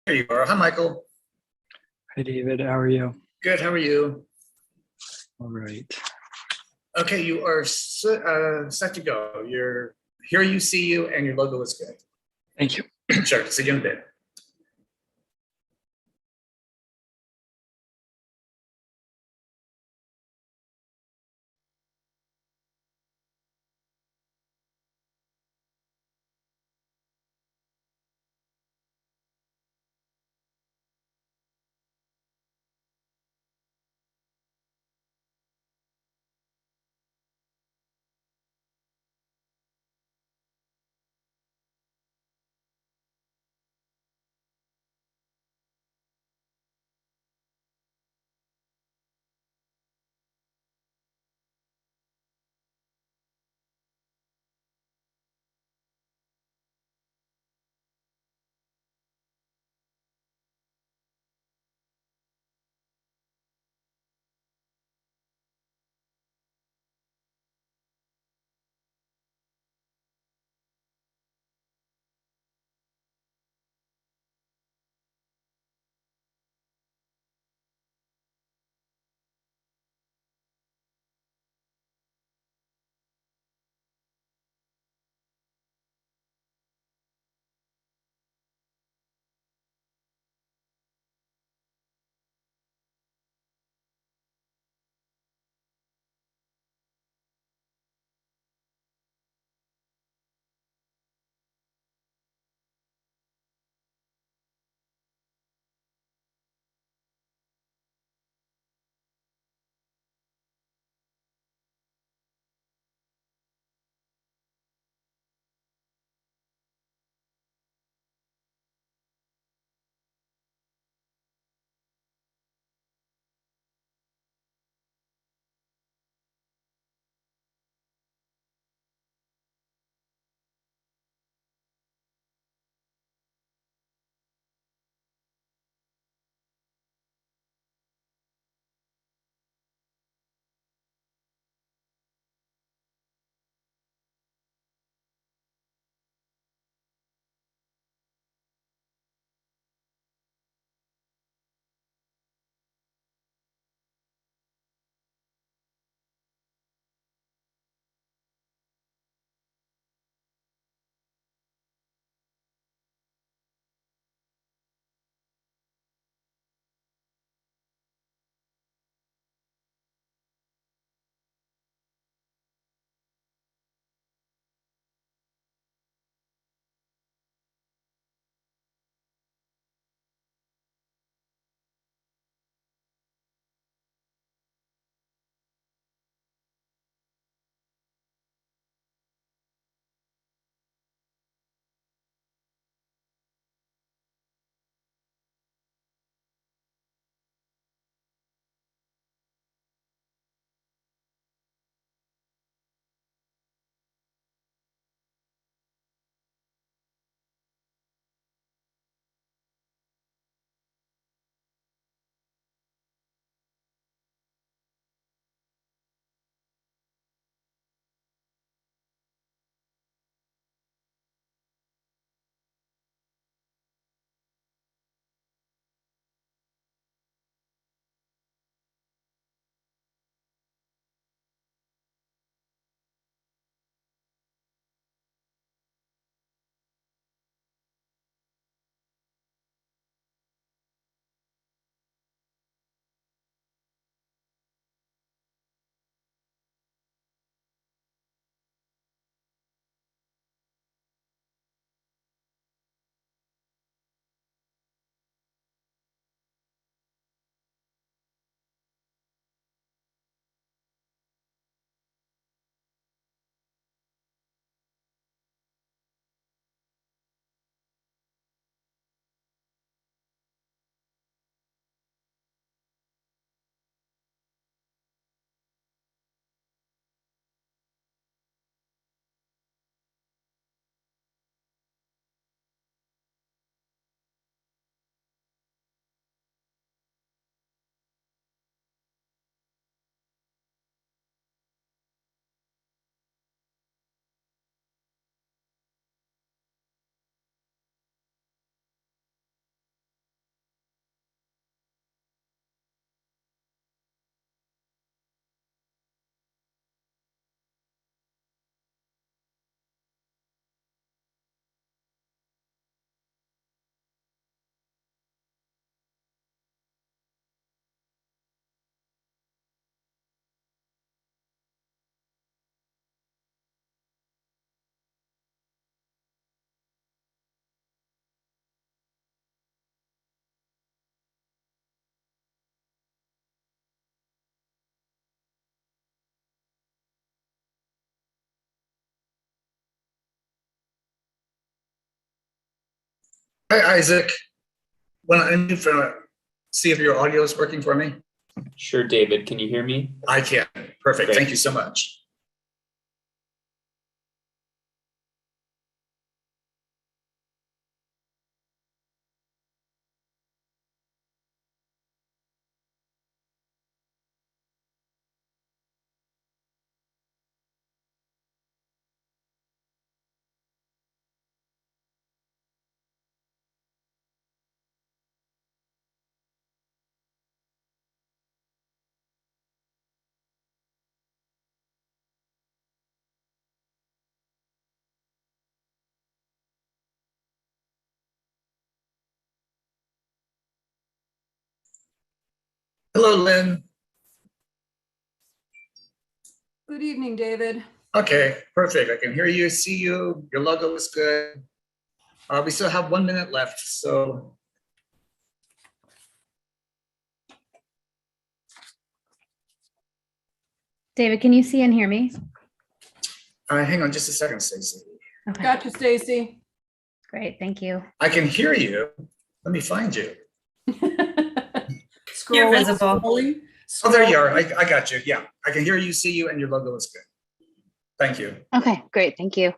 There you are. Hi, Michael. Hi, David. How are you? Good. How are you? All right. Okay, you are set to go. You're here. You see you, and your logo is good. Thank you. Sure. See you in a bit. Hi, Isaac. Want to see if your audio is working for me? Sure, David. Can you hear me? I can. Perfect. Great. Thank you so much. Hello, Lynn. Good evening, David. Okay, perfect. I can hear you, see you. Your logo is good. We still have 1 minute left, so David, can you see and hear me? hang on just a second, Stacey. Okay, Got you, Stacy. great, thank you. I can hear you. Let me find you. Scrolling, visible. scrolling, Oh, there you scrolling. are. I got you. Yeah, I can hear you, see you, and your logo is good. Thank you. Okay, great, thank you.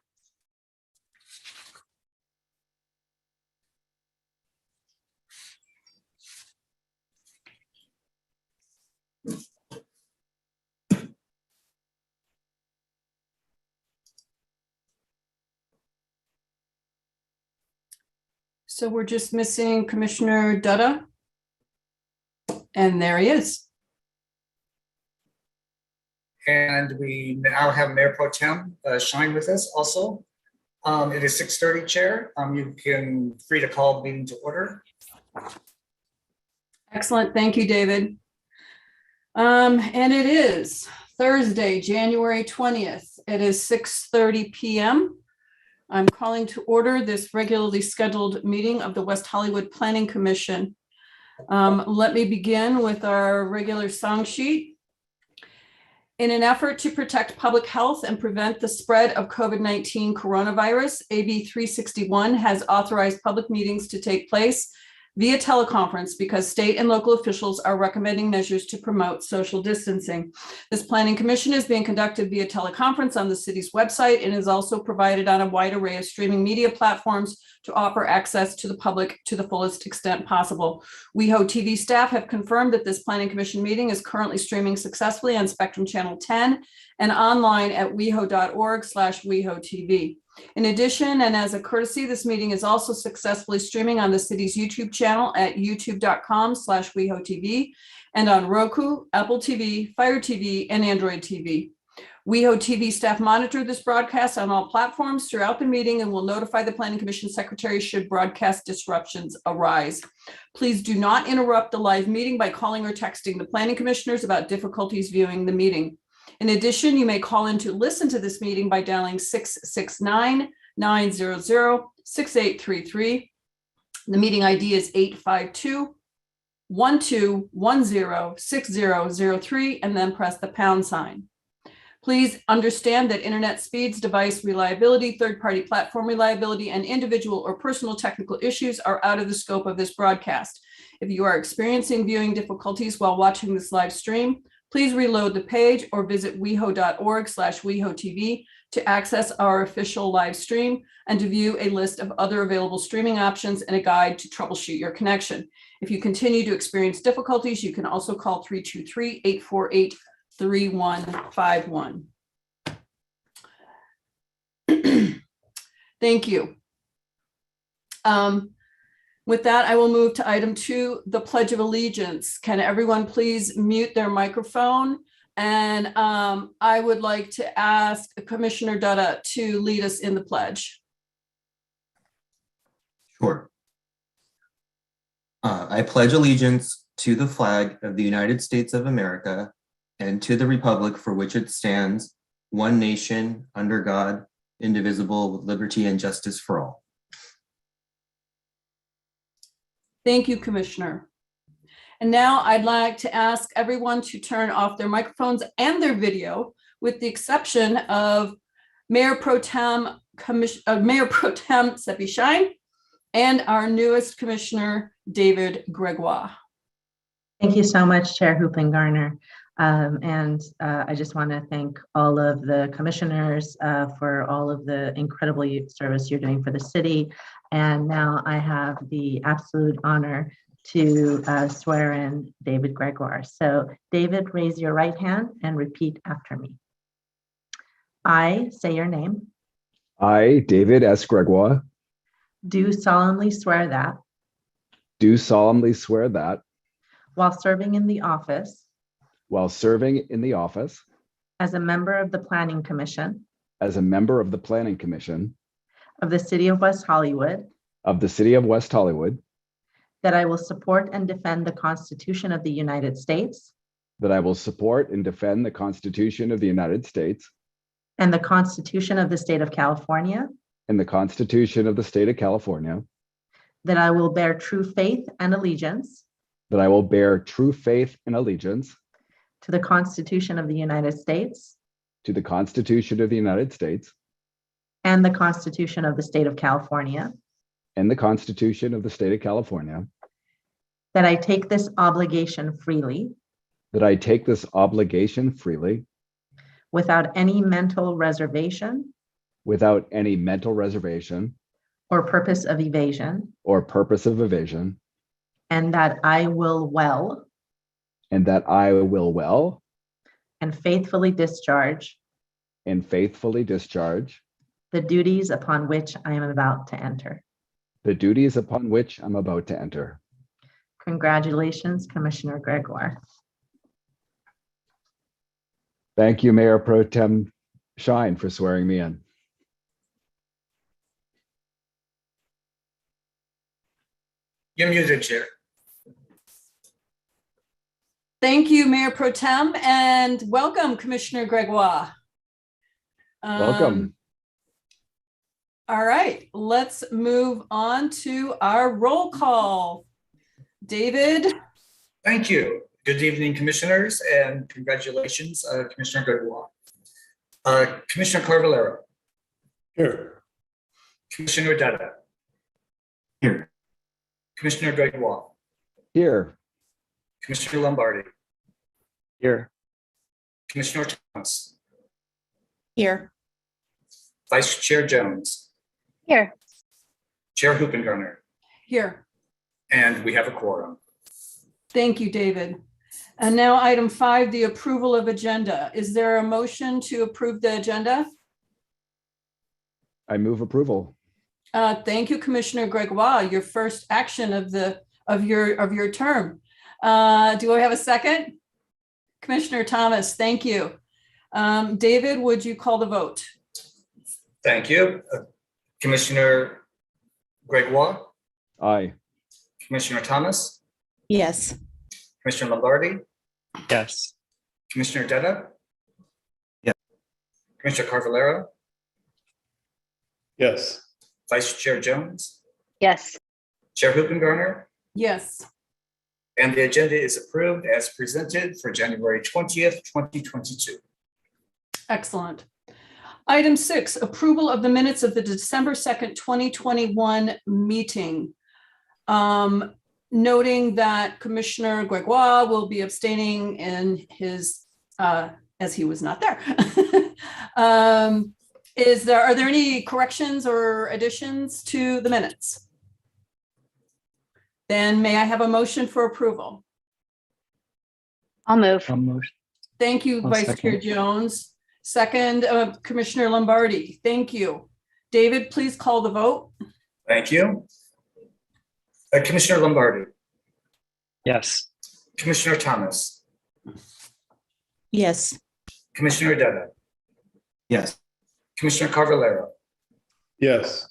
So we're just missing Commissioner Dutta. And there he is. And we now have Mayor Pro Tem Shine with us also. It is 6:30, Chair. You can free to call meeting to order. Excellent. Thank you, David. And it is Thursday, January 20th. It is 6:30 p.m. I'm calling to order this regularly scheduled meeting of the West Hollywood Planning Commission. Let me begin with our regular song sheet. In an effort to protect public health and prevent the spread of COVID-19 coronavirus, AB 361 has authorized public meetings to take place via teleconference because state and local officials are recommending measures to promote social distancing. This planning commission is being conducted via teleconference on the city's website and is also provided on a wide array of streaming media platforms to offer access to the public to the fullest extent possible. WehoTV staff have confirmed that this planning commission meeting is currently streaming successfully on Spectrum Channel 10 and online at weho.org/WehoTV. In addition, and as a courtesy, this meeting is also successfully streaming on the city's YouTube channel at youtube.com/WehoTV and on Roku, Apple TV, Fire TV, and Android TV. WehoTV staff monitor this broadcast on all platforms throughout the meeting and will notify the Planning Commission Secretary should broadcast disruptions arise. Please do not interrupt the live meeting by calling or texting the Planning Commissioners about difficulties viewing the meeting. In addition, you may call in to listen to this meeting by dialing 669-900-6833. The meeting ID is 852-1210-6003, and then press the pound sign. Please understand that internet speeds, device reliability, third-party platform reliability, and individual or personal technical issues are out of the scope of this broadcast. If you are experiencing viewing difficulties while watching this live stream, please reload the page or visit weho.org/WehoTV to access our official live stream and to view a list of other available streaming options and a guide to troubleshoot your connection. If you continue to experience difficulties, you can also call 323-848-3151. Thank you. With that, I will move to item 2, the Pledge of Allegiance. Can everyone please mute their microphone? And I would like to ask Commissioner Dutta to lead us in the pledge. Sure. I pledge allegiance to the flag of the United States of America and to the republic for which it stands, one nation, under God, indivisible, with liberty and justice for all. Thank you, Commissioner. And now I'd like to ask everyone to turn off their microphones and their video, with the exception of Mayor Pro Tem Seppi Shine and our newest commissioner, David Gregoire. Thank you so much, Chair Garner. I just want to thank all of the commissioners for all of the incredible service you're doing for the city. And now I have the absolute honor to swear in David Gregoire. So David, raise your right hand and repeat after me. I say your name. I, David S. Gregoire, Do solemnly swear that do solemnly swear that while serving in the office while serving in the office as a member of the Planning Commission as a member of the Planning Commission of the City of West Hollywood, of the City of West Hollywood, that I will support and defend the Constitution of the United States that I will support and defend the Constitution of the United States and the Constitution of the State of California, and the Constitution of the State of California, that I will bear true faith and allegiance that I will bear true faith and allegiance to the Constitution of the United States to the Constitution of the United States and the Constitution of the State of California, and the Constitution of the State of California, that I take this obligation freely that I take this obligation freely without any mental reservation without any mental reservation or purpose of evasion, or purpose of evasion, and that I will well and that I will well and faithfully discharge and faithfully discharge the duties upon which I am about to enter. the duties upon which I'm about to enter. Congratulations, Commissioner Gregoire. Thank you, Mayor Pro Tem Shine, for swearing me in. You're muted, Chair. Thank you, Mayor Pro Tem, and welcome, Commissioner Gregoire. Welcome. All right, let's move on to our roll call. David, Thank you. Good evening, commissioners, and congratulations, Commissioner Gregoire. Commissioner Carvalero, Here. Commissioner Dada, Here. Commissioner Gregoire, Here. Commissioner Lombardi, Here. Commissioner Thomas, here. Vice Chair Jones, Here. Chair Hoopengarner, Here. and we have a quorum. Thank you, David. And now item 5, the approval of agenda. Is there a motion to approve the agenda? I move approval. Thank you, Commissioner Gregoire, your first action of your term. Do I have a second? Commissioner Thomas, thank you. David, would you call the vote? Thank you. Commissioner Gregoire, Aye. Commissioner Thomas, Yes. Commissioner Lombardi, Yes. Commissioner Dada. Yes. Commissioner Carvalero, Yes. Vice Chair Jones, Yes. Chair Hoopengarner, Yes. and the agenda is approved as presented for January 20th, 2022. Excellent. Item 6, approval of the minutes of the December 2nd, 2021 meeting. Noting that Commissioner Gregoire will be abstaining in his, as he was not there. Are there any corrections or additions to the minutes? Then may I have a motion for approval? I'll move. Motion. Thank you, I'll Vice Chair second. Jones. Second, Commissioner Lombardi. Thank you. David, please call the vote. Thank you. Commissioner Lombardi, Yes. Commissioner Thomas, Yes. Commissioner Dada, Yes. Commissioner Carvalero, Yes.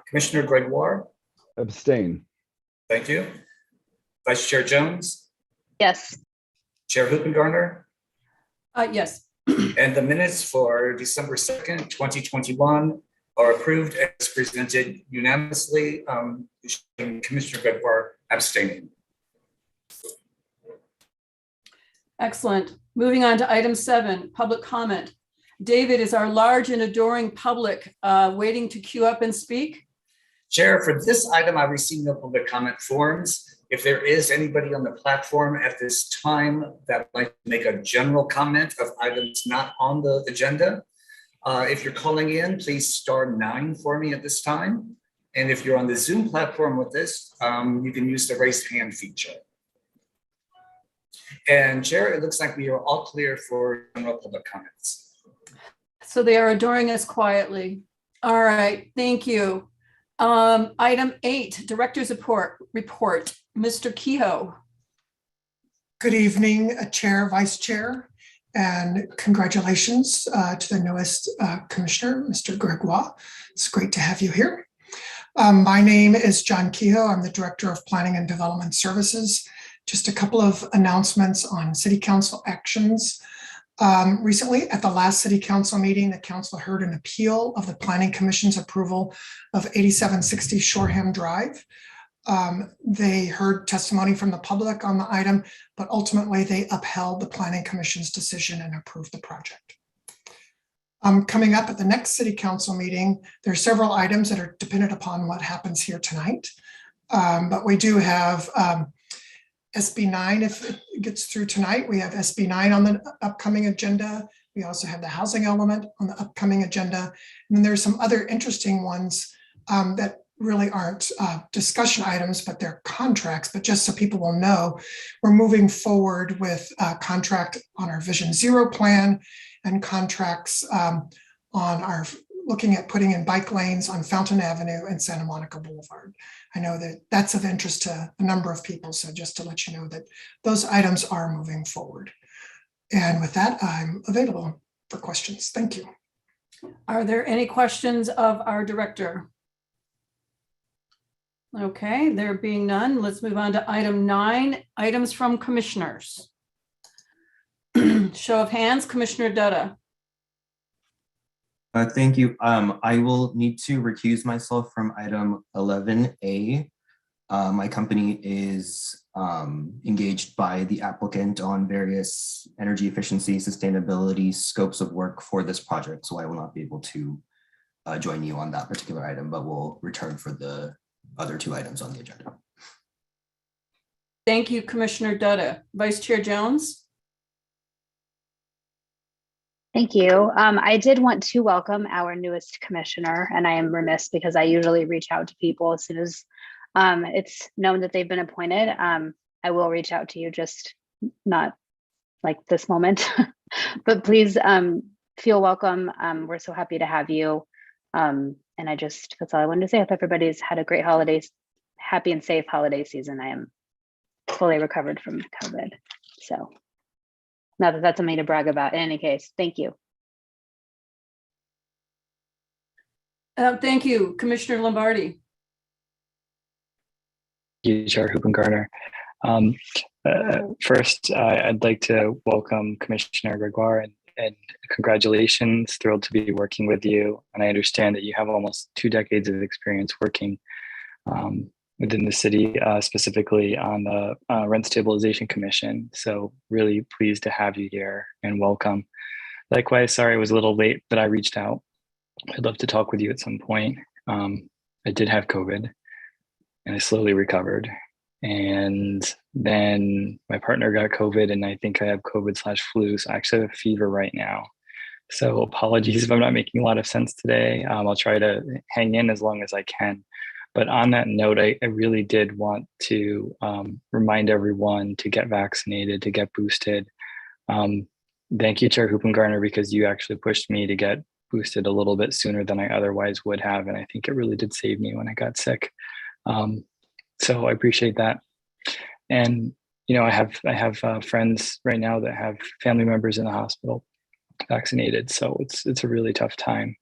Commissioner Gregoire, Abstain. thank you. Vice Chair Jones, Yes. Chair Hoopengarner, Yes. and the minutes for December 2nd, 2021 are approved as presented unanimously, Commissioner Gregoire abstaining. Excellent. Moving on to item 7, public comment. David, is our large and adoring public waiting to queue up and speak? Chair, for this item, I received no public comment forms. If there is anybody on the platform at this time that would like to make a general comment of items not on the agenda, if you're calling in, please star 9 for me at this time. And if you're on the Zoom platform with this, you can use the raised hand feature. And Chair, it looks like we are all clear for general public comments. So they are adoring us quietly. All right, thank you. Item 8, Director's Report. Mr. Kehoe. Good evening, Chair, Vice Chair, and congratulations to the newest Commissioner, Mr. Gregoire. It's great to have you here. My name is John Kehoe. I'm the Director of Planning and Development Services. Just a couple of announcements on City Council actions. Recently, at the last City Council meeting, the Council heard an appeal of the Planning Commission's approval of 8760 Shoreham Drive. They heard testimony from the public on the item, but ultimately they upheld the Planning Commission's decision and approved the project. Coming up at the next City Council meeting, there are several items that are dependent upon what happens here tonight. But we do have SB 9, if it gets through tonight. We have SB 9 on the upcoming agenda. We also have the housing element on the upcoming agenda. And then there's some other interesting ones that really aren't discussion items, but they're contracts. But just so people will know, we're moving forward with a contract on our Vision Zero plan and contracts on our looking at putting in bike lanes on Fountain Avenue and Santa Monica Boulevard. I know that that's of interest to a number of people. So just to let you know that those items are moving forward. And with that, I'm available for questions. Thank you. Are there any questions of our director? Okay, there being none, let's move on to item 9, items from commissioners. Show of hands, Commissioner Dutta. Thank you. I will need to recuse myself from item 11A. My company is engaged by the applicant on various energy efficiency, sustainability scopes of work for this project, so I will not be able to join you on that particular item, but will return for the other 2 items on the agenda. Thank you, Commissioner Dutta. Vice Chair Jones. Thank you. I did want to welcome our newest commissioner, and I am remiss because I usually reach out to people as soon as it's known that they've been appointed. I will reach out to you, just not like this moment, but please feel welcome. We're so happy to have you. And that's all I wanted to say. I hope everybody's had a great holidays, happy and safe holiday season. I am fully recovered from COVID. So not that that's something to brag about in any case. Thank you. Thank you, Commissioner Lombardi. Thank you, Chair Hoopengarner. First, I'd like to welcome Commissioner Gregoire and congratulations. Thrilled to be working with you. And I understand that you have almost 2 decades of experience working within the city, specifically on the Rent Stabilization Commission. So really pleased to have you here and welcome. Likewise, sorry I was a little late, but I reached out. I'd love to talk with you at some point. I did have COVID and I slowly recovered. And then my partner got COVID and I think I have COVID/flu. So I actually have a fever right now. So apologies if I'm not making a lot of sense today. I'll try to hang in as long as I can. But on that note, I really did want to remind everyone to get vaccinated, to get boosted. Thank you, Chair Hoopengarner, because you actually pushed me to get boosted a little bit sooner than I otherwise would have. And I think it really did save me when I got sick. So I appreciate that. And, you know, I have friends right now that have family members in the hospital vaccinated. So it's a really tough time.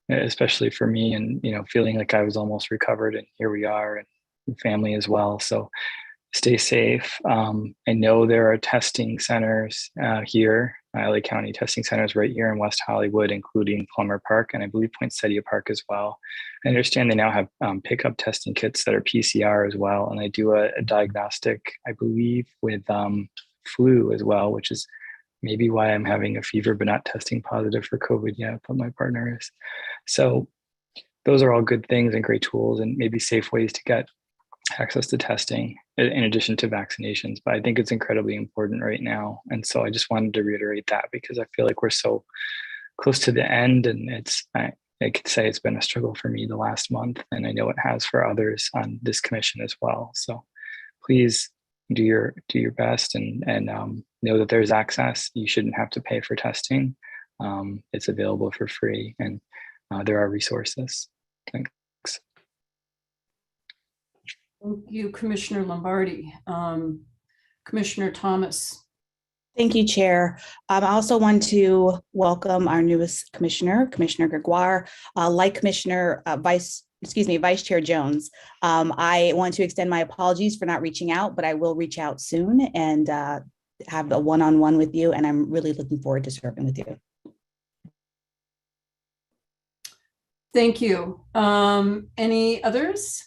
Especially for me, and you know, feeling like I was almost recovered, and here we are, and family as well. So stay safe. I know there are testing centers here, LA County testing centers right here in West Hollywood, including Plummer Park, and I believe Poinsettia Park as well. I understand they now have pickup testing kits that are PCR as well, and I do a diagnostic, I believe, with flu as well, which is maybe why I'm having a fever but not testing positive for COVID yet, but my partner is. So those are all good things and great tools and maybe safe ways to get access to testing in addition to vaccinations. But I think it's incredibly important right now. And so I just wanted to reiterate that because I feel like we're so close to the end, and I could say it's been a struggle for me the last month, and I know it has for others on this commission as well. So please do your best and know that there's access. You shouldn't have to pay for testing. It's available for free, and there are resources. Thanks. Thank you, Commissioner Lombardi. Commissioner Thomas. Thank you, Chair. I also want to welcome our newest commissioner, Commissioner Gregoire. Like Vice Chair Jones, I want to extend my apologies for not reaching out, but I will reach out soon and have a one-on-one with you, and I'm really looking forward to serving with you. Thank you. Any others?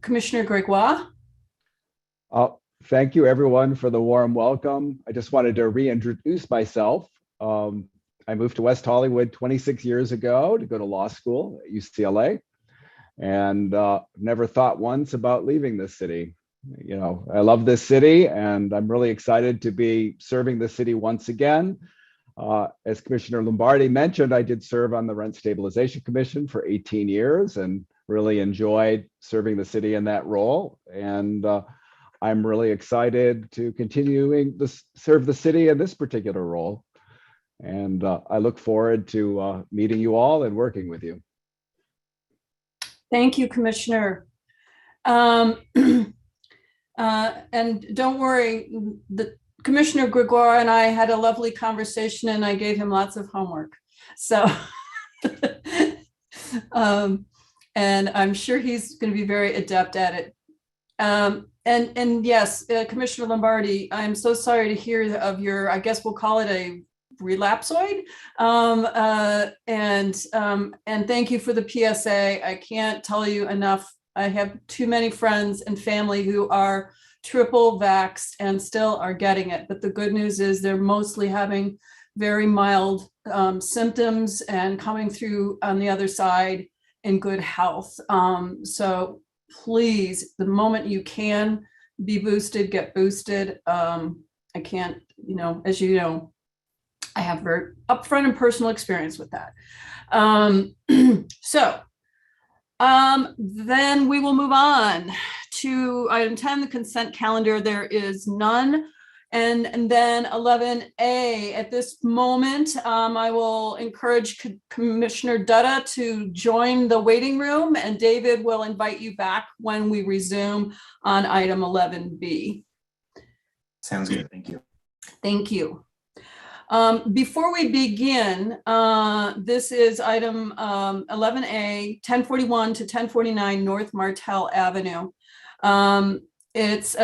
Commissioner Gregoire. Thank you, everyone, for the warm welcome. I just wanted to reintroduce myself. I moved to West Hollywood 26 years ago to go to law school at UCLA, and never thought once about leaving this city. You know, I love this city, and I'm really excited to be serving the city once again. As Commissioner Lombardi mentioned, I did serve on the Rent Stabilization Commission for 18 years and really enjoyed serving the city in that role. And I'm really excited to continuing to serve the city in this particular role. And I look forward to meeting you all and working with you. Thank you, Commissioner. And don't worry, the Commissioner Gregoire and I had a lovely conversation, and I gave him lots of homework. So, and I'm sure he's going to be very adept at it. And yes, Commissioner Lombardi, I'm so sorry to hear of your, I guess we'll call it a relapsoid. And thank you for the PSA. I can't tell you enough. I have too many friends and family who are triple vaxxed and still are getting it. But the good news is they're mostly having very mild symptoms and coming through on the other side in good health. So please, the moment you can be boosted, get boosted. I can't, as you know, I have very upfront and personal experience with that. Then we will move on to item 10, the consent calendar. There is none. And then 11A, at this moment, I will encourage Commissioner Dutta to join the waiting room, and David will invite you back when we resume on item 11B. Sounds good. Thank you. Thank you. Before we begin, this is item 11A, 1041 to 1049 North Martell Avenue. It's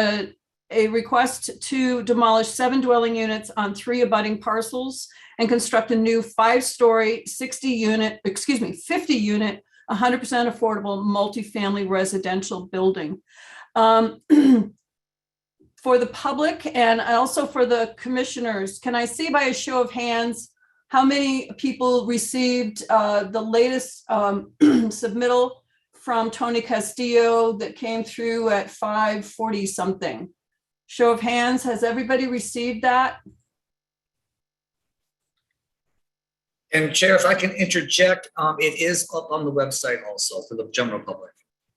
a request to demolish 7 dwelling units on 3 abutting parcels and construct a new 5-story, 50-unit, 100% affordable multifamily residential building. For the public and also for the commissioners, can I see by a show of hands how many people received the latest submittal from Tony Castillo that came through at 5:40 something? Show of hands, has everybody received that? And Chair, if I can interject, it is up on the website also for the general public.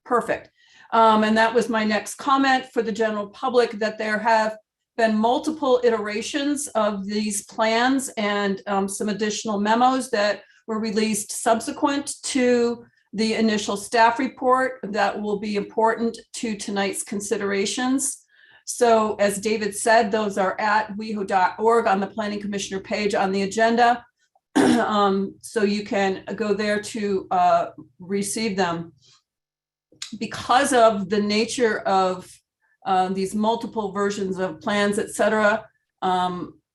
Perfect. And that was my next comment for the general public, that there have been multiple iterations of these plans and some additional memos that were released subsequent to the initial staff report that will be important to tonight's considerations. So as David said, those are at weho.org on the Planning Commissioner page on the agenda. So you can go there to receive them. Because of the nature of these multiple versions of plans, et cetera,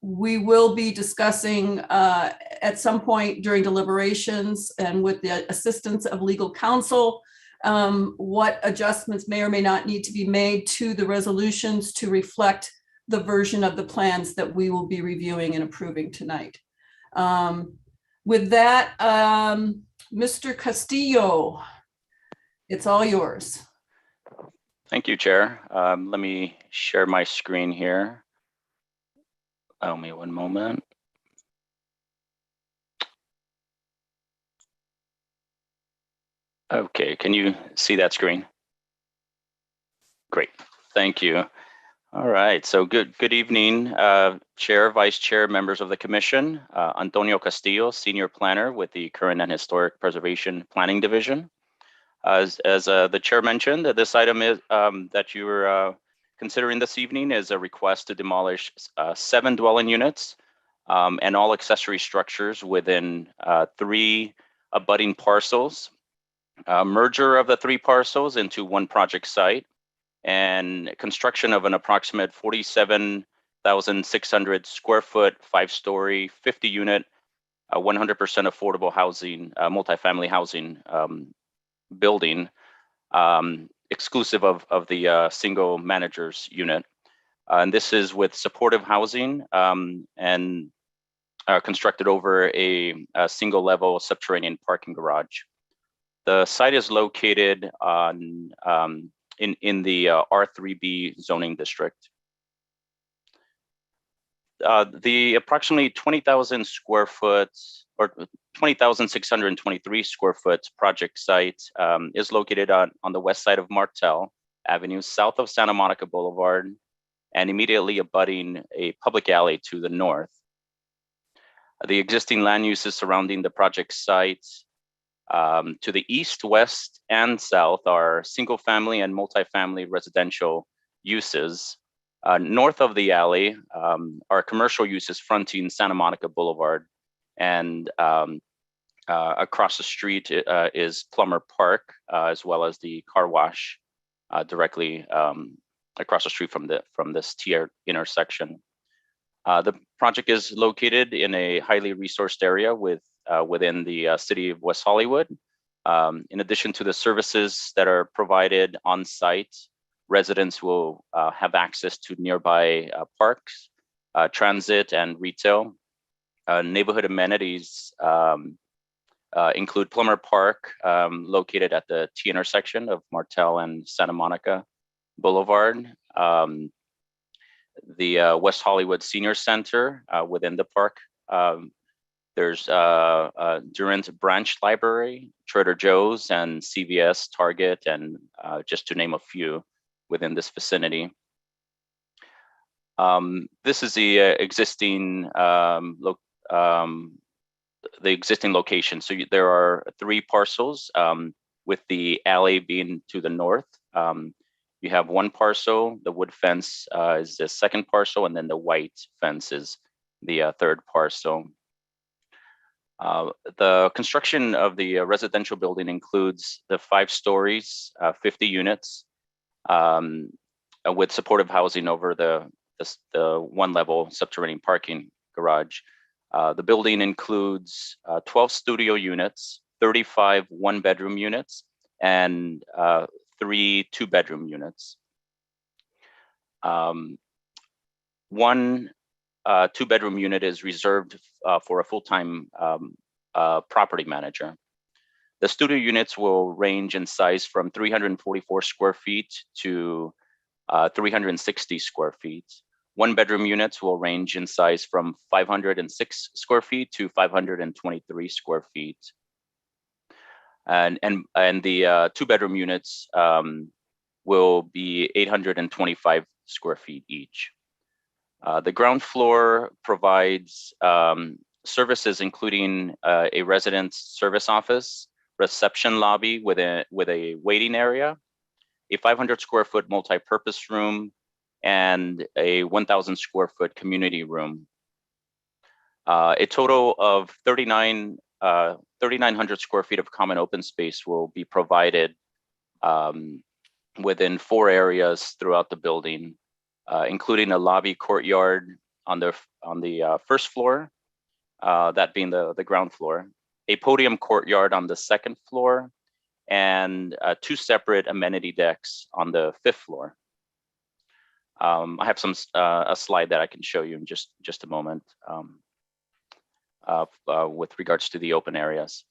we will be discussing at some point during deliberations and with the assistance of legal counsel, what adjustments may or may not need to be made to the resolutions to reflect the version of the plans that we will be reviewing and approving tonight. With that, Mr. Castillo, it's all yours. Thank you, Chair. Let me share my screen here. Allow me one moment. Okay, can you see that screen? Great, thank you. All right, so good evening, Chair, Vice Chair, members of the Commission. Antonio Castillo, Senior Planner with the Current and Historic Preservation Planning Division. As the Chair mentioned, this item is that you're considering this evening is a request to demolish 7 dwelling units and all accessory structures within 3 abutting parcels. Merger of the 3 parcels into 1 project site, and construction of an approximate 47,600 square foot, 5-story, 50-unit, 100% affordable housing, multifamily housing building, exclusive of the single manager's unit. And this is with supportive housing and constructed over a single level subterranean parking garage. The site is located on in the R3B zoning district. The approximately 20,000 square foot or 20,623 square foot project site is located on the west side of Martel Avenue, south of Santa Monica Boulevard, and immediately abutting a public alley to the north. The existing land uses surrounding the project site to the east, west, and south are single-family and multifamily residential uses. North of the alley are commercial uses fronting Santa Monica Boulevard, and across the street is Plummer Park, as well as the car wash directly across the street from this tier intersection. The project is located in a highly resourced area within the city of West Hollywood. In addition to the services that are provided on site, residents will have access to nearby parks, transit, and retail. Neighborhood amenities include Plummer Park, located at the T intersection of Martel and Santa Monica Boulevard. The West Hollywood Senior Center within the park. There's Durant Branch Library, Trader Joe's, and CVS, Target, and just to name a few within this vicinity. This is the existing location. So there are 3 parcels with the alley being to the north. You have 1 parcel, the wood fence is the 2nd parcel, and then the white fence is the 3rd parcel. The construction of the residential building includes the 5 stories, 50 units, with supportive housing over the 1-level subterranean parking garage. The building includes 12 studio units, 35 1-bedroom units, and 3 2-bedroom units. 1 2-bedroom unit is reserved for a full-time property manager. The studio units will range in size from 344 square feet to 360 square feet. 1-bedroom units will range in size from 506 square feet to 523 square feet. And the 2-bedroom units will be 825 square feet each. The ground floor provides services including a resident service office, reception lobby with a waiting area, a 500 square foot multi-purpose room, and a 1,000 square foot community room. A total of 3,900 square feet of common open space will be provided within 4 areas throughout the building, including a lobby courtyard on the 1st floor, that being the ground floor, a podium courtyard on the 2nd floor, and 2 separate amenity decks on the 5th floor. I have a slide that I can show you in just a moment with regards to the open areas.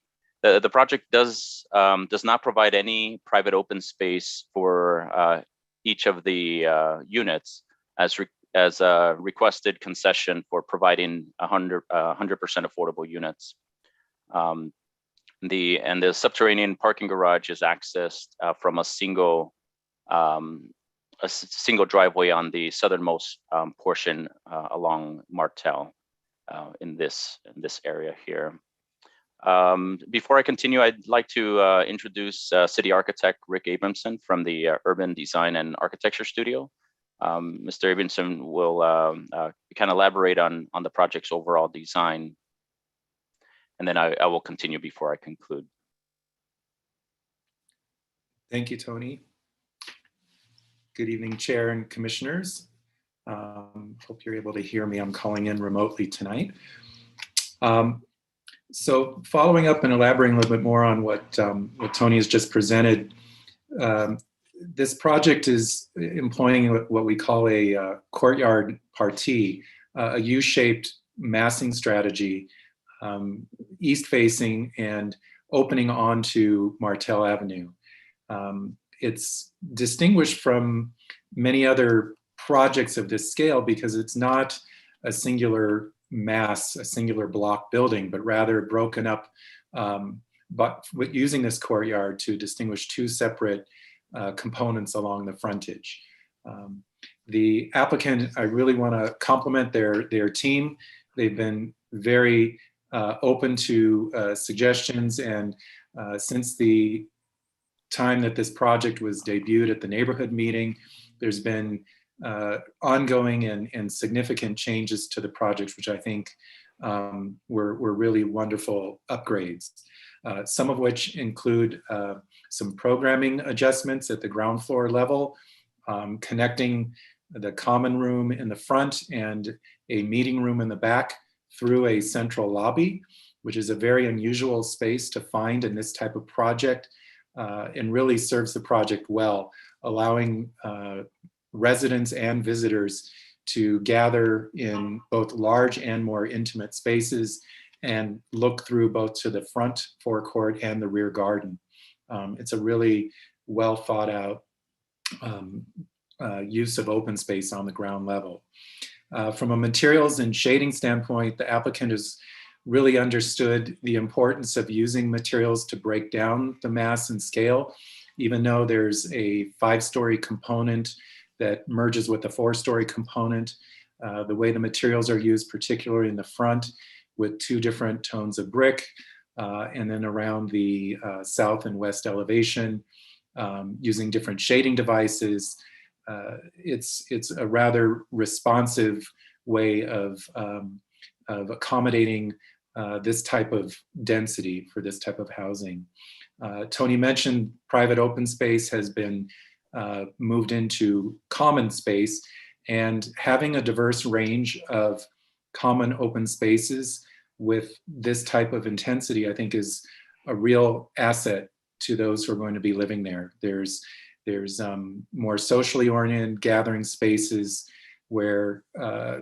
The project does not provide any private open space for each of the units as a requested concession for providing 100% affordable units. The subterranean parking garage is accessed from a single driveway on the southernmost portion along Martel in this area here. Before I continue, I'd like to introduce City Architect Rick Abramson from the Urban Design and Architecture Studio. Mr. Abramson will kind of elaborate on the project's overall design, and then I will continue before I conclude. Thank you, Tony. Good evening, Chair and Commissioners. Hope you're able to hear me. I'm calling in remotely tonight. So following up and elaborating a little bit more on what Tony has just presented, this project is employing what we call a courtyard partie, a U-shaped massing strategy, east-facing and opening onto Martel Avenue. It's distinguished from many other projects of this scale because it's not a singular mass, a singular block building, but rather broken up, but using this courtyard to distinguish two separate components along the frontage. The applicant, I really want to compliment their team. They've been very open to suggestions, and since the time that this project was debuted at the neighborhood meeting, there's been ongoing and significant changes to the project, which I think were really wonderful upgrades. Some of which include some programming adjustments at the ground floor level, connecting the common room in the front and a meeting room in the back through a central lobby, which is a very unusual space to find in this type of project, and really serves the project well, allowing residents and visitors to gather in both large and more intimate spaces and look through both to the front forecourt and the rear garden. It's a really well thought out use of open space on the ground level. From a materials and shading standpoint, the applicant has really understood the importance of using materials to break down the mass and scale, even though there's a 5-story component that merges with a 4-story component. The way the materials are used, particularly in the front, with 2 different tones of brick, and then around the south and west elevation, using different shading devices. It's a rather responsive way of accommodating this type of density for this type of housing. Tony mentioned private open space has been moved into common space, and having a diverse range of common open spaces with this type of intensity, I think, is a real asset to those who are going to be living there. There's more socially oriented gathering spaces where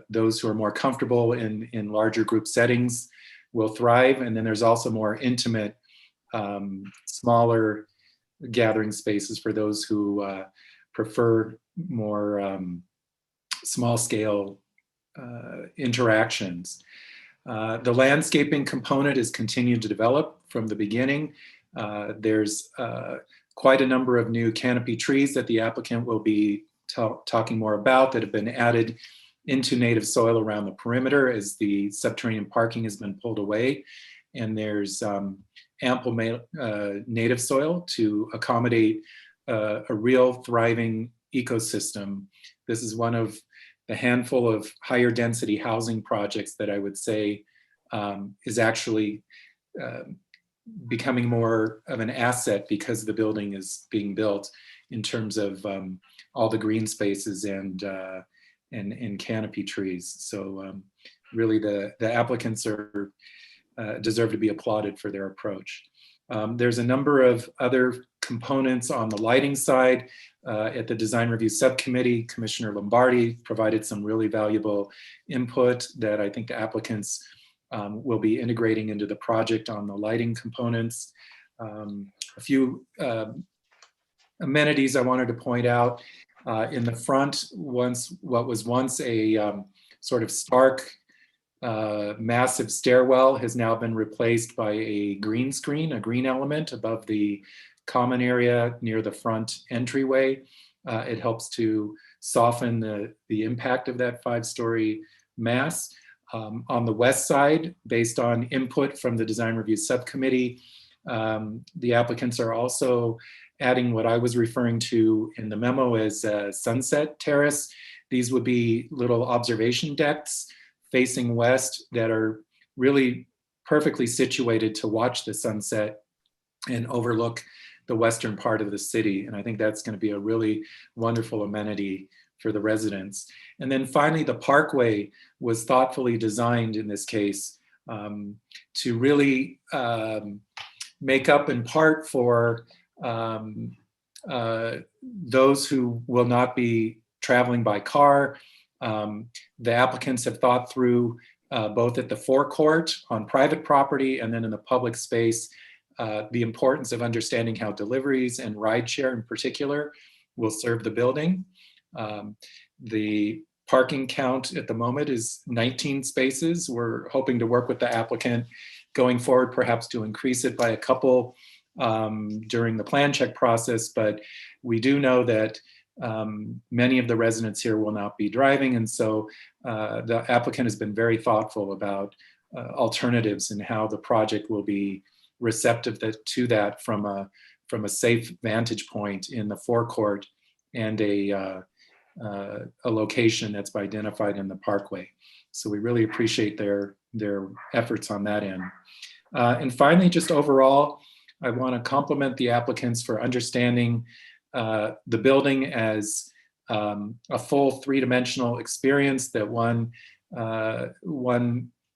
those who are more comfortable in larger group settings will thrive. And then there's also more intimate, smaller gathering spaces for those who prefer more small scale interactions. The landscaping component is continued to develop from the beginning. There's quite a number of new canopy trees that the applicant will be talking more about that have been added into native soil around the perimeter as the subterranean parking has been pulled away. And there's ample native soil to accommodate a real thriving ecosystem. This is one of the handful of higher density housing projects that I would say is actually becoming more of an asset because the building is being built in terms of all the green spaces and canopy trees. So really the applicants are deserve to be applauded for their approach. There's a number of other components on the lighting side. At the Design Review Subcommittee, Commissioner Lombardi provided some really valuable input that I think the applicants we'll be integrating into the project on the lighting components. A few amenities I wanted to point out. In the front, what was once a sort of stark, massive stairwell has now been replaced by a green screen, a green element above the common area near the front entryway. It helps to soften the impact of that 5-story mass. On the west side, based on input from the Design Review Subcommittee, the applicants are also adding what I was referring to in the memo as a sunset terrace. These would be little observation decks facing west that are really perfectly situated to watch the sunset and overlook the western part of the city. And I think that's going to be a really wonderful amenity for the residents. And then finally, the parkway was thoughtfully designed in this case to really make up in part for those who will not be traveling by car. The applicants have thought through both at the forecourt on private property and then in the public space, the importance of understanding how deliveries and rideshare in particular will serve the building. The parking count at the moment is 19 spaces. We're hoping to work with the applicant going forward, perhaps to increase it by a couple during the plan check process, but we do know that many of the residents here will not be driving, and so the applicant has been very thoughtful about alternatives and how the project will be receptive to that from a safe vantage point in the forecourt and a location that's identified in the parkway. So we really appreciate their efforts on that end. And finally, just overall, I want to compliment the applicants for understanding the building as a full 3-dimensional experience that one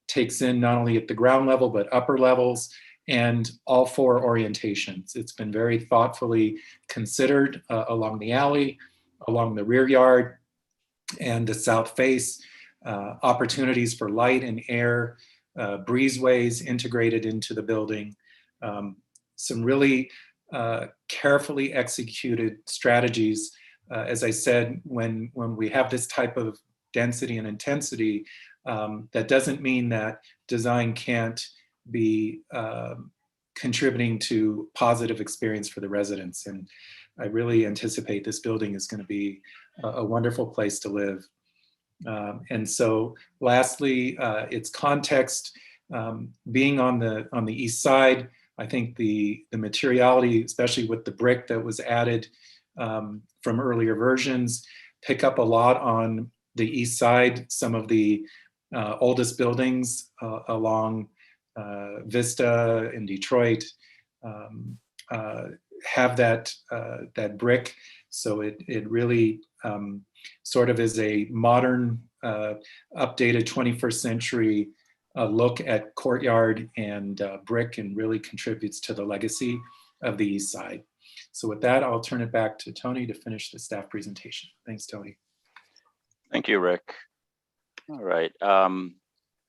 takes in not only at the ground level, but upper levels and all 4 orientations. It's been very thoughtfully considered along the alley, along the rear yard and the south face, opportunities for light and air, breezeways integrated into the building. Some really carefully executed strategies. As I said, when we have this type of density and intensity, that doesn't mean that design can't be contributing to positive experience for the residents. And I really anticipate this building is going to be a wonderful place to live. And so lastly, its context, being on the east side, I think the materiality, especially with the brick that was added from earlier versions, pick up a lot on the east side. Some of the oldest buildings along Vista in Detroit have that brick. So it really sort of is a modern, updated 21st century look at courtyard and brick, and really contributes to the legacy of the east side. So with that, I'll turn it back to Tony to finish the staff presentation. Thanks, Tony. Thank you, Rick. All right.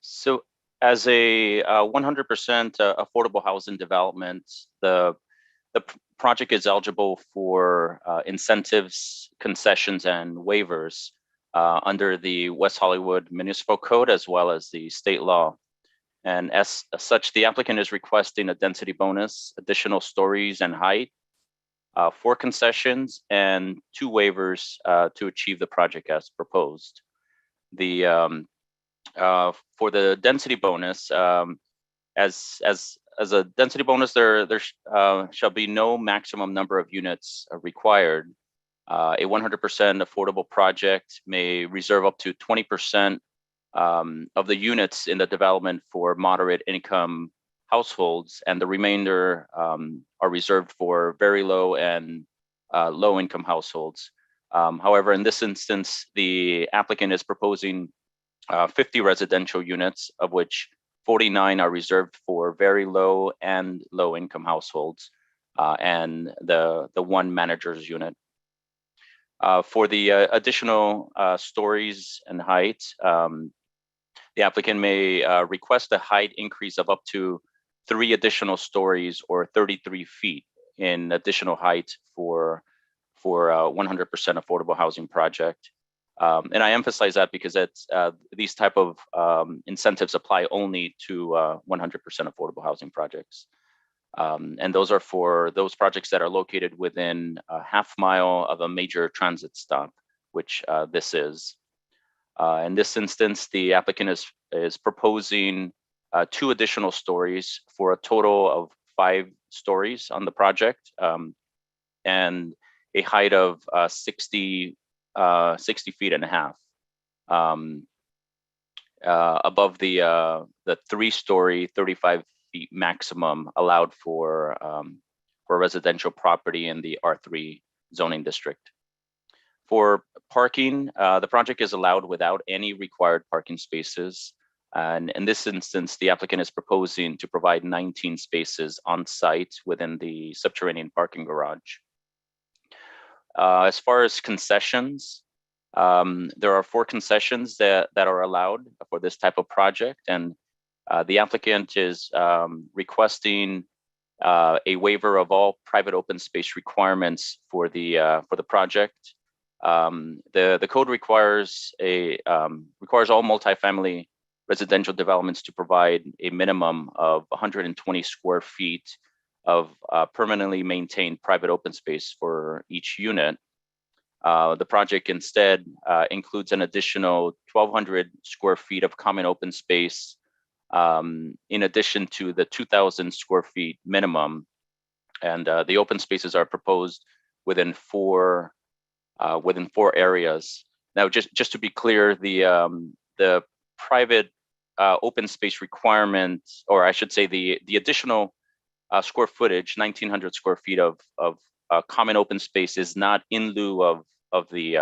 So as a 100% affordable housing development, the project is eligible for incentives, concessions, and waivers under the West Hollywood Municipal Code as well as the state law. And as such, the applicant is requesting a density bonus, additional stories and height, 4 concessions, and 2 waivers to achieve the project as proposed. For the density bonus, as a density bonus, there shall be no maximum number of units required. A 100% affordable project may reserve up to 20% of the units in the development for moderate income households, and the remainder are reserved for very low and low income households. However, in this instance, the applicant is proposing 50 residential units, of which 49 are reserved for very low and low income households, and the 1 manager's unit. For the additional stories and height, The applicant may request a height increase of up to 3 additional stories or 33 feet in additional height for 100% affordable housing project. And I emphasize that because these type of incentives apply only to 100% affordable housing projects. And those are for those projects that are located within a half mile of a major transit stop, which this is. In this instance, the applicant is proposing 2 additional stories for a total of 5 stories on the project, and a height of 60 feet and a half, above the 3-story, 35 feet maximum allowed for residential property in the R3 zoning district. For parking, the project is allowed without any required parking spaces. And in this instance, the applicant is proposing to provide 19 spaces on site within the subterranean parking garage. As far as concessions, there are 4 concessions that are allowed for this type of project. And the applicant is requesting a waiver of all private open space requirements for the project. The code requires all multifamily residential developments to provide a minimum of 120 square feet of permanently maintained private open space for each unit. The project instead includes an additional 1,200 square feet of common open space, in addition to the 2,000 square feet minimum. And the open spaces are proposed within four areas. Now, just to be clear, the private open space requirement, or I should say the additional square footage, 1,900 square feet of common open space, is not in lieu of the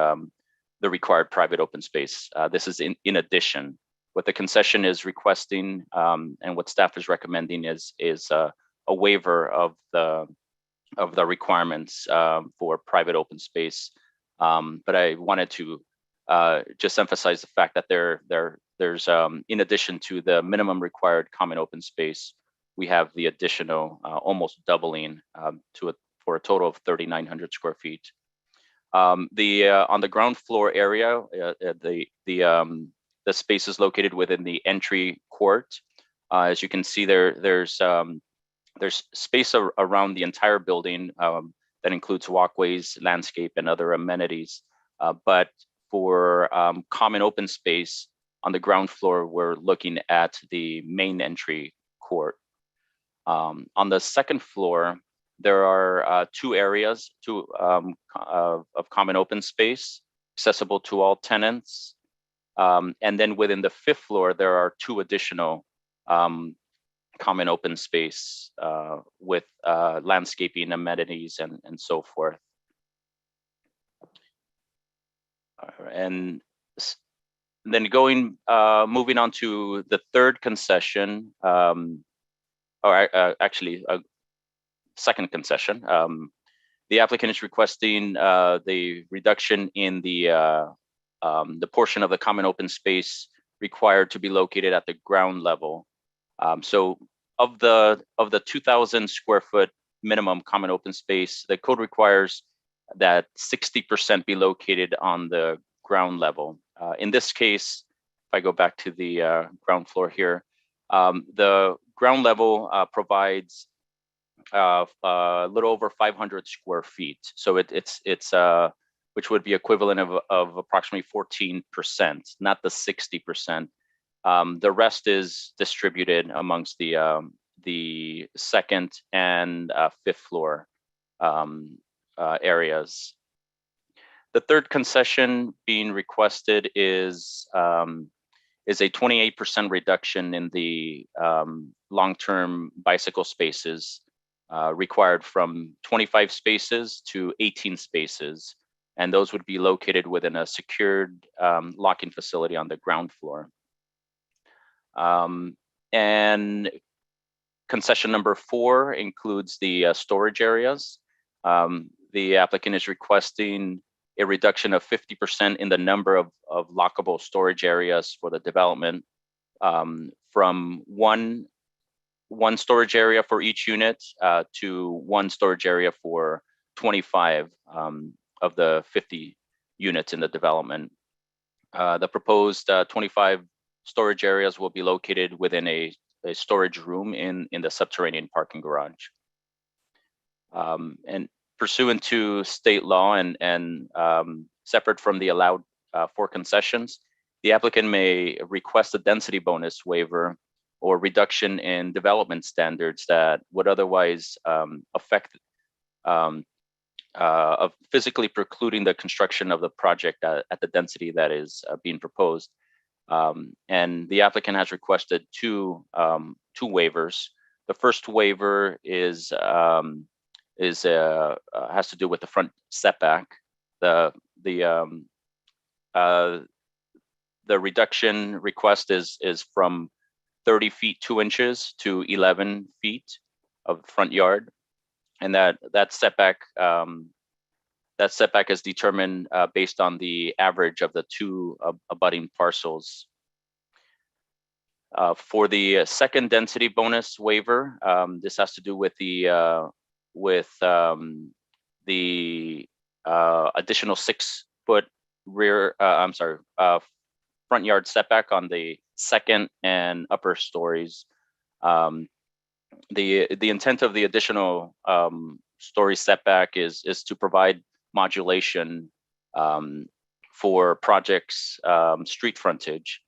required private open space. This is in addition. What the concession is requesting, and what staff is recommending, is a waiver of the requirements for private open space. But I wanted to just emphasize the fact that there's in addition to the minimum required common open space, we have the additional almost doubling for a total of 3,900 square feet. On the ground floor area, the space is located within the entry court. As you can see, there's space around the entire building that includes walkways, landscape, and other amenities. But for common open space on the ground floor, we're looking at the main entry court. On the second floor, there are 2 areas of common open space accessible to all tenants. And then within the 5th floor, there are 2 additional common open space with landscaping, amenities, and so forth. And then moving on to the 3rd concession, actually a second concession. The applicant is requesting the reduction in the portion of the common open space required to be located at the ground level. So of the 2,000 square foot minimum common open space, the code requires that 60% be located on the ground level. In this case, if I go back to the ground floor here, the ground level provides a little over 500 square feet. So it's which would be equivalent of approximately 14%, not the 60%. The rest is distributed amongst the 2nd and 5th floor areas. The 3rd concession being requested is a 28% reduction in the long-term bicycle spaces required from 25 spaces to 18 spaces. And those would be located within a secured locking facility on the ground floor. And concession number 4 includes the storage areas. The applicant is requesting a reduction of 50% in the number of lockable storage areas for the development. from one storage area for each unit to one storage area for 25 of the 50 units in the development. The proposed 25 storage areas will be located within a storage room in the subterranean parking garage. And pursuant to state law and separate from the allowed for concessions, the applicant may request a density bonus waiver or reduction in development standards that would otherwise affect of physically precluding the construction of the project at the density that is being proposed. And the applicant has requested two waivers. The first waiver has to do with the front setback. The reduction request is from 30 feet 2 inches to 11 feet of front yard, and that setback is determined based on the average of the two abutting parcels. For the second density bonus waiver, this has to do with the additional 6-foot rear. Front yard setback on the second and upper stories. The intent of the additional story setback is to provide modulation for projects' street frontage.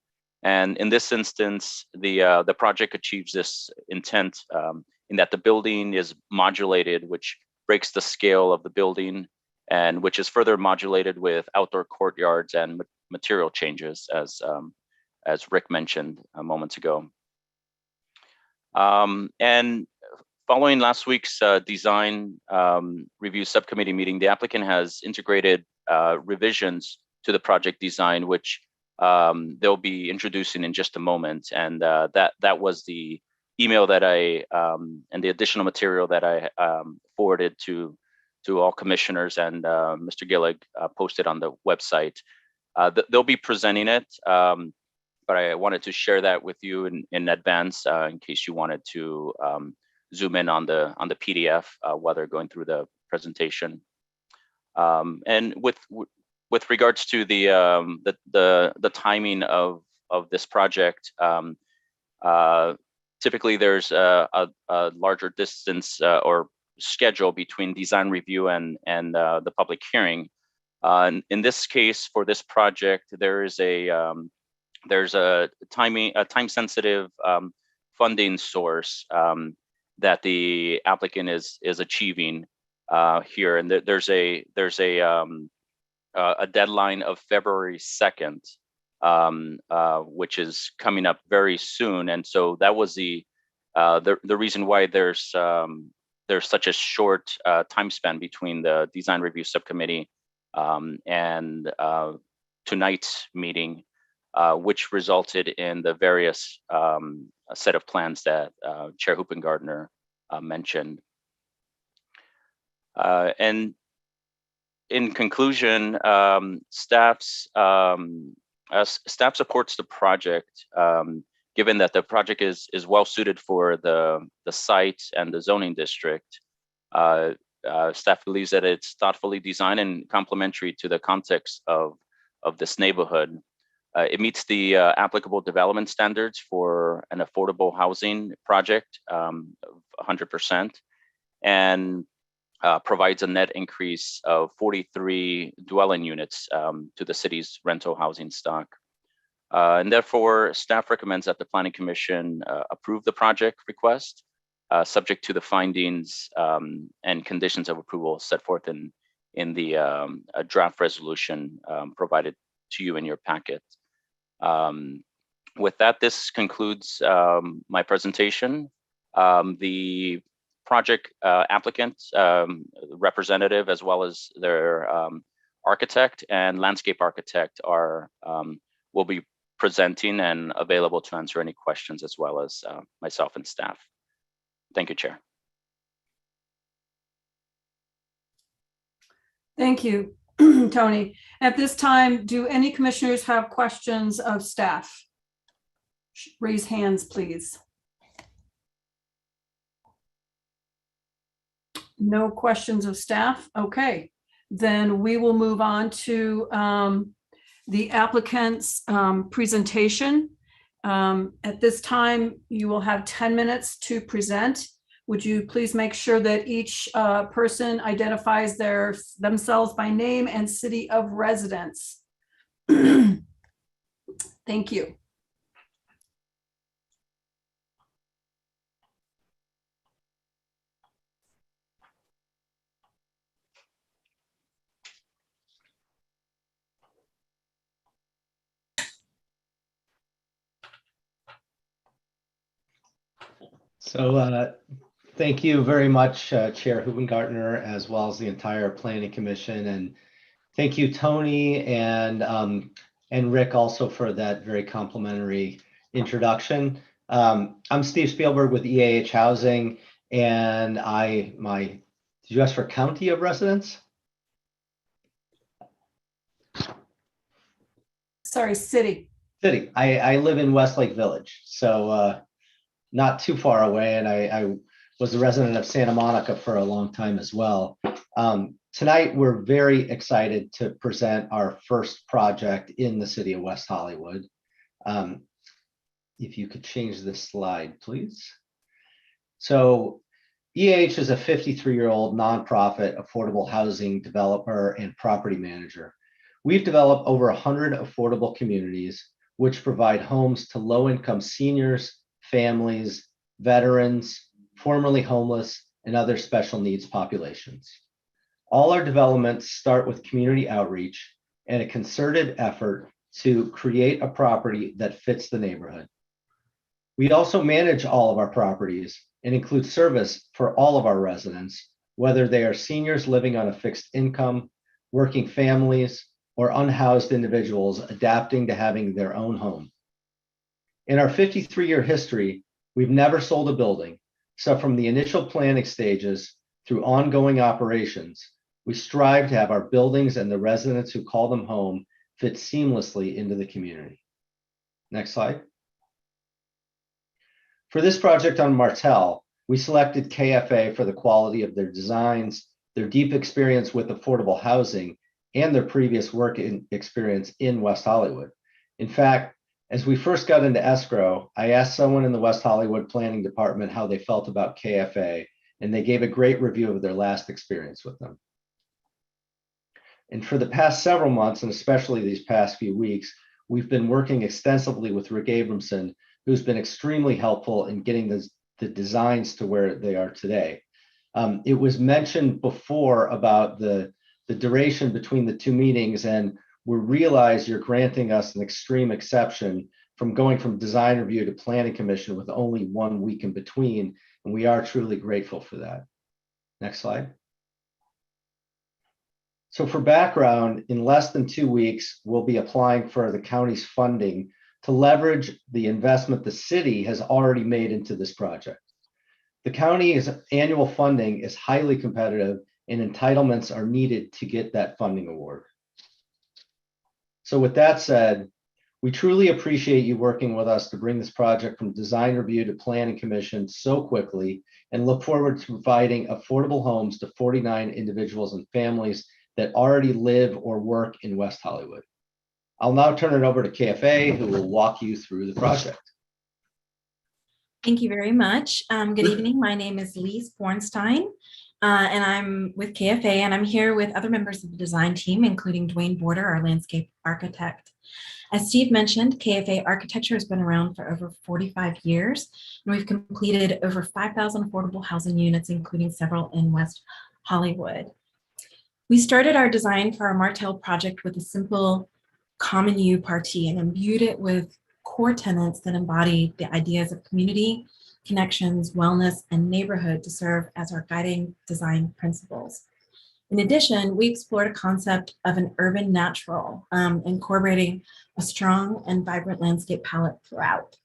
And in this instance, the project achieves this intent in that the building is modulated, which breaks the scale of the building, and which is further modulated with outdoor courtyards and material changes, as Rick mentioned moments ago. And following last week's design review subcommittee meeting, the applicant has integrated revisions to the project design, which they'll be introducing in just a moment. And that was the email that and the additional material that I forwarded to all commissioners, and Mr. Gillig posted on the website. They'll be presenting it, but I wanted to share that with you in advance in case you wanted to zoom in on the PDF while they're going through the presentation. And with regards to the timing of this project, typically there's a larger distance or schedule between design review and the public hearing. In this case, for this project, there's a time-sensitive funding source that the applicant is achieving here, and there's a deadline of February 2nd, which is coming up very soon, and so that was the reason why there's such a short time span between the design review subcommittee and tonight's meeting, which resulted in the various set of plans that Chair Hoopengardner mentioned. And in conclusion, staff supports the project, given that the project is well suited for the site and the zoning district. Staff believes that it's thoughtfully designed and complementary to the context of this neighborhood. It meets the applicable development standards for an affordable housing project of 100%, and provides a net increase of 43 dwelling units to the city's rental housing stock. And therefore, staff recommends that the Planning Commission approve the project request, subject to the findings and conditions of approval set forth in the draft resolution provided to you in your packet. With that, this concludes my presentation. The project applicant representative, as well as their architect and landscape architect, will be presenting and available to answer any questions, as well as myself and staff. Thank you, Chair. Thank you, Tony. At this time, do any commissioners have questions of staff? Raise hands, please. No questions of staff? Okay, then we will move on to the applicant's presentation. At this time, you will have 10 minutes to present. Would you please make sure that each person identifies themselves by name and city of residence? Thank you. So thank you very much, Chair Hubengartner, as well as the entire Planning Commission. And thank you, Tony and Rick, also for that very complimentary introduction. I'm Steve Spielberg with EAH Housing, and did you ask for county of residence? Sorry, city. City. I live in Westlake Village, so not too far away, and I was a resident of Santa Monica for a long time as well. Tonight, we're very excited to present our first project in the city of West Hollywood. If you could change this slide, please. So EAH is a 53-year-old nonprofit affordable housing developer and property manager. We've developed over 100 affordable communities, which provide homes to low-income seniors, families, veterans, formerly homeless, and other special needs populations. All our developments start with community outreach and a concerted effort to create a property that fits the neighborhood. We also manage all of our properties and include service for all of our residents, whether they are seniors living on a fixed income, working families, or unhoused individuals adapting to having their own home. In our 53-year history, we've never sold a building, so from the initial planning stages through ongoing operations, we strive to have our buildings and the residents who call them home fit seamlessly into the community. Next slide. For this project on Martel, we selected KFA for the quality of their designs, their deep experience with affordable housing, and their previous work experience in West Hollywood. In fact, as we first got into escrow, I asked someone in the West Hollywood Planning Department how they felt about KFA, and they gave a great review of their last experience with them. And for the past several months, and especially these past few weeks, we've been working extensively with Rick Abramson, who's been extremely helpful in getting the designs to where they are today. It was mentioned before about the duration between the two meetings, and we realize you're granting us an extreme exception from going from design review to planning commission with only 1 week in between, and we are truly grateful for that. Next slide. So for background, in less than 2 weeks, we'll be applying for the county's funding to leverage the investment the city has already made into this project. The county's annual funding is highly competitive, and entitlements are needed to get that funding award. So with that said, we truly appreciate you working with us to bring this project from design review to planning commission so quickly, and look forward to providing affordable homes to 49 individuals and families that already live or work in West Hollywood. I'll now turn it over to KFA, who will walk you through the project. Thank you very much. Good evening. My name is Lise Bornstein, and I'm with KFA, and I'm here with other members of the design team, including Dwayne Border, our landscape architect. As Steve mentioned, KFA architecture has been around for over 45 years, and we've completed over 5,000 affordable housing units, including several in West Hollywood. We started our design for our Martel project with a simple common U party and imbued it with core tenets that embody the ideas of community, connections, wellness, and neighborhood to serve as our guiding design principles. In addition, we explored a concept of an urban natural, incorporating a strong and vibrant landscape palette throughout.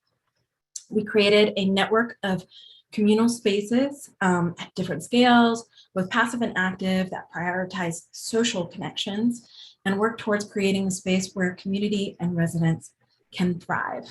We created a network of communal spaces at different scales, both passive and active, that prioritize social connections and work towards creating a space where community and residents can thrive.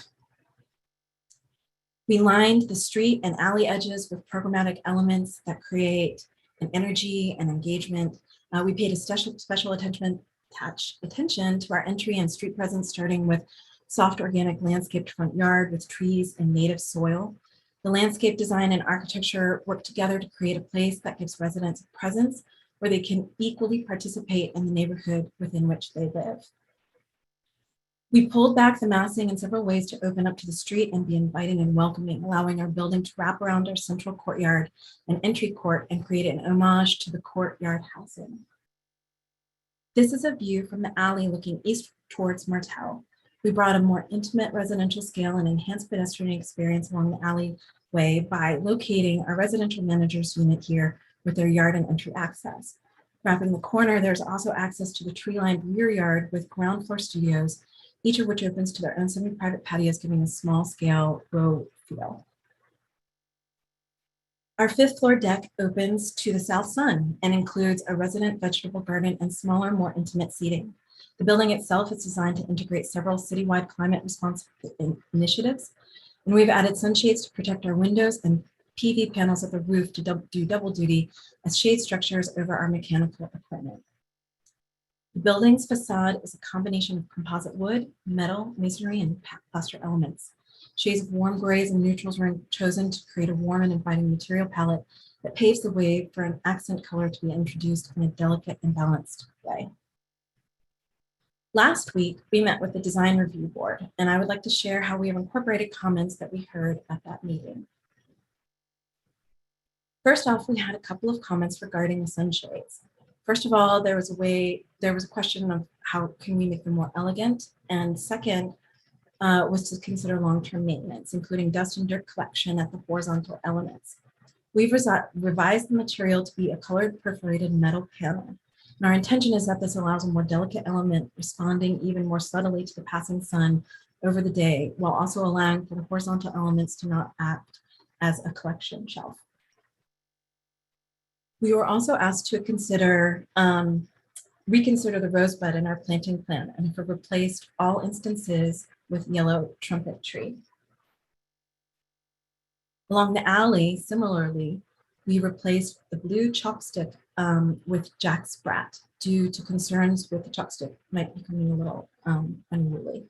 We lined the street and alley edges with programmatic elements that create an energy and engagement. We paid a special attention to our entry and street presence, starting with soft organic landscaped front yard with trees and native soil. The landscape design and architecture work together to create a place that gives residents a presence where they can equally participate in the neighborhood within which they live. We pulled back the massing in several ways to open up to the street and be inviting and welcoming, allowing our building to wrap around our central courtyard and entry court and create an homage to the courtyard housing. This is a view from the alley looking east towards Martel. We brought a more intimate residential scale and enhanced pedestrian experience along the alleyway by locating our residential manager's unit here with their yard and entry access. Wrapping the corner, there's also access to the tree-lined rear yard with ground floor studios, each of which opens to their own semi-private patios, giving a small-scale row feel. Our 5th floor deck opens to the south sun and includes a resident vegetable garden and smaller, more intimate seating. The building itself is designed to integrate several citywide climate response initiatives, and we've added sunshades to protect our windows and PV panels at the roof to do double duty as shade structures over our mechanical equipment. The building's facade is a combination of composite wood, metal, masonry, and plaster elements. Shades of warm grays and neutrals were chosen to create a warm and inviting material palette that paves the way for an accent color to be introduced in a delicate and balanced way. Last week, we met with the Design Review Board, and I would like to share how we have incorporated comments that we heard at that meeting. First off, we had a couple of comments regarding the sunshades. First of all, there was a question of how can we make them more elegant, and second was to consider long-term maintenance, including dust and dirt collection at the horizontal elements. We've revised the material to be a colored perforated metal panel. And our intention is that this allows a more delicate element responding even more subtly to the passing sun over the day, while also allowing for the horizontal elements to not act as a collection shelf. We were also asked to reconsider the rosebud in our planting plan and have replaced all instances with yellow trumpet tree. Along the alley, similarly, we replaced the blue chalkstick with Jack Sprat due to concerns with the chalkstick might becoming a little unruly.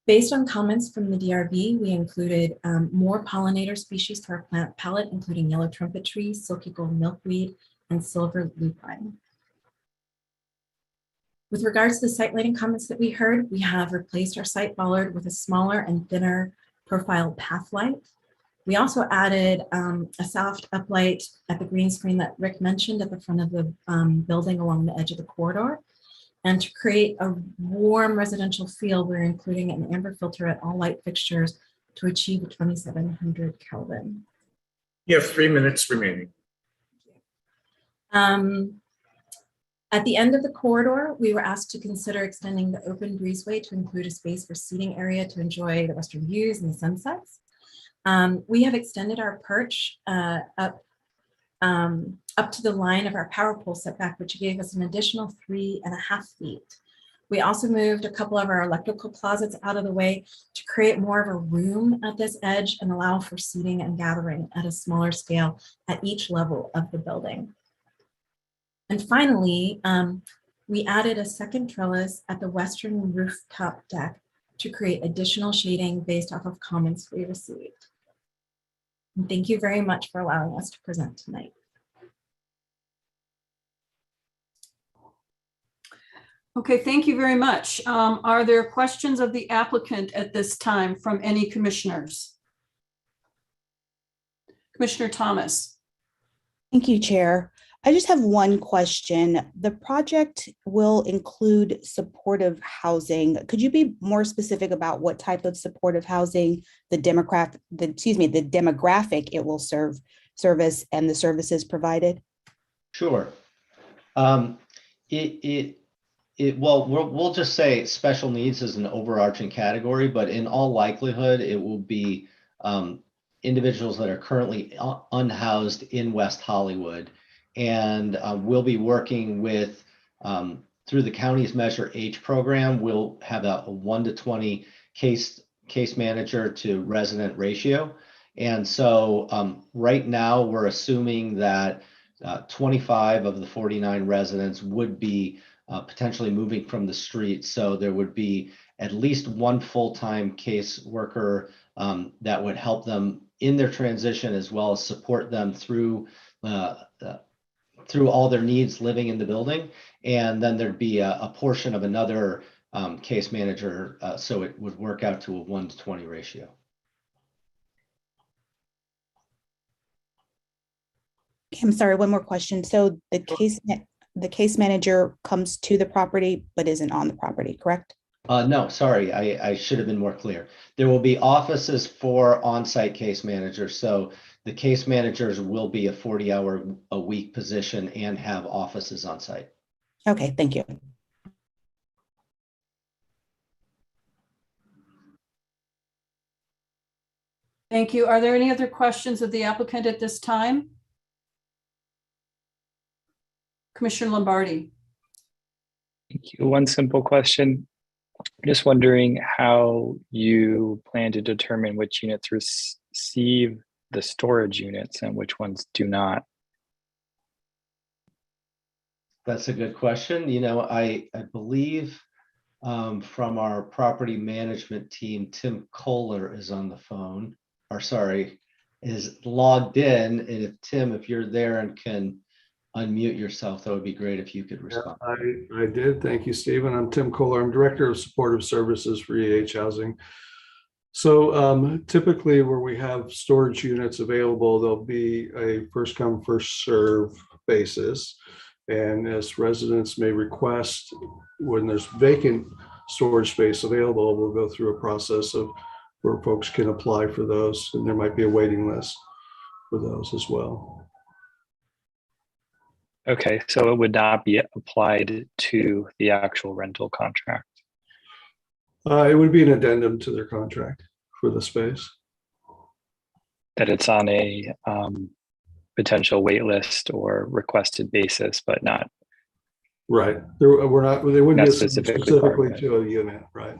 Based on comments from the DRB, we included more pollinator species to our plant palette, including yellow trumpet tree, silky gold milkweed, and silver lupine. With regards to the site lighting comments that we heard, we have replaced our site bollard with a smaller and thinner profile path light. We also added a soft uplight at the green screen that Rick mentioned at the front of the building along the edge of the corridor. And to create a warm residential feel, we're including an amber filter at all light fixtures to achieve 2700 Kelvin. You have 3 minutes remaining. At the end of the corridor, we were asked to consider extending the open breezeway to include a space for seating area to enjoy the western views and the sunsets. We have extended our perch up to the line of our power pole setback, which gave us an additional 3.5 feet. We also moved a couple of our electrical closets out of the way to create more of a room at this edge and allow for seating and gathering at a smaller scale at each level of the building. And finally, we added a second trellis at the western rooftop deck to create additional shading based off of comments we received. And thank you very much for allowing us to present tonight. Okay, thank you very much. Are there questions of the applicant at this time from any commissioners? Commissioner Thomas. Thank you, Chair. I just have one question. The project will include supportive housing. Could you be more specific about what type of supportive housing, the demographic it will service and the services provided? Sure. Well, we'll just say special needs is an overarching category, but in all likelihood, it will be individuals that are currently unhoused in West Hollywood. And we'll be working with, through the county's Measure H program, we'll have a 1 to 20 case case manager to resident ratio. And so right now we're assuming that 25 of the 49 residents would be potentially moving from the street. So there would be at least one full-time case worker that would help them in their transition, as well as support them through all their needs living in the building. And then there'd be a portion of another case manager, so it would work out to a 1-to-20 ratio. I'm sorry, one more question. So the case manager comes to the property but isn't on the property, correct? No, sorry, I should have been more clear. There will be offices for on-site case managers. So the case managers will be a 40-hour-a-week position and have offices on site. Okay, thank you. Thank you. Are there any other questions of the applicant at this time? Commissioner Lombardi. Thank you. One simple question. Just wondering how you plan to determine which units receive the storage units and which ones do not. That's a good question. You know, I believe from our property management team, Tim Kohler is on the phone, or sorry, is logged in. And if Tim, if you're there and can unmute yourself, that would be great if you could respond. I did. Thank you, Stephen. I'm Tim Kohler. I'm Director of Supportive Services for Housing. So typically where we have storage units available, there'll be a first come, first serve basis. And as residents may request, when there's vacant storage space available, we'll go through a process of where folks can apply for those. And there might be a waiting list for those as well. Okay, so it would not be applied to the actual rental contract. It would be an addendum to their contract for the space. That it's on a potential wait list or requested basis, but not. Right. They wouldn't be specifically to to a unit, right?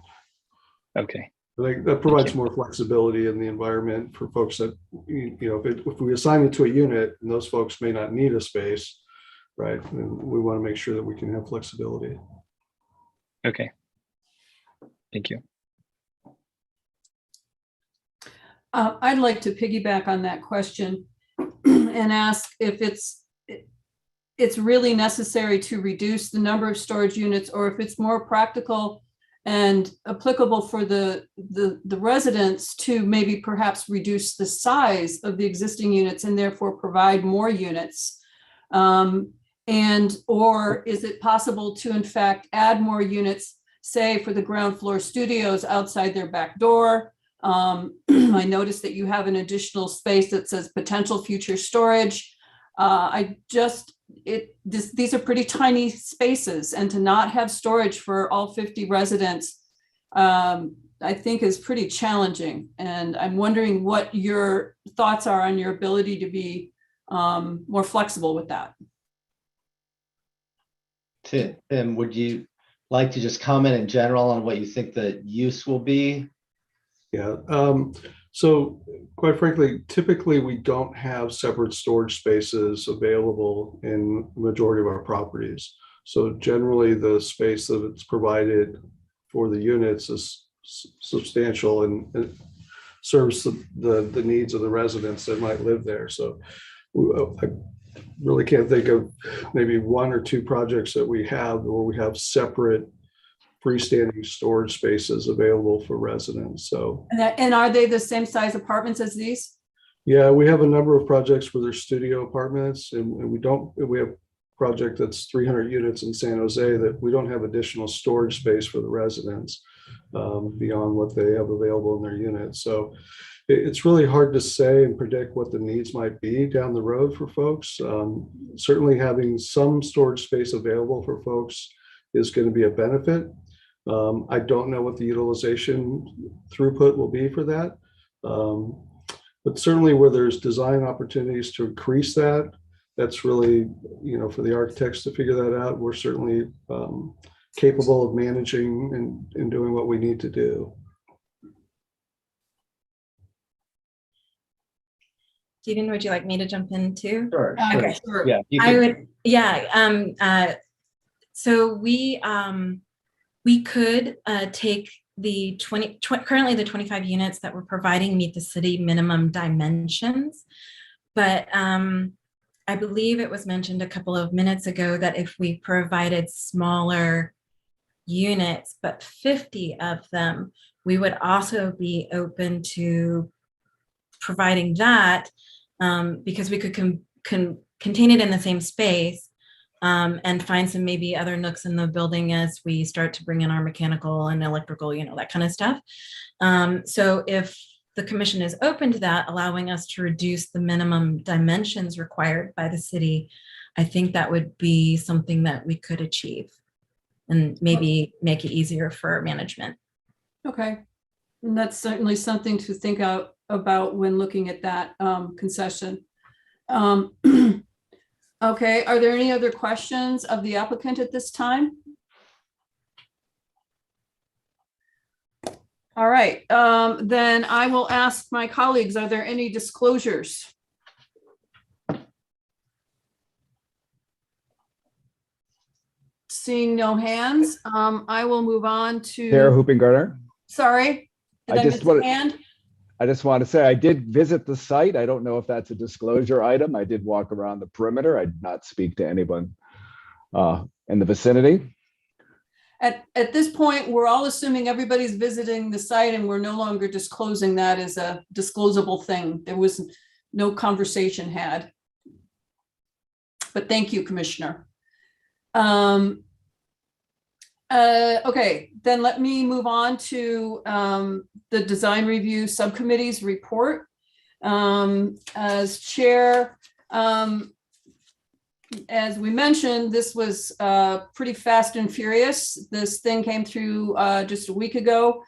Okay. That provides more flexibility in the environment for folks that, you know, if we assign it to a unit and those folks may not need a space, right? And we want to make sure that we can have flexibility. Okay. Thank you. I'd like to piggyback on that question and ask if it's really necessary to reduce the number of storage units, or if it's more practical and applicable for the residents to maybe perhaps reduce the size of the existing units and therefore provide more units. Or is it possible to in fact add more units, say for the ground floor studios outside their back door? I noticed that you have an additional space that says potential future storage. These are pretty tiny spaces, and to not have storage for all 50 residents, I think is pretty challenging. And I'm wondering what your thoughts are on your ability to be more flexible with that. Tim, would you like to just comment in general on what you think the use will be? Yeah. So quite frankly, typically we don't have separate storage spaces available in the majority of our properties. So generally the space that it's provided for the units is substantial and it serves the needs of the residents that might live there. So I really can't think of maybe one or two projects that we have where we have separate freestanding storage spaces available for residents. So, and are they the same size apartments as these? Yeah, we have a number of projects where there's studio apartments, and we have a project that's 300 units in San Jose that we don't have additional storage space for the residents beyond what they have available in their units. So it's really hard to say and predict what the needs might be down the road for folks. Certainly having some storage space available for folks is going to be a benefit. I don't know what the utilization throughput will be for that. But certainly where there's design opportunities to increase that, that's really, you know, for the architects to figure that out. We're certainly capable of managing and doing what we need to do. Stephen, would you like me to jump in too? Sure, Okay. sure. Yeah, you I could- would, yeah. So we could take the currently the 25 units that we're providing meet the city minimum dimensions. But I believe it was mentioned a couple of minutes ago that if we provided smaller units, but 50 of them, we would also be open to providing that because we could contain it in the same space and find some maybe other nooks in the building as we start to bring in our mechanical and electrical, that kind of stuff. So if the commission is open to that, allowing us to reduce the minimum dimensions required by the city, I think that would be something that we could achieve and maybe make it easier for management. Okay, and that's certainly something to think about when looking at that concession. Okay, are there any other questions of the applicant at this time? All right, then I will ask my colleagues, are there any disclosures? Seeing no hands, I will move on to. Chair Hooping-Gardner. Sorry, did I miss a hand? I just want to say I did visit the site. I don't know if that's a disclosure item. I did walk around the perimeter. I did not speak to anyone in the vicinity. At this point, we're all assuming everybody's visiting the site and we're no longer disclosing that as a disclosable thing. There was no conversation had. But thank you, Commissioner. Okay, then let me move on to the design review subcommittee's report. As chair, as we mentioned, this was pretty fast and furious. This thing came through just a week ago.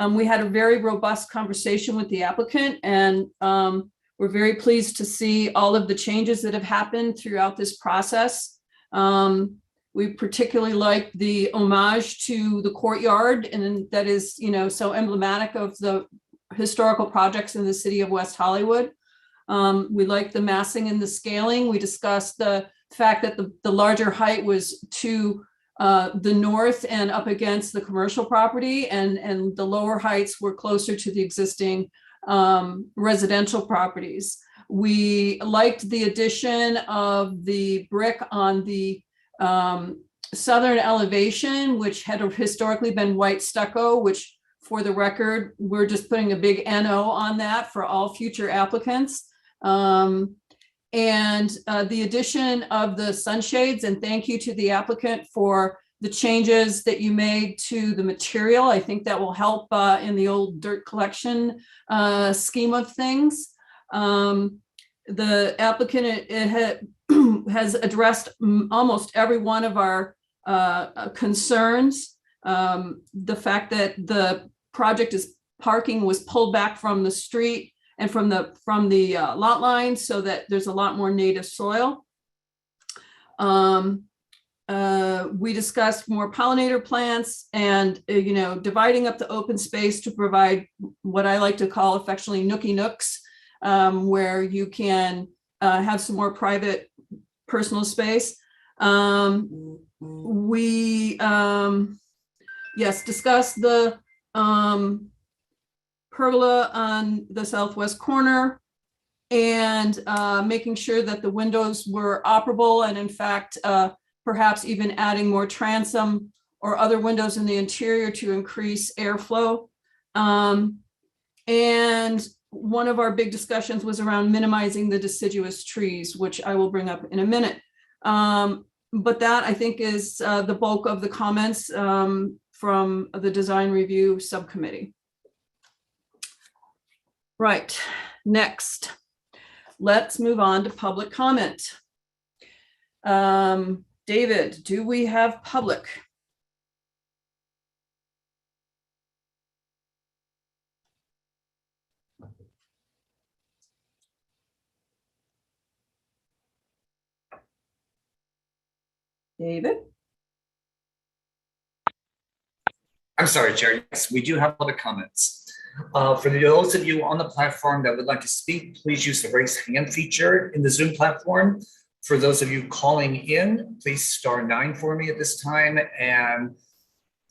We had a very robust conversation with the applicant, and we're very pleased to see all of the changes that have happened throughout this process. We particularly like the homage to the courtyard, and that is, so emblematic of the historical projects in the city of West Hollywood. We like the massing and the scaling. We discussed the fact that the larger height was to the north and up against the commercial property, and the lower heights were closer to the existing residential properties. We liked the addition of the brick on the southern elevation, which had historically been white stucco, which, for the record, we're just putting a big NO on that for all future applicants. And the addition of the sunshades, and thank you to the applicant for the changes that you made to the material. I think that will help in the old dirt collection scheme of things. The applicant has addressed almost every one of our concerns. The fact that the project parking was pulled back from the street and from the lot line, so that there's a lot more native soil. We discussed more pollinator plants and dividing up the open space to provide what I like to call affectionately nookie nooks, where you can have some more private personal space. We discussed the pergola on the southwest corner and making sure that the windows were operable, and in fact, perhaps even adding more transom or other windows in the interior to increase airflow. And one of our big discussions was around minimizing the deciduous trees, which I will bring up in a minute. But that, I think, is the bulk of the comments from the design review subcommittee. Right, next, let's move on to public comment. David, do we have public? David? I'm sorry, Chair. Yes, we do have public comments. For those of you on the platform that would like to speak, please use the raise hand feature in the Zoom platform. For those of you calling in, please *9 for me at this time, and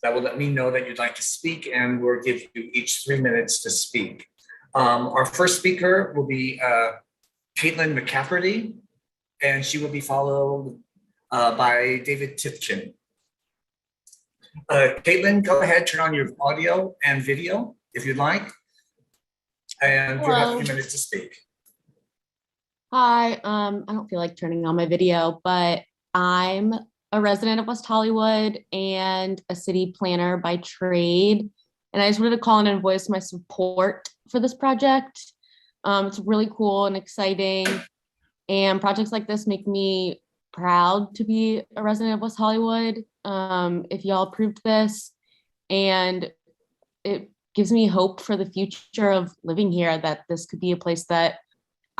that will let me know that you'd like to speak, and we'll give you each 3 minutes to speak. Our first speaker will be Caitlin McCafferty, and she will be followed by David Tipton. Caitlin, go ahead, turn on your audio and video if you'd like, and you have a few minutes to speak. Hi, I don't feel like turning on my video, but I'm a resident of West Hollywood and a city planner by trade. And I just wanted to call in and voice my support for this project. It's really cool and exciting. And projects like this make me proud to be a resident of West Hollywood. If y'all approved this, and it gives me hope for the future of living here, that this could be a place that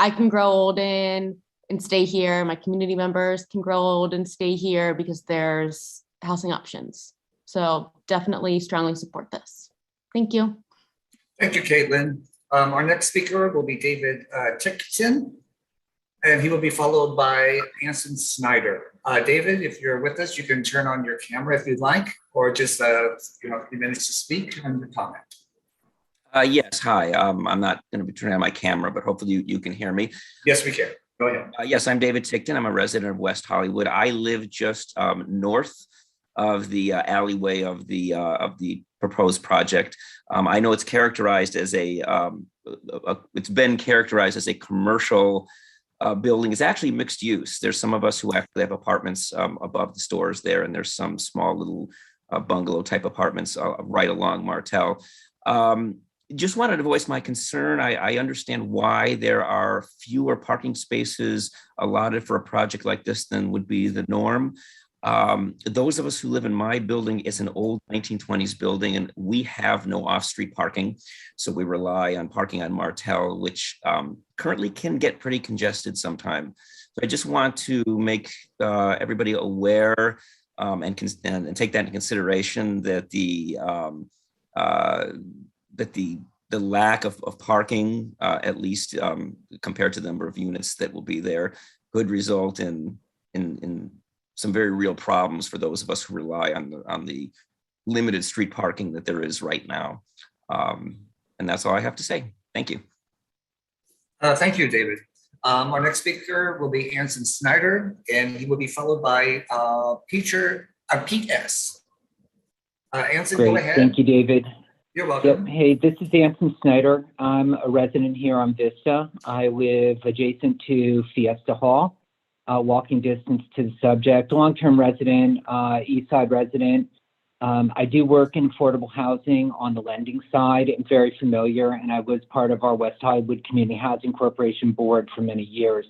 I can grow old in and stay here. My community members can grow old and stay here because there's housing options. So definitely strongly support this. Thank you. Thank you, Caitlin. Our next speaker will be David Tipton, and he will be followed by Anson Snyder. David, if you're with us, you can turn on your camera if you'd like, or just a few minutes to speak and comment. Yes, hi. I'm not going to be turning on my camera, but hopefully you can hear me. Yes, we can. Go ahead. Yes, I'm David Tipton. I'm a resident of West Hollywood. I live just north of the alleyway of the proposed project. I know it's characterized as it's been characterized as a commercial building. It's actually mixed use. There's some of us who actually have apartments above the stores there, and there's some small little bungalow type apartments right along Martel. Just wanted to voice my concern. I understand why there are fewer parking spaces allotted for a project like this than would be the norm. Those of us who live in my building, it's an old 1920s building, and we have no off-street parking. So we rely on parking on Martel, which currently can get pretty congested sometime. So I just want to make everybody aware and take that into consideration, that the lack of parking, at least compared to the number of units that will be there, could result in some very real problems for those of us who rely on the limited street parking that there is right now. And that's all I have to say. Thank you. Thank you, David. Our next speaker will be Anson Snyder, and he will be followed by Pete S. Anson, Great. go ahead. Thank you, David. You're welcome. Yep. Hey, this is Anson Snyder. I'm a resident here on Vista. I live adjacent to Fiesta Hall, walking distance to the subject. Long-term resident, East Side resident. I do work in affordable housing on the lending side. I'm very familiar, and I was part of our West Hollywood Community Housing Corporation board for many years.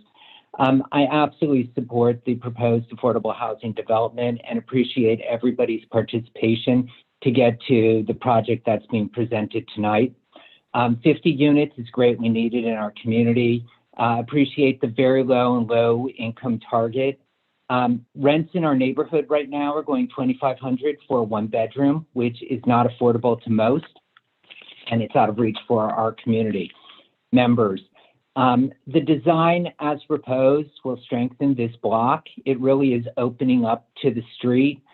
I absolutely support the proposed affordable housing development and appreciate everybody's participation to get to the project that's being presented tonight. 50 units is greatly needed in our community. Appreciate the very low and low income target. Rents in our neighborhood right now are going $2,500 for a 1-bedroom, which is not affordable to most, and it's out of reach for our community members. The design as proposed will strengthen this block. It really is opening up to the street,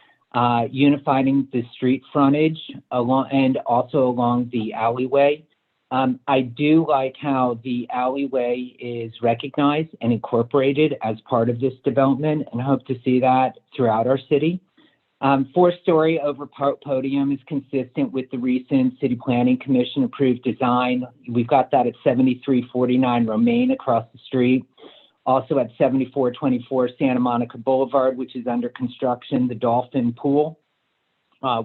unifying the street frontage along and also along the alleyway. I do like how the alleyway is recognized and incorporated as part of this development, and hope to see that throughout our city. 4-story over podium is consistent with the recent City Planning Commission approved design. We've got that at 7349 Romaine across the street. Also at 7424 Santa Monica Boulevard, which is under construction, the Dolphin Pool,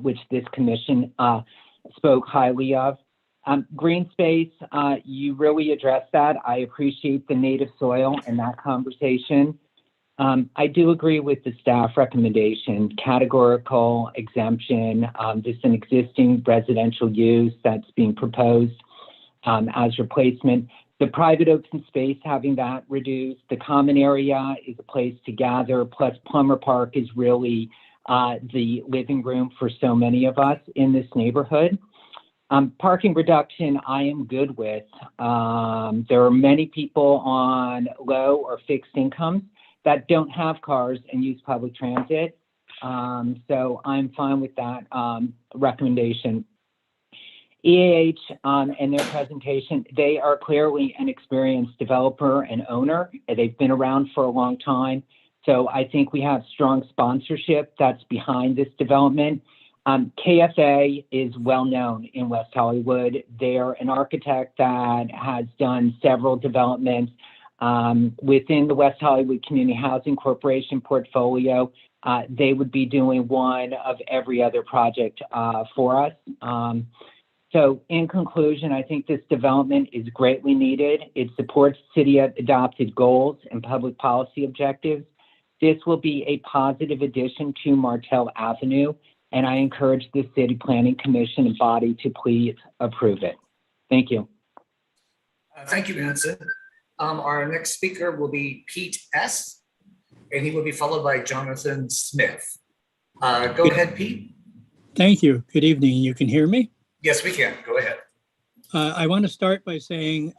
which this commission spoke highly of. Green space, you really addressed that. I appreciate the native soil and that conversation. I do agree with the staff recommendation, categorical exemption. This is an existing residential use that's being proposed as replacement. The private open space, having that reduced. The common area is a place to gather, plus Plummer Park is really the living room for so many of us in this neighborhood. Parking reduction, I am good with. There are many people on low or fixed incomes that don't have cars and use public transit. So I'm fine with that recommendation. EAH and their presentation, they are clearly an experienced developer and owner. They've been around for a long time. So I think we have strong sponsorship that's behind this development. KFA is well known in West Hollywood. They're an architect that has done several developments within the West Hollywood Community Housing Corporation portfolio. They would be doing one of every other project for us. So in conclusion, I think this development is greatly needed. It supports city adopted goals and public policy objectives. This will be a positive addition to Martell Avenue, and I encourage the City Planning Commission and body to please approve it. Thank you. Thank you, Vincent. Our next speaker will be Pete S., and he will be followed by Jonathan Smith. Go ahead, Pete. Thank you. Good evening. You can hear me? Yes, we can. Go ahead. I want to start by saying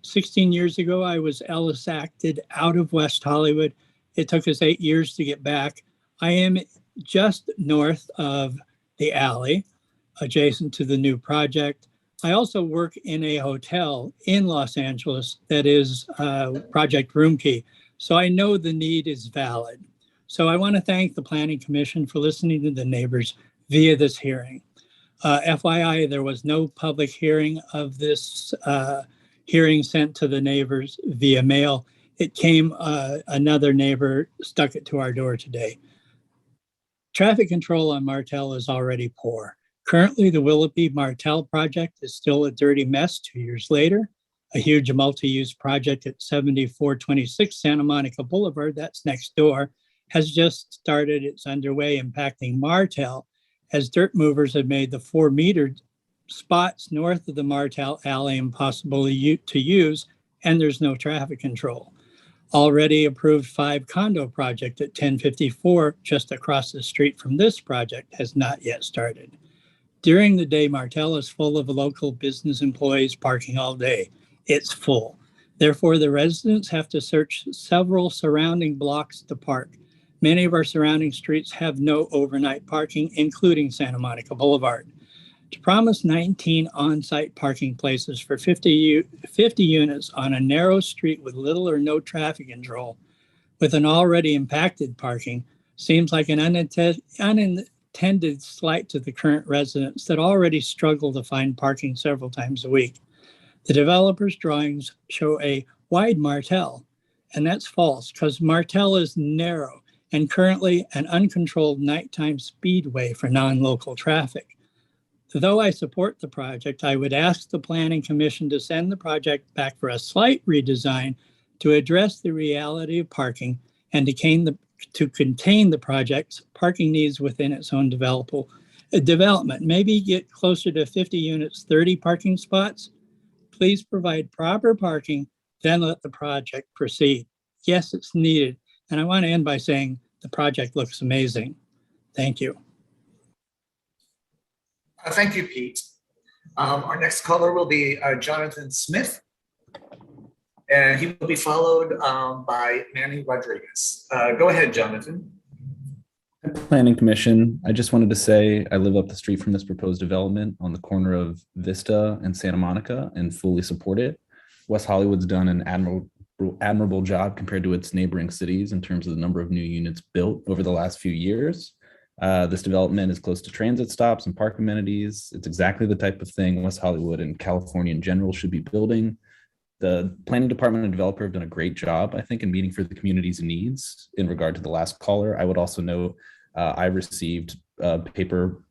16 years ago, I was Ellis acted out of West Hollywood. It took us 8 years to get back. I am just north of the alley, adjacent to the new project. I also work in a hotel in Los Angeles that is Project Roomkey. So I know the need is valid. So I want to thank the Planning Commission for listening to the neighbors via this hearing. FYI, there was no public hearing of this hearing sent to the neighbors via mail. It came, another neighbor stuck it to our door today. Traffic control on Martell is already poor. Currently, the Willoughby Martell project is still a dirty mess 2 years later. A huge multi-use project at 7426 Santa Monica Boulevard, that's next door, has just started. It's underway, impacting Martell, as dirt movers have made the 4-meter spots north of the Martell Alley impossible to use, and there's no traffic control. Already approved 5 condo project at 1054 just across the street from this project has not yet started. During the day, Martell is full of local business employees parking all day. It's full. Therefore, the residents have to search several surrounding blocks to park. Many of our surrounding streets have no overnight parking, including Santa Monica Boulevard. To promise 19 on-site parking places for 50 units on a narrow street with little or no traffic control, with an already impacted parking, seems like an unintended slight to the current residents that already struggle to find parking several times a week. The developer's drawings show a wide Martell, and that's false because Martell is narrow and currently an uncontrolled nighttime speedway for non-local traffic. Though I support the project, I would ask the Planning Commission to send the project back for a slight redesign to address the reality of parking and to contain the project's parking needs within its own development. Maybe get closer to 50 units, 30 parking spots. Please provide proper parking, then let the project proceed. Yes, it's needed. And I want to end by saying the project looks amazing. Thank you. Thank you, Pete. Our next caller will be Jonathan Smith, and he will be followed by Manny Rodriguez. Go ahead, Jonathan. Planning Commission, I just wanted to say I live up the street from this proposed development on the corner of Vista and Santa Monica and fully support it. West Hollywood's done an admirable job compared to its neighboring cities in terms of the number of new units built over the last few years. This development is close to transit stops and park amenities. It's exactly the type of thing West Hollywood and California in general should be building. The planning department and developer have done a great job, I think, in meeting for the community's needs. In regard to the last caller, I would also note I received a paper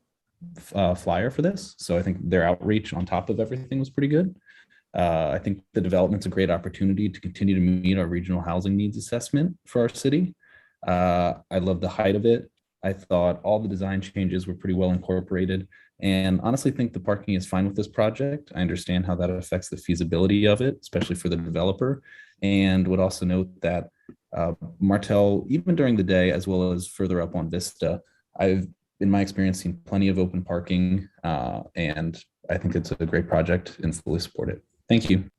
flyer for this. So I think their outreach on top of everything was pretty good. I think the development's a great opportunity to continue to meet our regional housing needs assessment for our city. I love the height of it. I thought all the design changes were pretty well incorporated, and honestly think the parking is fine with this project. I understand how that affects the feasibility of it, especially for the developer, and would also note that Martell, even during the day, as well as further up on Vista, I've in my experience, seen plenty of open parking, and I think it's a great project and fully support it. Thank you.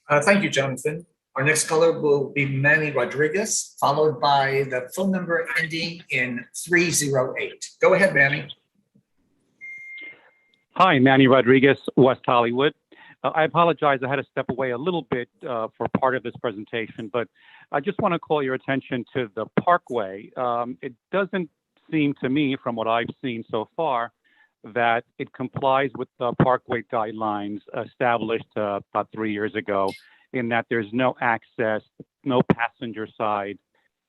Thank you, Jonathan. Our next caller will be Manny Rodriguez, followed by the phone number ending in 308. Go ahead, Manny. Hi, Manny Rodriguez, West Hollywood. I apologize, I had to step away a little bit for part of this presentation, but I just want to call your attention to the Parkway. It doesn't seem to me, from what I've seen so far, that it complies with the Parkway guidelines established about 3 years ago, in that there's no access, no passenger side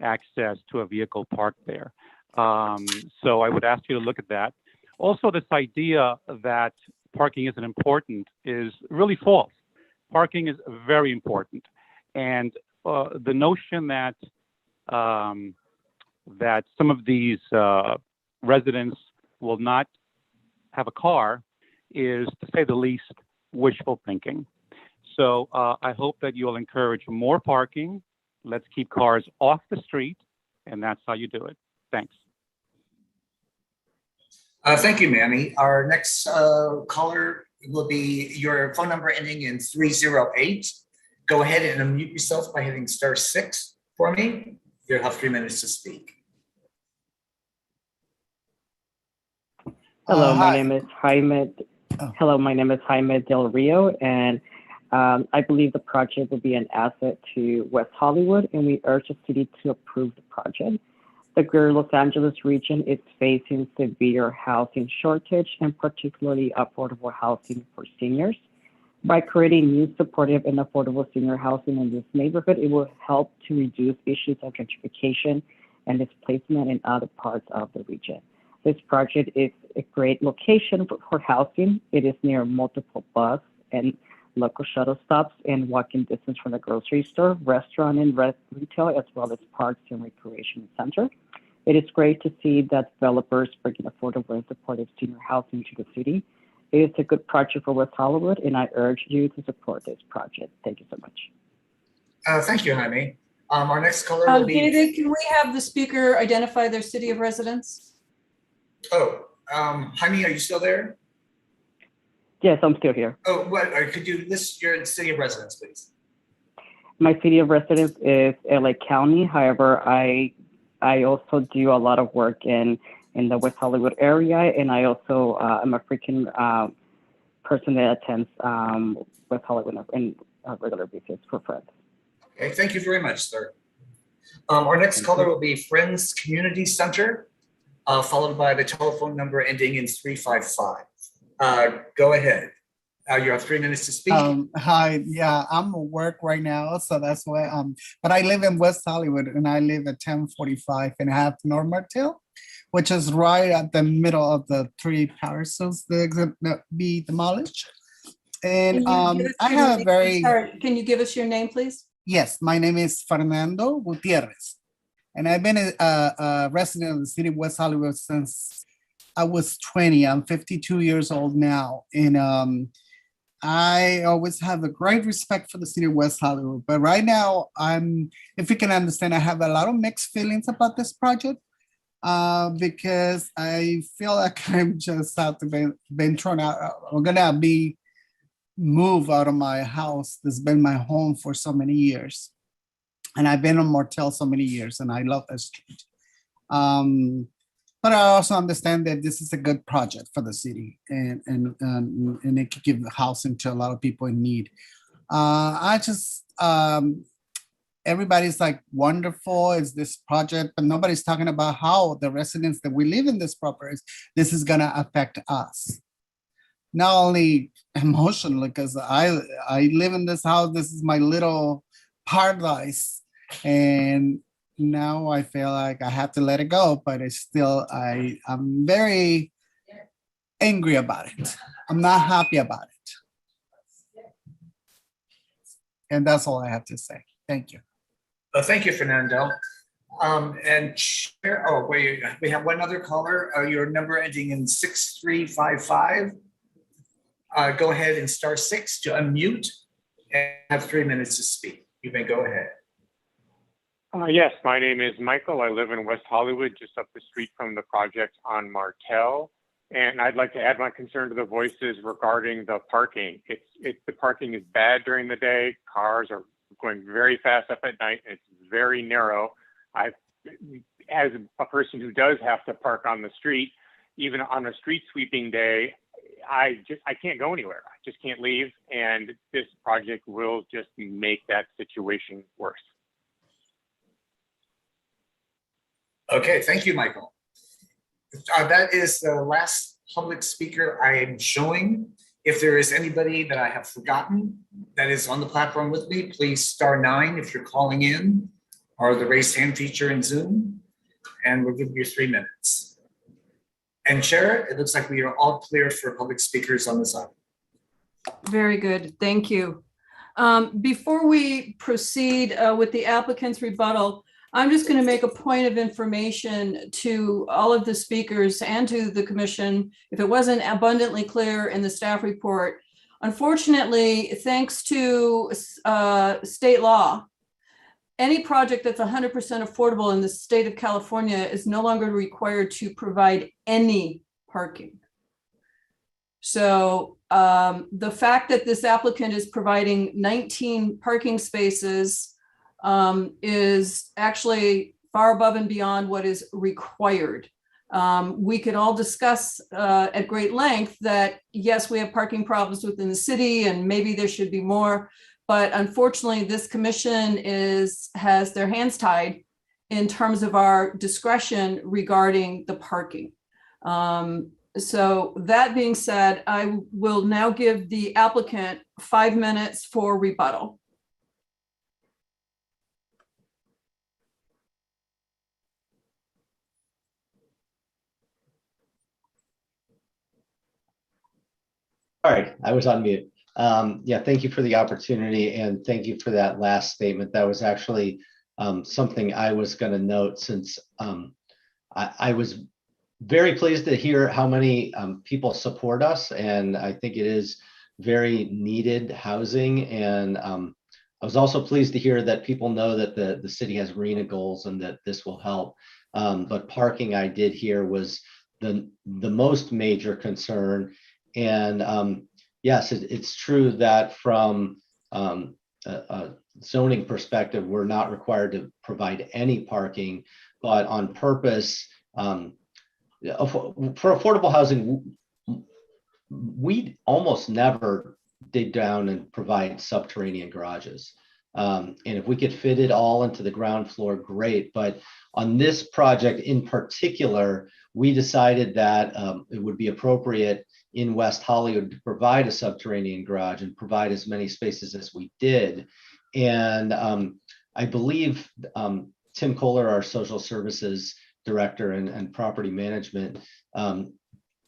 access to a vehicle parked there. So I would ask you to look at that. Also, this idea that parking isn't important is really false. Parking is very important. And the notion that that some of these residents will not have a car is, to say the least, wishful thinking. So I hope that you'll encourage more parking. Let's keep cars off the street, and that's how you do it. Thanks. Thank you, Manny. Our next caller will be your phone number ending in 308. Go ahead and unmute yourself by hitting *6 for me. You'll have 3 minutes to speak. Hello, my name is Jaime. Hello, my name is Jaime Del Rio, and I believe the project will be an asset to West Hollywood, and we urge the city to approve the project. The Greater Los Angeles region is facing severe housing shortage and particularly affordable housing for seniors. By creating new supportive and affordable senior housing in this neighborhood, it will help to reduce issues of gentrification and displacement in other parts of the region. This project is a great location for housing. It is near multiple bus and local shuttle stops and walking distance from the grocery store, restaurant, and retail, as well as parks and recreation center. It is great to see that developers bringing affordable and supportive senior housing to the city. It is a good project for West Hollywood, and I urge you to support this project. Thank you so much. Thank you, Jaime. Our next caller will be... David, can we have the speaker identify their city of residence? Oh, Jaime, are you still there? Yes, I'm still here. Oh, what? Could you list your city of residence, please? My city of residence is LA County. However, I also do a lot of work in the West Hollywood area, and I also am a frequent person that attends West Hollywood on a regular basis for friends. Okay, thank you very much, sir. Our next caller will be Friends Community Center, followed by the telephone number ending in 355. Go ahead. You have 3 minutes to speak. Hi, yeah, I'm at work right now, so that's why. But I live in West Hollywood, and I live at 1045 and a half North Martel, which is right at the middle of the three parcels that be demolished. And I have a very. Sorry, can you give us your name, please? Yes, my name is Fernando Gutierrez, and I've been a resident of the city of West Hollywood since I was 20. I'm 52 years old now, and I always have a great respect for the city of West Hollywood. But right now, if you can understand, I have a lot of mixed feelings about this project because I feel like I'm just have to been thrown out. I'm gonna be moved out of my house that's been my home for so many years, and I've been on Martel so many years, and I love that street. But I also understand that this is a good project for the city, and it could give housing to a lot of people in need. Everybody's like, wonderful is this project, but nobody's talking about how the residents that we live in this properties, this is gonna affect us. Not only emotionally, because I live in this house, this is my little paradise, and now I feel like I have to let it go, but it's still, I'm very angry about it. I'm not happy about it. And that's all I have to say. Thank you. Thank you, Fernando. And Chair, oh, wait, we have one other caller. Your number ending in 6355. Go ahead and *6 to unmute and have 3 minutes to speak. You may go ahead. Yes, my name is Michael. I live in West Hollywood, just up the street from the project on Martel. And I'd like to add my concern to the voices regarding the parking. The parking is bad during the day. Cars are going very fast up at night. It's very narrow. As a person who does have to park on the street, even on a street sweeping day, I can't go anywhere. I just can't leave. And this project will just make that situation worse. Okay, thank you, Michael. That is the last public speaker I am showing. If there is anybody that I have forgotten that is on the platform with me, please *9 if you're calling in, or the raise hand feature in Zoom, and we'll give you 3 minutes. And Chair, it looks like we are all clear for public speakers on this item. Very good, thank you. Before we proceed with the applicant's rebuttal, I'm just going to make a point of information to all of the speakers and to the commission, if it wasn't abundantly clear in the staff report. Unfortunately, thanks to state law, any project that's 100% affordable in the state of California is no longer required to provide any parking. So the fact that this applicant is providing 19 parking spaces is actually far above and beyond what is required. We could all discuss at great length that, yes, we have parking problems within the city and maybe there should be more, but unfortunately this commission has their hands tied in terms of our discretion regarding the parking. So that being said, I will now give the applicant 5 minutes for rebuttal. All right, I was on mute. Yeah, thank you for the opportunity and thank you for that last statement. That was actually something I was going to note, since I was very pleased to hear how many people support us, and I think it is very needed housing. And I was also pleased to hear that people know that the city has RENA goals and that this will help. But parking, I did hear, was the most major concern. And yes, it's true that from a zoning perspective, we're not required to provide any parking, but on purpose, for affordable housing, we almost never dig down and provide subterranean garages. And if we could fit it all into the ground floor, great. But on this project in particular, we decided that it would be appropriate in West Hollywood to provide a subterranean garage and provide as many spaces as we did. And I believe Tim Kohler, our social services director and property management,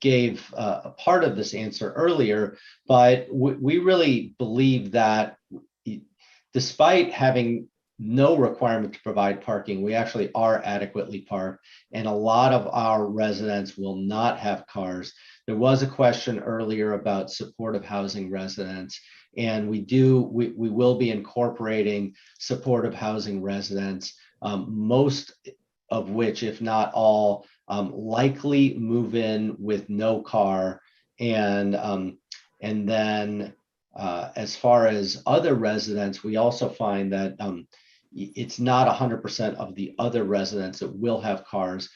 gave a part of this answer earlier, but we really believe that despite having no requirement to provide parking, we actually are adequately parked, and a lot of our residents will not have cars. There was a question earlier about supportive housing residents, and we will be incorporating supportive housing residents, most of which, if not all, likely move in with no car. And then as far as other residents, we also find that it's not 100% of the other residents that will have cars.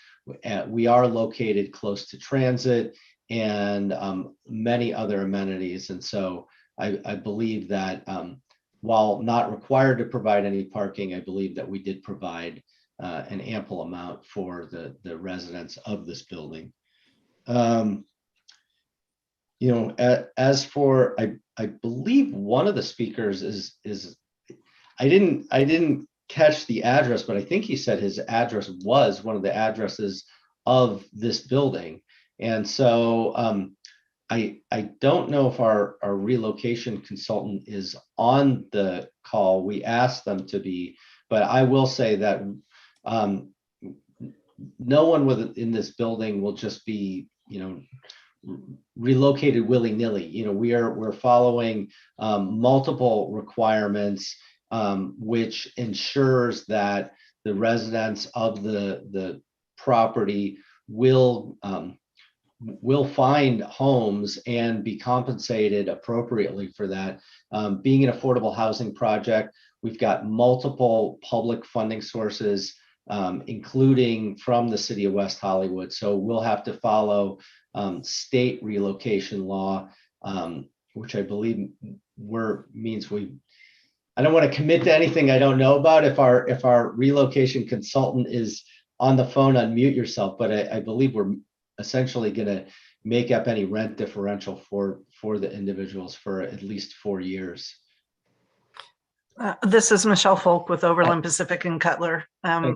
We are located close to transit and many other amenities. And so I believe that while not required to provide any parking, I believe that we did provide an ample amount for the residents of this building. As for, I believe one of the speakers is I didn't catch the address, but I think he said his address was one of the addresses of this building. And so I don't know if our relocation consultant is on the call. We asked them to be, but I will say that no one in this building will just be, relocated willy-nilly. We're following multiple requirements, which ensures that the residents of the property will find homes and be compensated appropriately for that. Being an affordable housing project, we've got multiple public funding sources, including from the city of West Hollywood. So we'll have to follow state relocation law, which I believe means I don't want to commit to anything I don't know about. If our relocation consultant is on the phone, unmute yourself, but I believe we're essentially going to make up any rent differential for the individuals for at least 4 years. This is Michelle Folk with Overland Pacific and Cutler.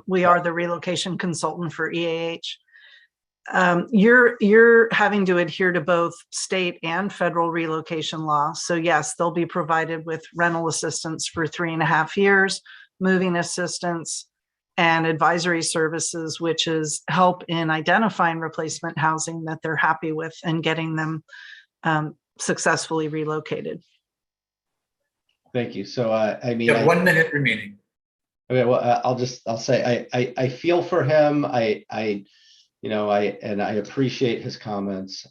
We are the relocation consultant for EAH. You're having to adhere to both state and federal relocation law. So yes, they'll be provided with rental assistance for 3.5 years, moving assistance, and advisory services, which is help in identifying replacement housing that they're happy with and getting them successfully relocated. Thank you. So I mean, You have 1 minute remaining. Okay, well, I'll say I feel for him. I appreciate his comments.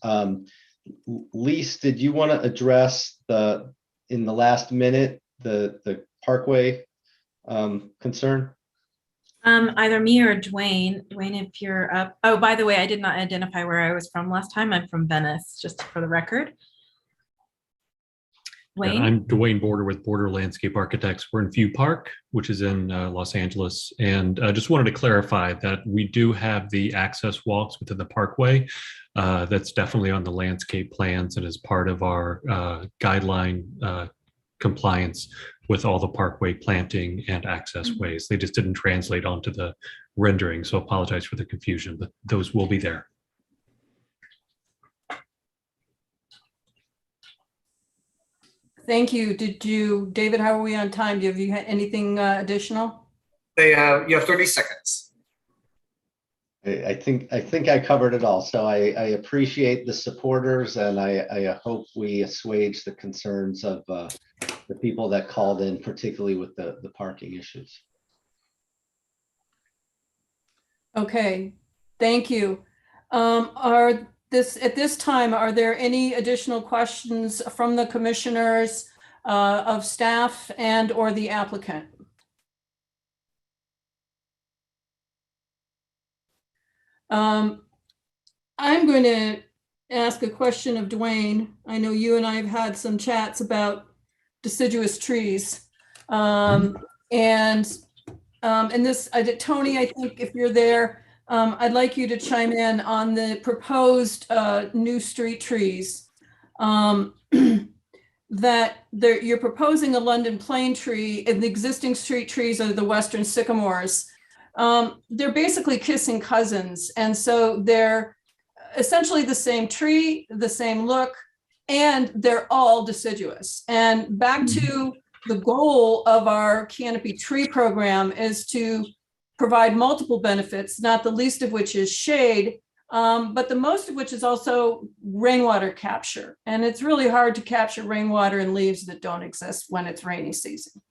Lise, did you want to address in the last minute the Parkway concern? Either me or Dwayne. Dwayne, if you're up. Oh, by the way, I did not identify where I was from last time. I'm from Venice, just for the record. Dwayne? Yeah, I'm Dwayne Border with Border Landscape Architects. We're in View Park, which is in Los Angeles. And I just wanted to clarify that we do have the access walks within the parkway. That's definitely on the landscape plans and is part of our guideline compliance with all the parkway planting and access ways. They just didn't translate onto the rendering. So apologize for the confusion, but those will be there. Thank you. David, how are we on time? Have you had anything additional? You have 30 seconds. I think I covered it all. So I appreciate the supporters, and I hope we assuage the concerns of the people that called in, particularly with the parking issues. Okay, thank you. At this time, are there any additional questions from the commissioners, of staff, and or the applicant? I'm going to ask a question of Dwayne. I know you and I have had some chats about deciduous trees. And this, Tony, I think if you're there, I'd like you to chime in on the proposed new street trees. You're proposing a London plane tree, and the existing street trees are the western sycamores. They're basically kissing cousins, and so they're essentially the same tree, the same look, and they're all deciduous. And back to the goal of our canopy tree program is to provide multiple benefits, not the least of which is shade, but the most of which is also rainwater capture. And it's really hard to capture rainwater in leaves that don't exist when it's rainy season.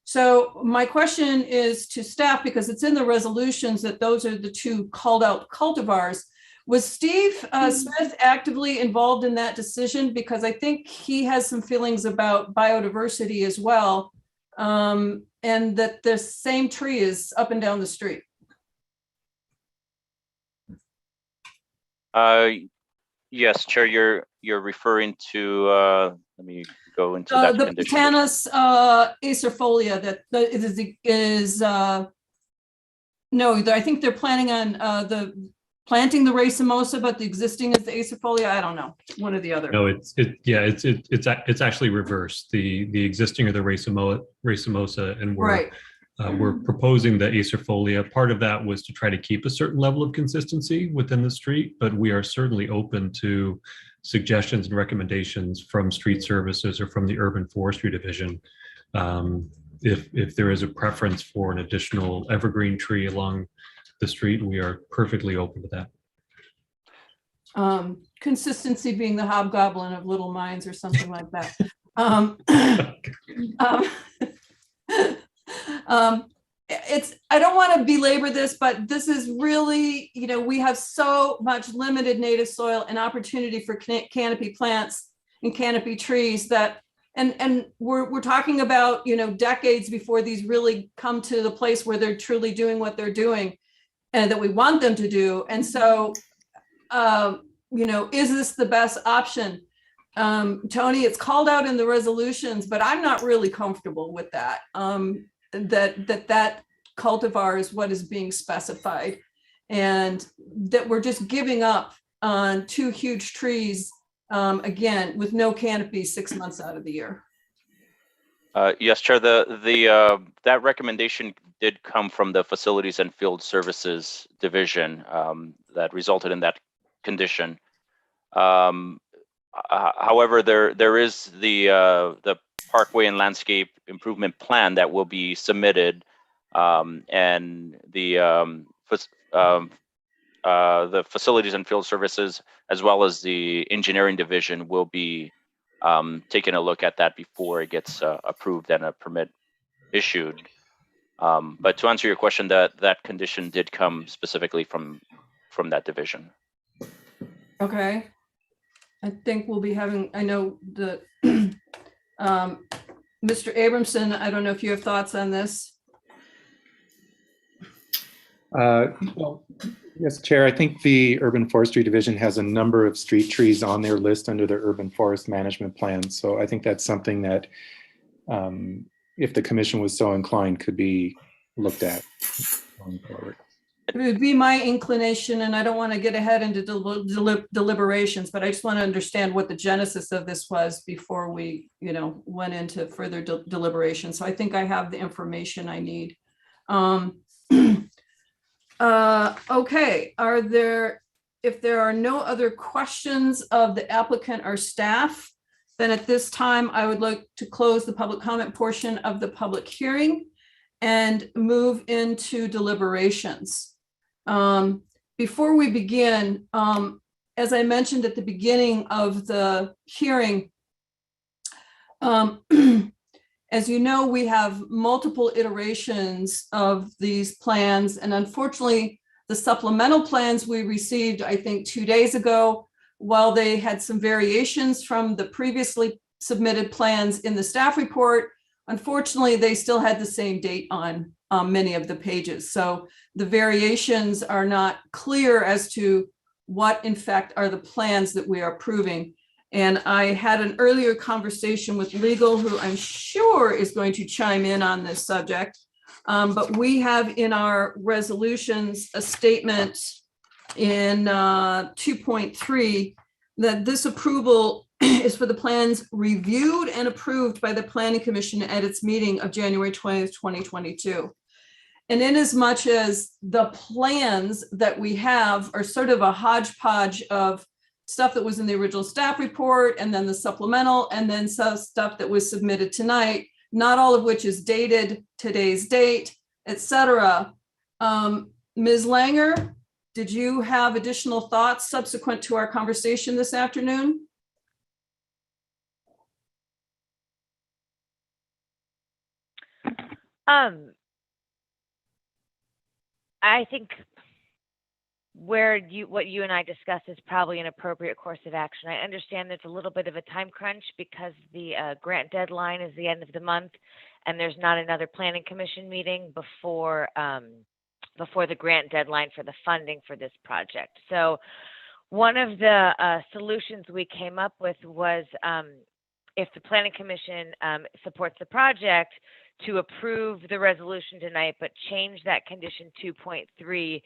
So my question is to staff, because it's in the resolutions that those are the two called out cultivars. Was Steve Smith actively involved in that decision? Because I think he has some feelings about biodiversity as well. And that the same tree is up and down the street. Yes, Chair, you're referring to, let me go into that the condition. Platanus acerfolia that I think they're planning on planting the racemosa, but the existing is the acerfolia. I don't know, one or the other. No, it's actually reversed. The existing are the racemosa, and we're proposing the acerfolia. Part of that was to try to keep a certain level of consistency within the street, but we are certainly open to suggestions and recommendations from street services or from the urban forestry division. If there is a preference for an additional evergreen tree along the street, we are perfectly open to that. Consistency being the hobgoblin of little minds or something like that. I don't want to belabor this, but this is really, we have so much limited native soil and opportunity for canopy plants and canopy trees that, and we're talking about, decades before these really come to the place where they're truly doing what they're doing and that we want them to do. And so, is this the best option? Tony, it's called out in the resolutions, but I'm not really comfortable with that. That cultivar is what is being specified, and that we're just giving up on 2 huge trees, again, with no canopy 6 months out of the year. Yes, Chair, that recommendation did come from the Facilities and Field Services Division that resulted in that condition. However, there is the Parkway and Landscape Improvement Plan that will be submitted, and the Facilities and Field Services, as well as the Engineering Division, will be taking a look at that before it gets approved and a permit issued. But to answer your question, that condition did come specifically from that division. Okay. I think we'll be having, I know the Mr. Abramson, I don't know if you have thoughts on this. Well, yes, Chair, I think the Urban Forestry Division has a number of street trees on their list under their Urban Forest Management Plan. So I think that's something that, if the commission was so inclined, could be looked at going forward. It would be my inclination, and I don't want to get ahead into deliberations, but I just want to understand what the genesis of this was before we, went into further deliberation. So I think I have the information I need. Okay, if there are no other questions of the applicant or staff, then at this time, I would like to close the public comment portion of the public hearing and move into deliberations. Before we begin, as I mentioned at the beginning of the hearing, as you know, we have multiple iterations of these plans, and unfortunately, the supplemental plans we received, I think 2 days ago, while they had some variations from the previously submitted plans in the staff report, unfortunately, they still had the same date on many of the pages. So the variations are not clear as to what, in fact, are the plans that we are approving. And I had an earlier conversation with legal, who I'm sure is going to chime in on this subject. But we have in our resolutions a statement in 2.3 that this approval is for the plans reviewed and approved by the Planning Commission at its meeting of January 20th, 2022. And in as much as the plans that we have are sort of a hodgepodge of stuff that was in the original staff report, and then the supplemental, and then some stuff that was submitted tonight, not all of which is dated today's date, etc. Ms. Langer, did you have additional thoughts subsequent to our conversation this afternoon? I think what you and I discussed is probably an appropriate course of action. I understand there's a little bit of a time crunch because the grant deadline is the end of the month, and there's not another planning commission meeting before the grant deadline for the funding for this project. So one of the solutions we came up with was if the planning commission supports the project, to approve the resolution tonight, but change that condition 2.3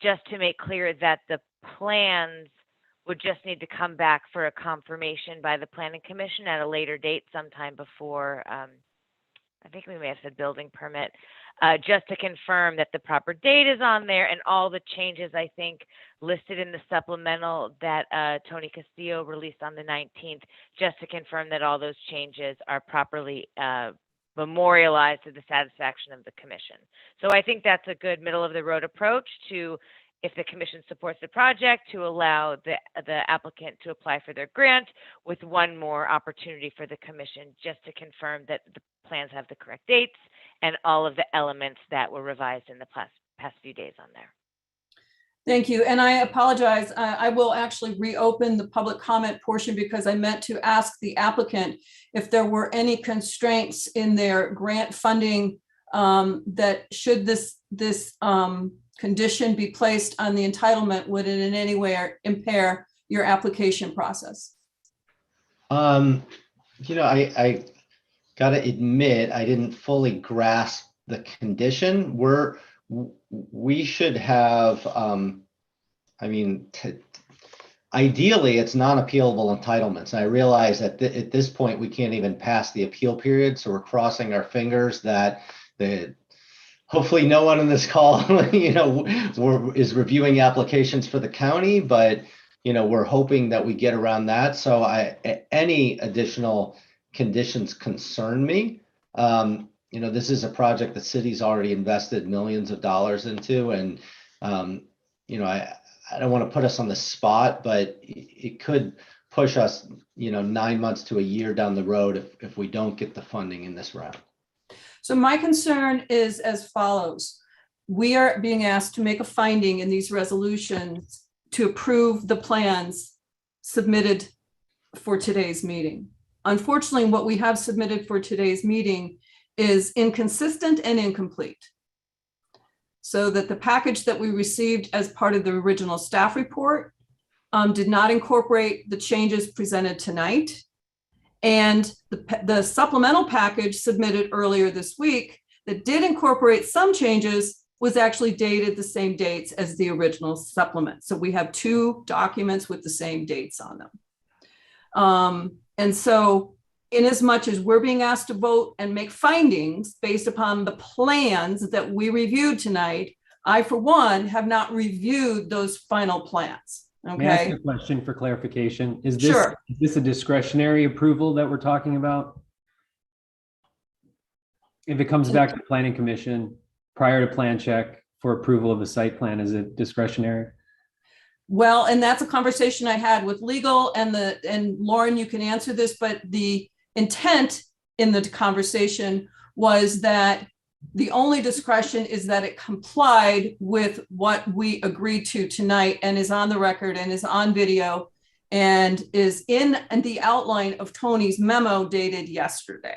just to make clear that the plans would just need to come back for a confirmation by the planning commission at a later date, sometime before, I think we may have said building permit, just to confirm that the proper date is on there and all the changes, I think, listed in the supplemental that Tony Castillo released on the 19th, just to confirm that all those changes are properly memorialized to the satisfaction of the commission. So I think that's a good middle of the road approach to, if the commission supports the project, to allow the applicant to apply for their grant, with one more opportunity for the commission just to confirm that the plans have the correct dates and all of the elements that were revised in the past few days on there. Thank you. And I apologize. I will actually reopen the public comment portion because I meant to ask the applicant if there were any constraints in their grant funding that should this condition be placed on the entitlement, would it in any way impair your application process? I gotta admit, I didn't fully grasp the condition. We should have, ideally, it's non-appealable entitlements. And I realize that at this point, we can't even pass the appeal period. So we're crossing our fingers that hopefully no one in this call, is reviewing applications for the county, but, we're hoping that we get around that. So any additional conditions concern me. This is a project the city's already invested millions of dollars into, and I don't want to put us on the spot, but it could push us 9 months to a year down the road if we don't get the funding in this round. So my concern is as follows. We are being asked to make a finding in these resolutions to approve the plans submitted for today's meeting. Unfortunately, what we have submitted for today's meeting is inconsistent and incomplete. So that the package that we received as part of the original staff report did not incorporate the changes presented tonight. And the supplemental package submitted earlier this week that did incorporate some changes was actually dated the same dates as the original supplement. So we have two documents with the same dates on them. And so in as much as we're being asked to vote and make findings based upon the plans that we reviewed tonight, I, for one, have not reviewed those final plans. Okay. May I ask a question for clarification? Is this, Sure. Is this a discretionary approval that we're talking about? If it comes back to Planning Commission prior to plan check for approval of a site plan, is it discretionary? Well, and that's a conversation I had with legal and Lauren, you can answer this, but the intent in the conversation was that the only discretion is that it complied with what we agreed to tonight and is on the record and is on video and is in the outline of Tony's memo dated yesterday.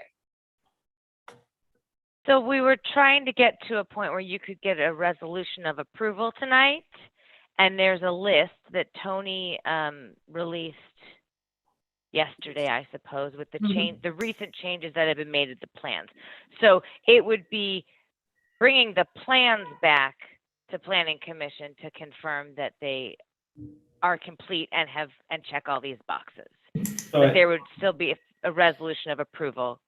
So we were trying to get to a point where you could get a resolution of approval tonight. And there's a list that Tony released yesterday, I suppose, with the recent changes that have been made to the plans. So it would be bringing the plans back to Planning Commission to confirm that they are complete and check all these boxes. But there would still be a resolution of approval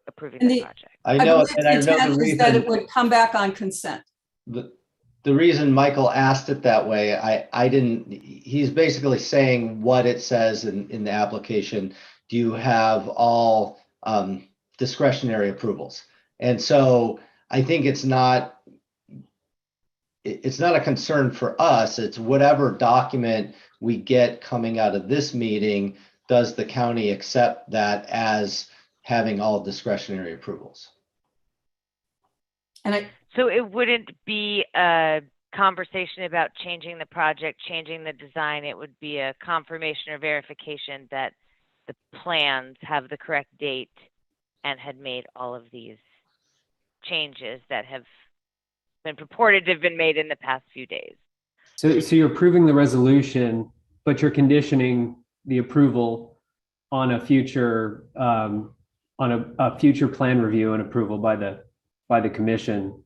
approving the project. I know, and I know the reason that it would come back on consent. The reason Michael asked it that way, I didn't, he's basically saying what it says in the application. Do you have all discretionary approvals? And so I think it's not a concern for us. It's whatever document we get coming out of this meeting, does the county accept that as having all discretionary approvals? So it wouldn't be a conversation about changing the project, changing the design. It would be a confirmation or verification that the plans have the correct date and had made all of these changes that have been purported to have been made in the past few days. So you're approving the resolution, but you're conditioning the approval on a future future plan review and approval by the commission,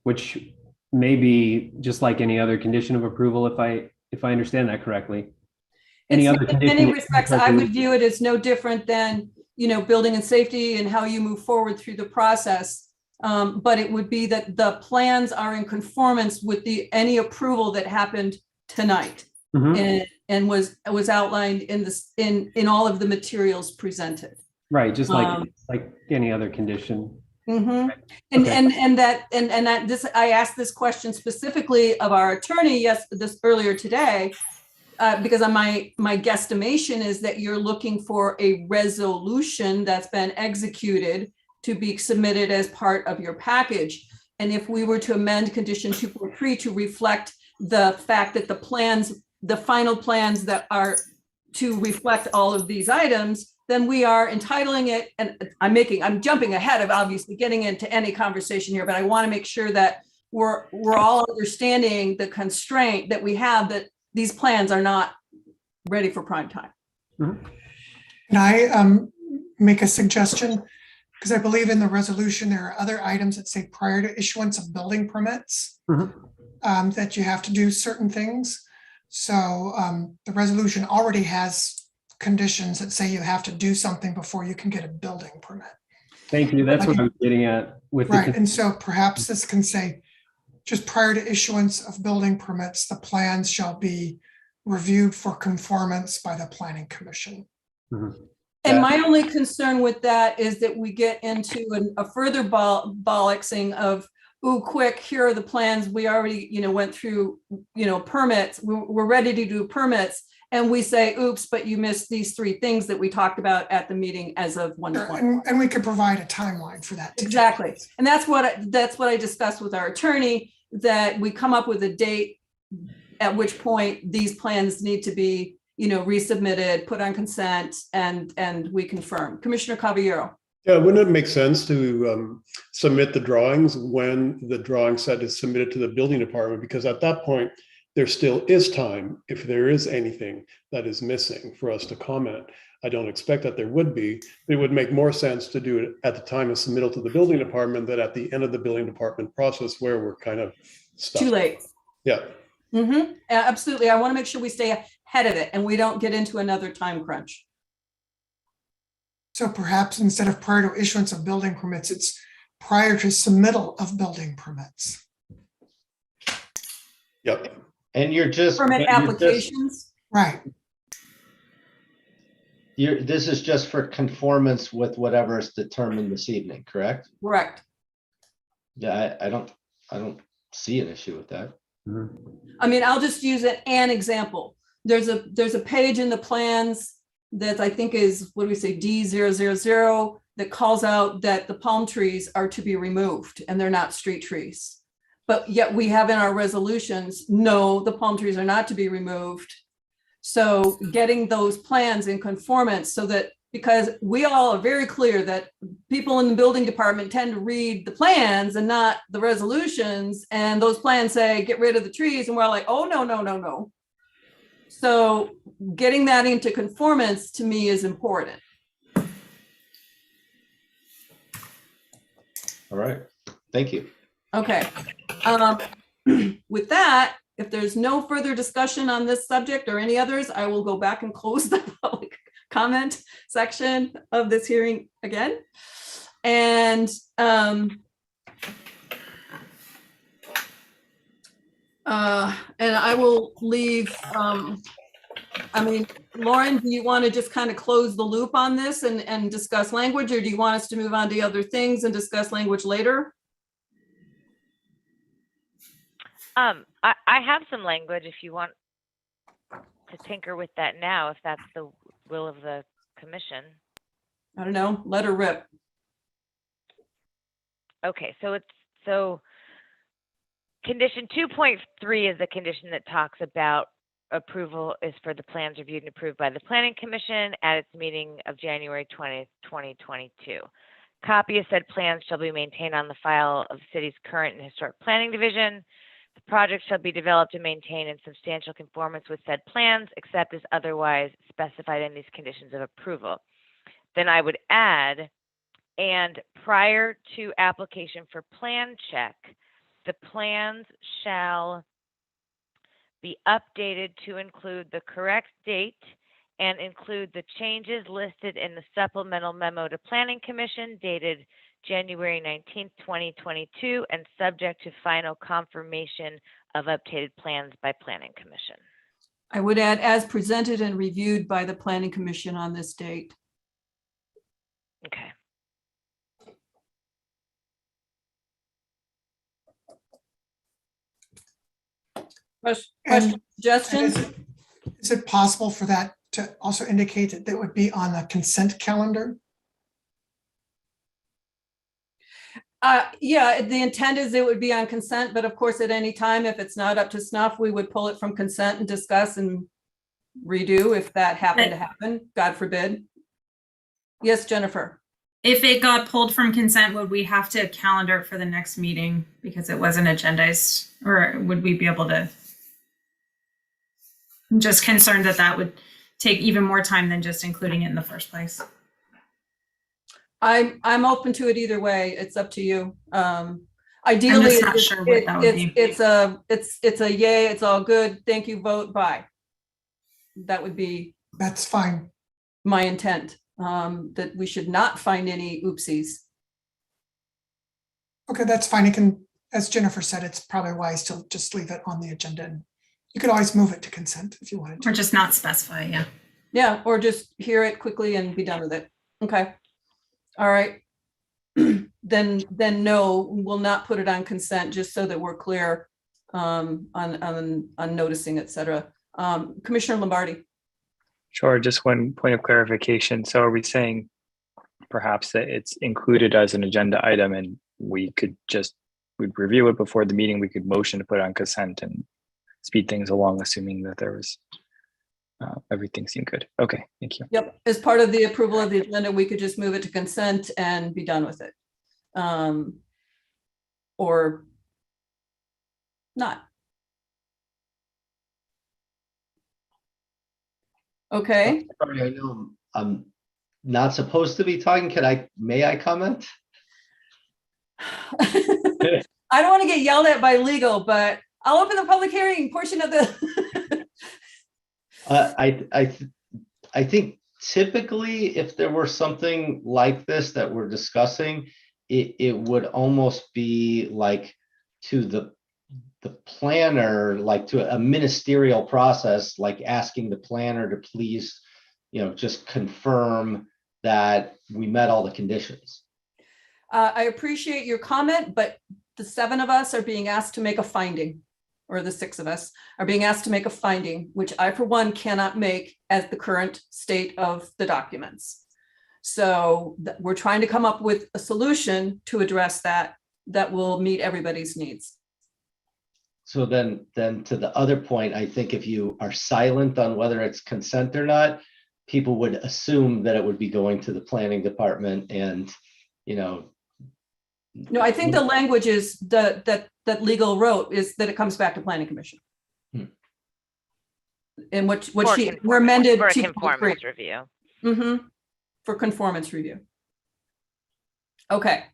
which may be just like any other condition of approval, if I understand that correctly. Any other condition? In many respects, I would view it as no different than, building and safety and how you move forward through the process. But it would be that the plans are in conformance with any approval that happened tonight and was outlined in all of the materials presented. Right, just like any other condition. Mm-hmm. And I asked this question specifically of our attorney earlier today, because my guesstimation is that you're looking for a resolution that's been executed to be submitted as part of your package. And if we were to amend condition 2.3 to reflect the fact that the plans, the final plans that are to reflect all of these items, then we are entitling it. And I'm jumping ahead of obviously getting into any conversation here, but I want to make sure that we're all understanding the constraint that we have, that these plans are not ready for prime time. Mm-hmm. Can I make a suggestion? Because I believe in the resolution, there are other items that say prior to issuance of building permits, that you have to do certain things. So the resolution already has conditions that say you have to do something before you can get a building permit. Thank you. That's what I was getting at with right. And so perhaps this can say, just prior to issuance of building permits, the plans shall be reviewed for conformance by the Planning Commission. And my only concern with that is that we get into a further bollocksing of, ooh, quick, here are the plans. We already, went through, permits. We're ready to do permits. And we say, oops, but you missed these 3 things that we talked about at the meeting as of 1/20. And we could provide a timeline for that. Exactly. And that's what I discussed with our attorney, that we come up with a date at which point these plans need to be, resubmitted, put on consent, and we confirm. Commissioner Caballero. Yeah, wouldn't it make sense to submit the drawings when the drawing set is submitted to the building department? Because at that point, there still is time, if there is anything that is missing, for us to comment. I don't expect that there would be. It would make more sense to do it at the time of submittal to the building department than at the end of the building department process where we're kind of stuck. Too late. Yeah. Absolutely. I want to make sure we stay ahead of it and we don't get into another time crunch. So perhaps instead of prior to issuance of building permits, it's prior to submittal of building permits. Yep. And you're just permit applications. Right. This is just for conformance with whatever is determined this evening, correct? Correct. Yeah, I don't see an issue with that. I mean, I'll just use an example. There's a page in the plans that I think is, what do we say, D000, that calls out that the palm trees are to be removed and they're not street trees. But yet we have in our resolutions, no, the palm trees are not to be removed. So getting those plans in conformance so that, because we all are very clear that people in the building department tend to read the plans and not the resolutions. And those plans say, get rid of the trees. And we're like, oh, no. So getting that into conformance to me is important. All right, thank you. Okay. With that, if there's no further discussion on this subject or any others, I will go back and close the public comment section of this hearing again. And I will leave, Lauren, do you want to just kind of close the loop on this and discuss language, or do you want us to move on to other things and discuss language later? I have some language if you want to tinker with that now, if that's the will of the commission. I don't know, let her rip. Okay, so condition 2.3 is the condition that talks about approval is for the plans reviewed and approved by the Planning Commission at its meeting of January 20th, 2022. Copy of said plans shall be maintained on the file of the city's current and historic planning division. The project shall be developed and maintained in substantial conformance with said plans, except as otherwise specified in these conditions of approval. Then I would add, and prior to application for plan check, the plans shall be updated to include the correct date and include the changes listed in the supplemental memo to Planning Commission dated January 19th, 2022, and subject to final confirmation of updated plans by Planning Commission. I would add as presented and reviewed by the Planning Commission on this date. Okay. Question, suggestions? Is it possible for that to also indicate that it would be on the consent calendar? Yeah, the intent is it would be on consent, but of course, at any time, if it's not up to snuff, we would pull it from consent and discuss and redo if that happened to happen, God forbid. Yes, Jennifer. If it got pulled from consent, would we have to calendar it for the next meeting because it wasn't agendized, or would we be able to? I'm just concerned that that would take even more time than just including it in the first place. I'm open to it either way. It's up to you. Ideally, I'm just not sure what that would be. it's a yay. It's all good. Thank you. Vote bye. That would be. That's fine. My intent. That we should not find any oopsies. Okay, that's fine. It can, as Jennifer said, it's probably wise to just leave it on the agenda. And you could always move it to consent if you wanted to. Or just not specify, yeah. Yeah, or just hear it quickly and be done with it. Okay. All right. Then no, we'll not put it on consent, just so that we're clear on noticing, et cetera. Commissioner Lombardi. Sure, just one point of clarification. So are we saying perhaps that it's included as an agenda item and we'd review it before the meeting, we could motion to put it on consent and speed things along, assuming that there was everything seemed good. Okay, thank you. Yep, as part of the approval of the agenda, we could just move it to consent and be done with it. Or not. Okay. Sorry, I know I'm not supposed to be talking. May I comment? I don't want to get yelled at by legal, but I'll open the public hearing portion of the. I think typically if there were something like this that we're discussing, it would almost be like to the planner, like to a ministerial process, like asking the planner to please, just confirm that we met all the conditions. I appreciate your comment, but the 7 of us are being asked to make a finding, or the 6 of us are being asked to make a finding, which I, for one, cannot make at the current state of the documents. So we're trying to come up with a solution to address that will meet everybody's needs. So then to the other point, I think if you are silent on whether it's consent or not, people would assume that it would be going to the planning department and, No, I think the language is that legal wrote is that it comes back to planning commission. And we're amended for to conformance review. For conformance review. Okay.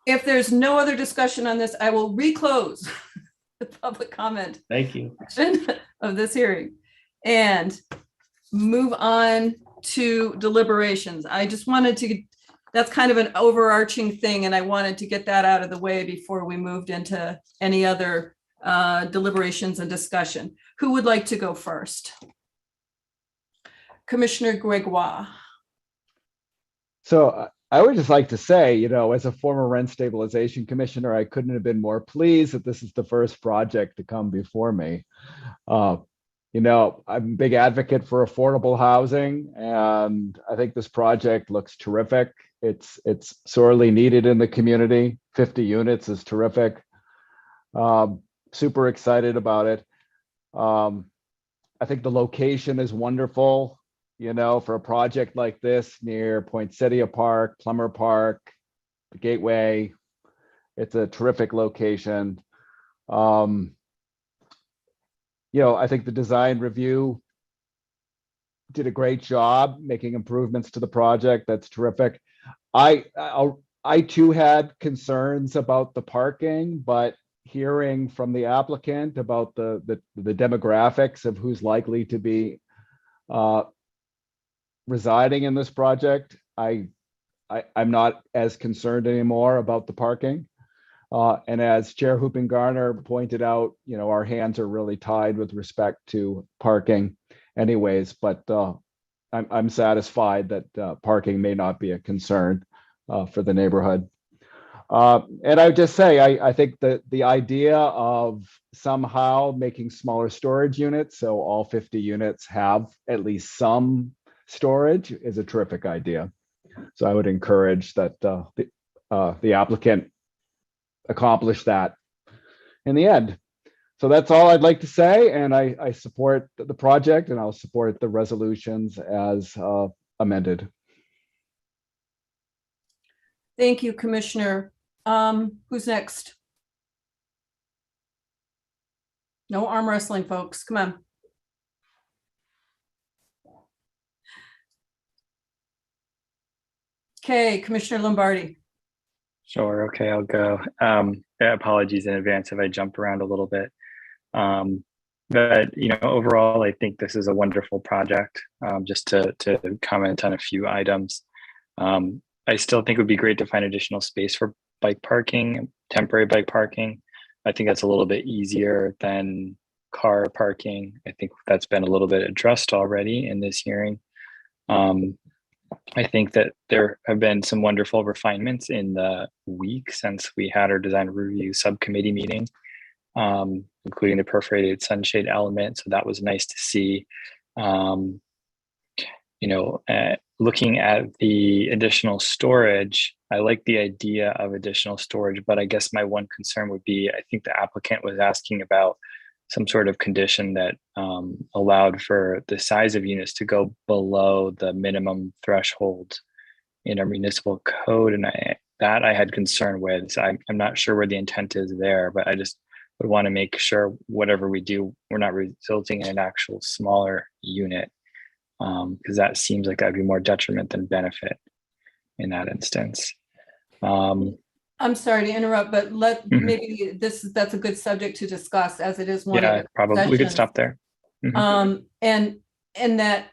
If there's no other discussion on this, I will reclose the public comment. Thank you. Of this hearing and move on to deliberations. I just wanted to, that's kind of an overarching thing, and I wanted to get that out of the way before we moved into any other deliberations and discussion. Who would like to go first? Commissioner Gregoire. So I would just like to say, as a former rent stabilization commissioner, I couldn't have been more pleased that this is the first project to come before me. I'm a big advocate for affordable housing, and I think this project looks terrific. It's sorely needed in the community. 50 units is terrific. Super excited about it. I think the location is wonderful. For a project like this near Poinsettia Park, Plummer Park, the Gateway, it's a terrific location. I think the design review did a great job making improvements to the project. That's terrific. I too had concerns about the parking, but hearing from the applicant about the demographics of who's likely to be residing in this project, I'm not as concerned anymore about the parking. And as Chair Garner pointed out, our hands are really tied with respect to parking anyways, but I'm satisfied that parking may not be a concern for the neighborhood. And I would just say, I think that the idea of somehow making smaller storage units, so all 50 units have at least some storage, is a terrific idea. So I would encourage that the applicant accomplished that in the end. So that's all I'd like to say, and I support the project, and I'll support the resolutions as amended. Thank you, Commissioner. Who's next? No arm wrestling, folks. Come on. Okay, Commissioner Lombardi. Sure. Okay, I'll go. Apologies in advance if I jump around a little bit. But overall, I think this is a wonderful project. Just to comment on a few items, I still think it would be great to find additional space for bike parking, temporary bike parking. I think that's a little bit easier than car parking. I think that's been a little bit addressed already in this hearing. I think that there have been some wonderful refinements in the week since we had our design review subcommittee meeting, including the perforated sunshade element. So that was nice to see. Looking at the additional storage, I like the idea of additional storage, but I guess my one concern would be, I think the applicant was asking about some sort of condition that allowed for the size of units to go below the minimum threshold in our municipal code. And I had concern with. So I'm not sure where the intent is there, but I just would want to make sure whatever we do, we're not resulting in an actual smaller unit, because that seems like that'd be more detriment than benefit in that instance. I'm sorry to interrupt, but maybe that's a good subject to discuss, as it is one. Yeah, of the probably we could sessions. stop there. And that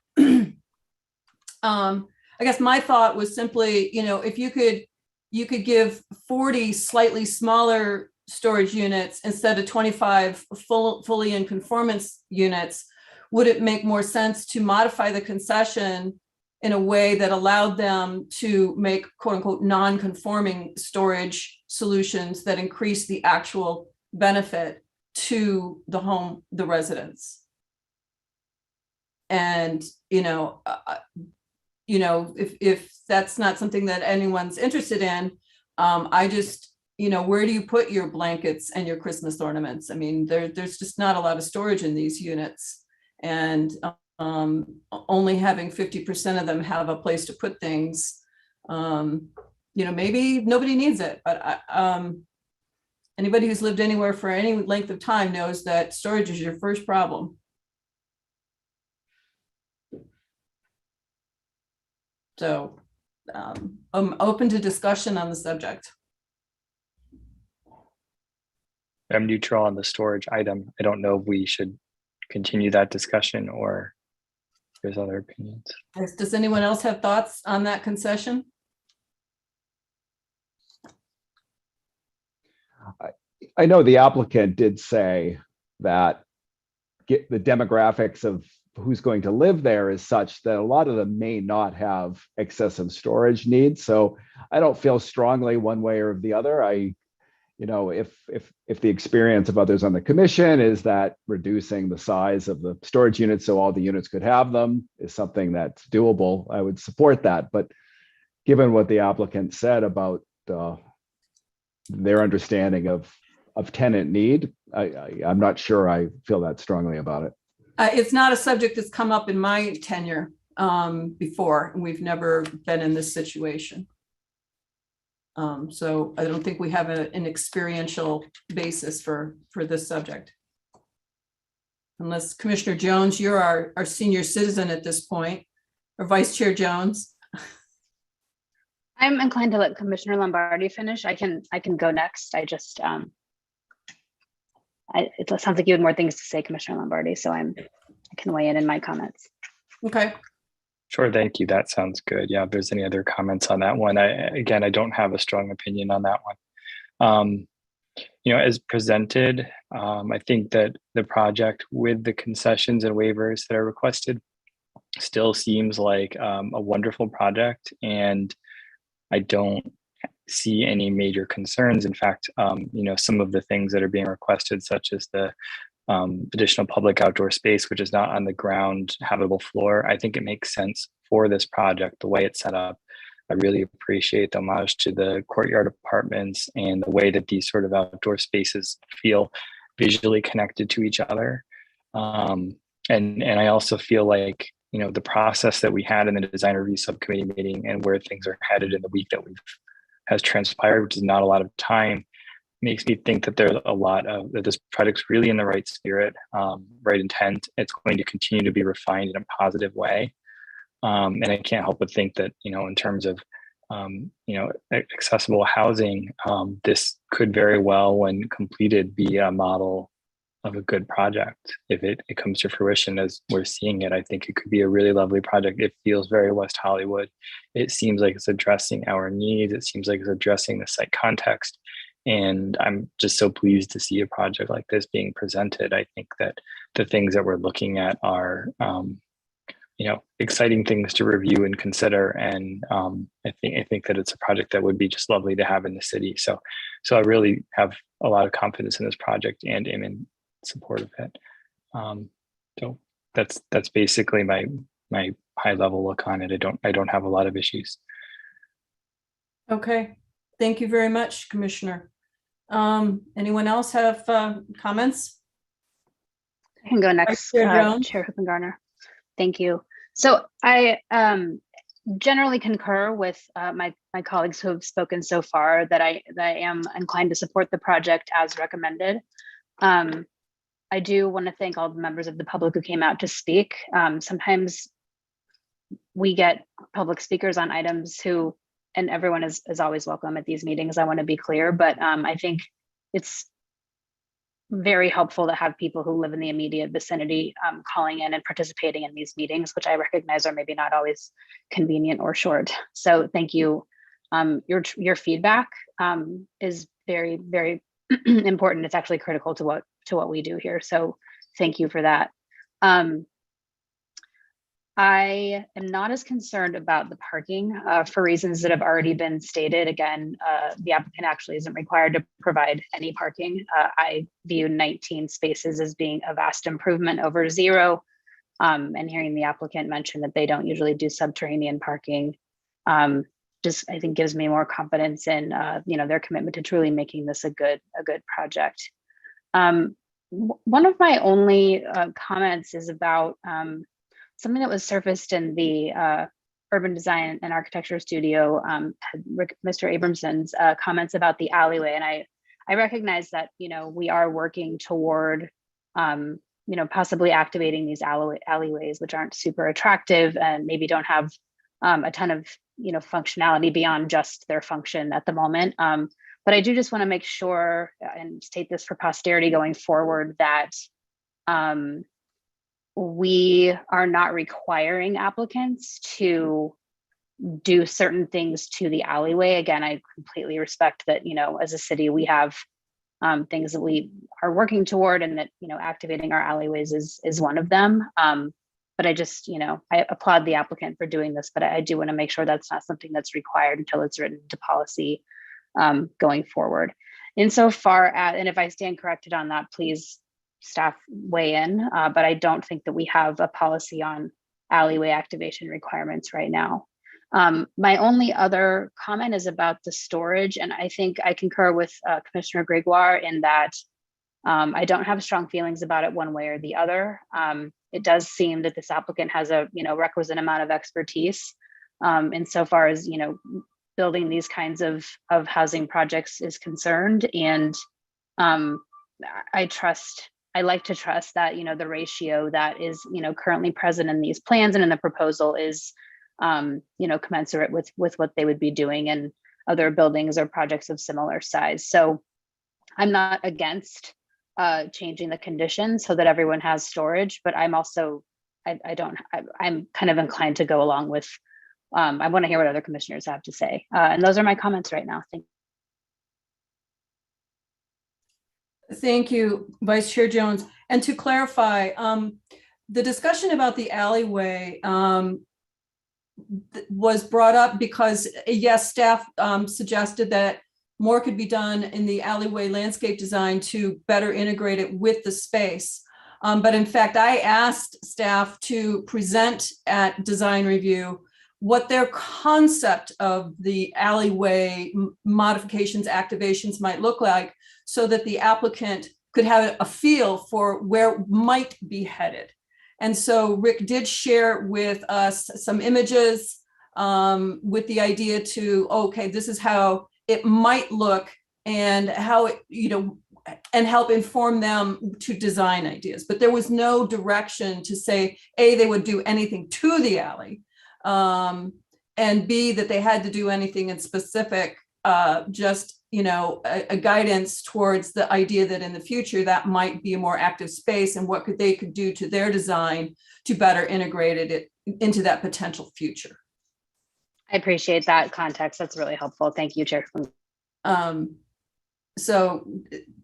I guess my thought was simply, if you could give 40 slightly smaller storage units instead of 25 fully in conformance units, would it make more sense to modify the concession in a way that allowed them to make quote unquote non-conforming storage solutions that increase the actual benefit to the home, the residents? And, if that's not something that anyone's interested in, I just, where do you put your blankets and your Christmas ornaments? I mean, there's just not a lot of storage in these units, and only having 50% of them have a place to put things, maybe nobody needs it, but anybody who's lived anywhere for any length of time knows that storage is your first problem. So I'm open to discussion on the subject. I'm neutral on the storage item. I don't know if we should continue that discussion or if there's other opinions. Does anyone else have thoughts on that concession? I know the applicant did say that the demographics of who's going to live there is such that a lot of them may not have excessive storage needs. So I don't feel strongly one way or the other. If the experience of others on the commission is that reducing the size of the storage units so all the units could have them is something that's doable, I would support that. But given what the applicant said about their understanding of tenant need, I'm not sure I feel that strongly about it. It's not a subject that's come up in my tenure before, and we've never been in this situation. So I don't think we have an experiential basis for this subject. Unless Commissioner Jones, you're our senior citizen at this point, or Vice Chair Jones. I'm inclined to let Commissioner Lombardi finish. I can go next. I just it sounds like you had more things to say, Commissioner Lombardi, so I can weigh in my comments. Okay. Sure, thank you. That sounds good. Yeah, if there's any other comments on that one, I don't have a strong opinion on that one. As presented, I think that the project with the concessions and waivers that are requested still seems like a wonderful project, and I don't see any major concerns. In fact, some of the things that are being requested, such as the additional public outdoor space, which is not on the ground habitable floor, I think it makes sense for this project, the way it's set up. I really appreciate the homage to the courtyard apartments and the way that these sort of outdoor spaces feel visually connected to each other. And I also feel like, you know, the process that we had in the design review subcommittee meeting and where things are headed in the week that has transpired, which is not a lot of time, makes me think that there's a lot of that this project's really in the right spirit, right intent. It's going to continue to be refined in a positive way. And I can't help but think that, you know, in terms of, you know, accessible housing, this could very well, when completed, be a model of a good project. If it comes to fruition as we're seeing it, I think it could be a really lovely project. It feels very West Hollywood. It seems like it's addressing our needs. It seems like it's addressing the site context. And I'm just so pleased to see a project like this being presented. I think that the things that we're looking at are, you know, exciting things to review and consider. And I think that it's a project that would be just lovely to have in the city. So I really have a lot of confidence in this project and am in support of it. So that's basically my high level look on it. I don't have a lot of issues. Okay, thank you very much, Commissioner. Anyone else have comments? I can go next, Chair Hoopengarner. Thank you. So I generally concur with my colleagues who have spoken so far that I am inclined to support the project as recommended. I do want to thank all the members of the public who came out to speak. Sometimes we get public speakers on items who, and everyone is always welcome at these meetings, I want to be clear, but I think it's very helpful to have people who live in the immediate vicinity calling in and participating in these meetings, which I recognize are maybe not always convenient or short. So thank you. Your feedback is very, very important. It's actually critical to what we do here. So thank you for that. I am not as concerned about the parking for reasons that have already been stated. Again, the applicant actually isn't required to provide any parking. I view 19 spaces as being a vast improvement over 0. And hearing the applicant mention that they don't usually do subterranean parking just, I think, gives me more confidence in you know, their commitment to truly making this a good project. One of my only comments is about something that was surfaced in the urban design and architecture studio, Mr. Abramson's comments about the alleyway. And I recognize that, you know, we are working toward, you know, possibly activating these alleyways, which aren't super attractive and maybe don't have a ton of, you know, functionality beyond just their function at the moment. But I do just want to make sure and state this for posterity going forward that we are not requiring applicants to do certain things to the alleyway. Again, I completely respect that, you know, as a city, we have things that we are working toward, and that, you know, activating our alleyways is one of them. But I just, you know, I applaud the applicant for doing this, but I do want to make sure that's not something that's required until it's written into policy going forward. Insofar as, and if I stand corrected on that, please staff weigh in, but I don't think that we have a policy on alleyway activation requirements right now. My only other comment is about the storage, and I think I concur with Commissioner Gregoire in that I don't have strong feelings about it one way or the other. It does seem that this applicant has a, you know, requisite amount of expertise insofar as, you know, building these kinds of housing projects is concerned, and I like to trust that, you know, the ratio that is, you know, currently present in these plans and in the proposal is, you know, commensurate with what they would be doing in other buildings or projects of similar size. So I'm not against changing the conditions so that everyone has storage, but I'm also, I'm kind of inclined to go along with, I want to hear what other commissioners have to say. And those are my comments right now. Thank you. Thank you, Vice Chair Jones. And to clarify, the discussion about the alleyway was brought up because, yes, staff suggested that more could be done in the alleyway landscape design to better integrate it with the space. But in fact, I asked staff to present at design review what their concept of the alleyway modifications, activations might look like, so that the applicant could have a feel for where it might be headed. And so Rick did share with us some images with the idea to, okay, this is how it might look and how it, and help inform them to design ideas. But there was no direction to say, A, they would do anything to the alley, and B, that they had to do anything in specific, just, a guidance towards the idea that in the future that might be a more active space and what they could do to their design to better integrate it into that potential future. I appreciate that context. That's really helpful. Thank you, Chair. So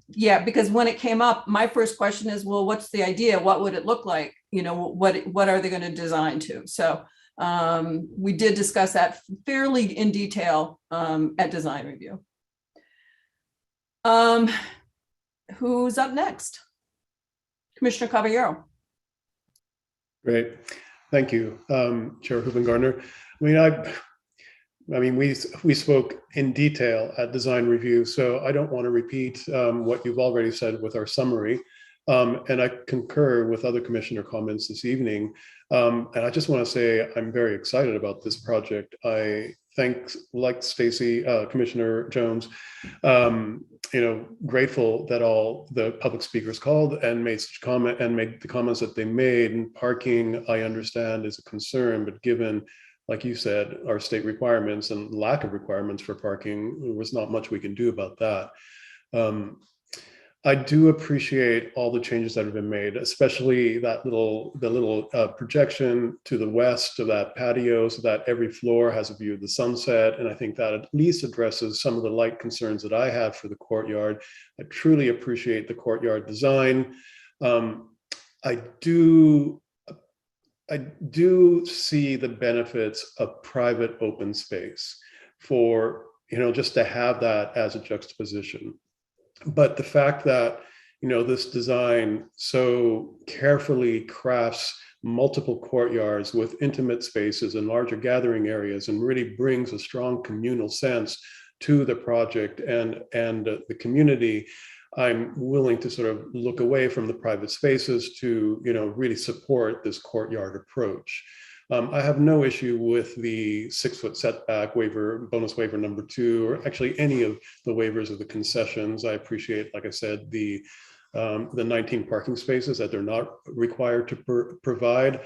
yeah, because when it came up, my first question is, well, what's the idea? What would it look like? What are they going to design to? So we did discuss that fairly in detail at design review. Who's up next? Commissioner Caballero. Great, thank you, Chair Hoopen-Gardner. We spoke in detail at design review, so I don't want to repeat what you've already said with our summary. And I concur with other commissioner comments this evening. And I just want to say I'm very excited about this project. I thank, like Stacy, Commissioner Jones, grateful that all the public speakers called and made such comment and made the comments that they made. And parking, I understand, is a concern, but given, like you said, our state requirements and lack of requirements for parking, there was not much we can do about that. I do appreciate all the changes that have been made, especially the little projection to the west of that patio so that every floor has a view of the sunset. And I think that at least addresses some of the light concerns that I have for the courtyard. I truly appreciate the courtyard design. I do see the benefits of private open space for, just to have that as a juxtaposition. But the fact that, this design so carefully crafts multiple courtyards with intimate spaces and larger gathering areas and really brings a strong communal sense to the project and the community, I'm willing to sort of look away from the private spaces to, really support this courtyard approach. I have no issue with the 6-foot setback waiver, bonus waiver number 2, or actually any of the waivers of the concessions. I appreciate, like I said, the 19 parking spaces that they're not required to provide.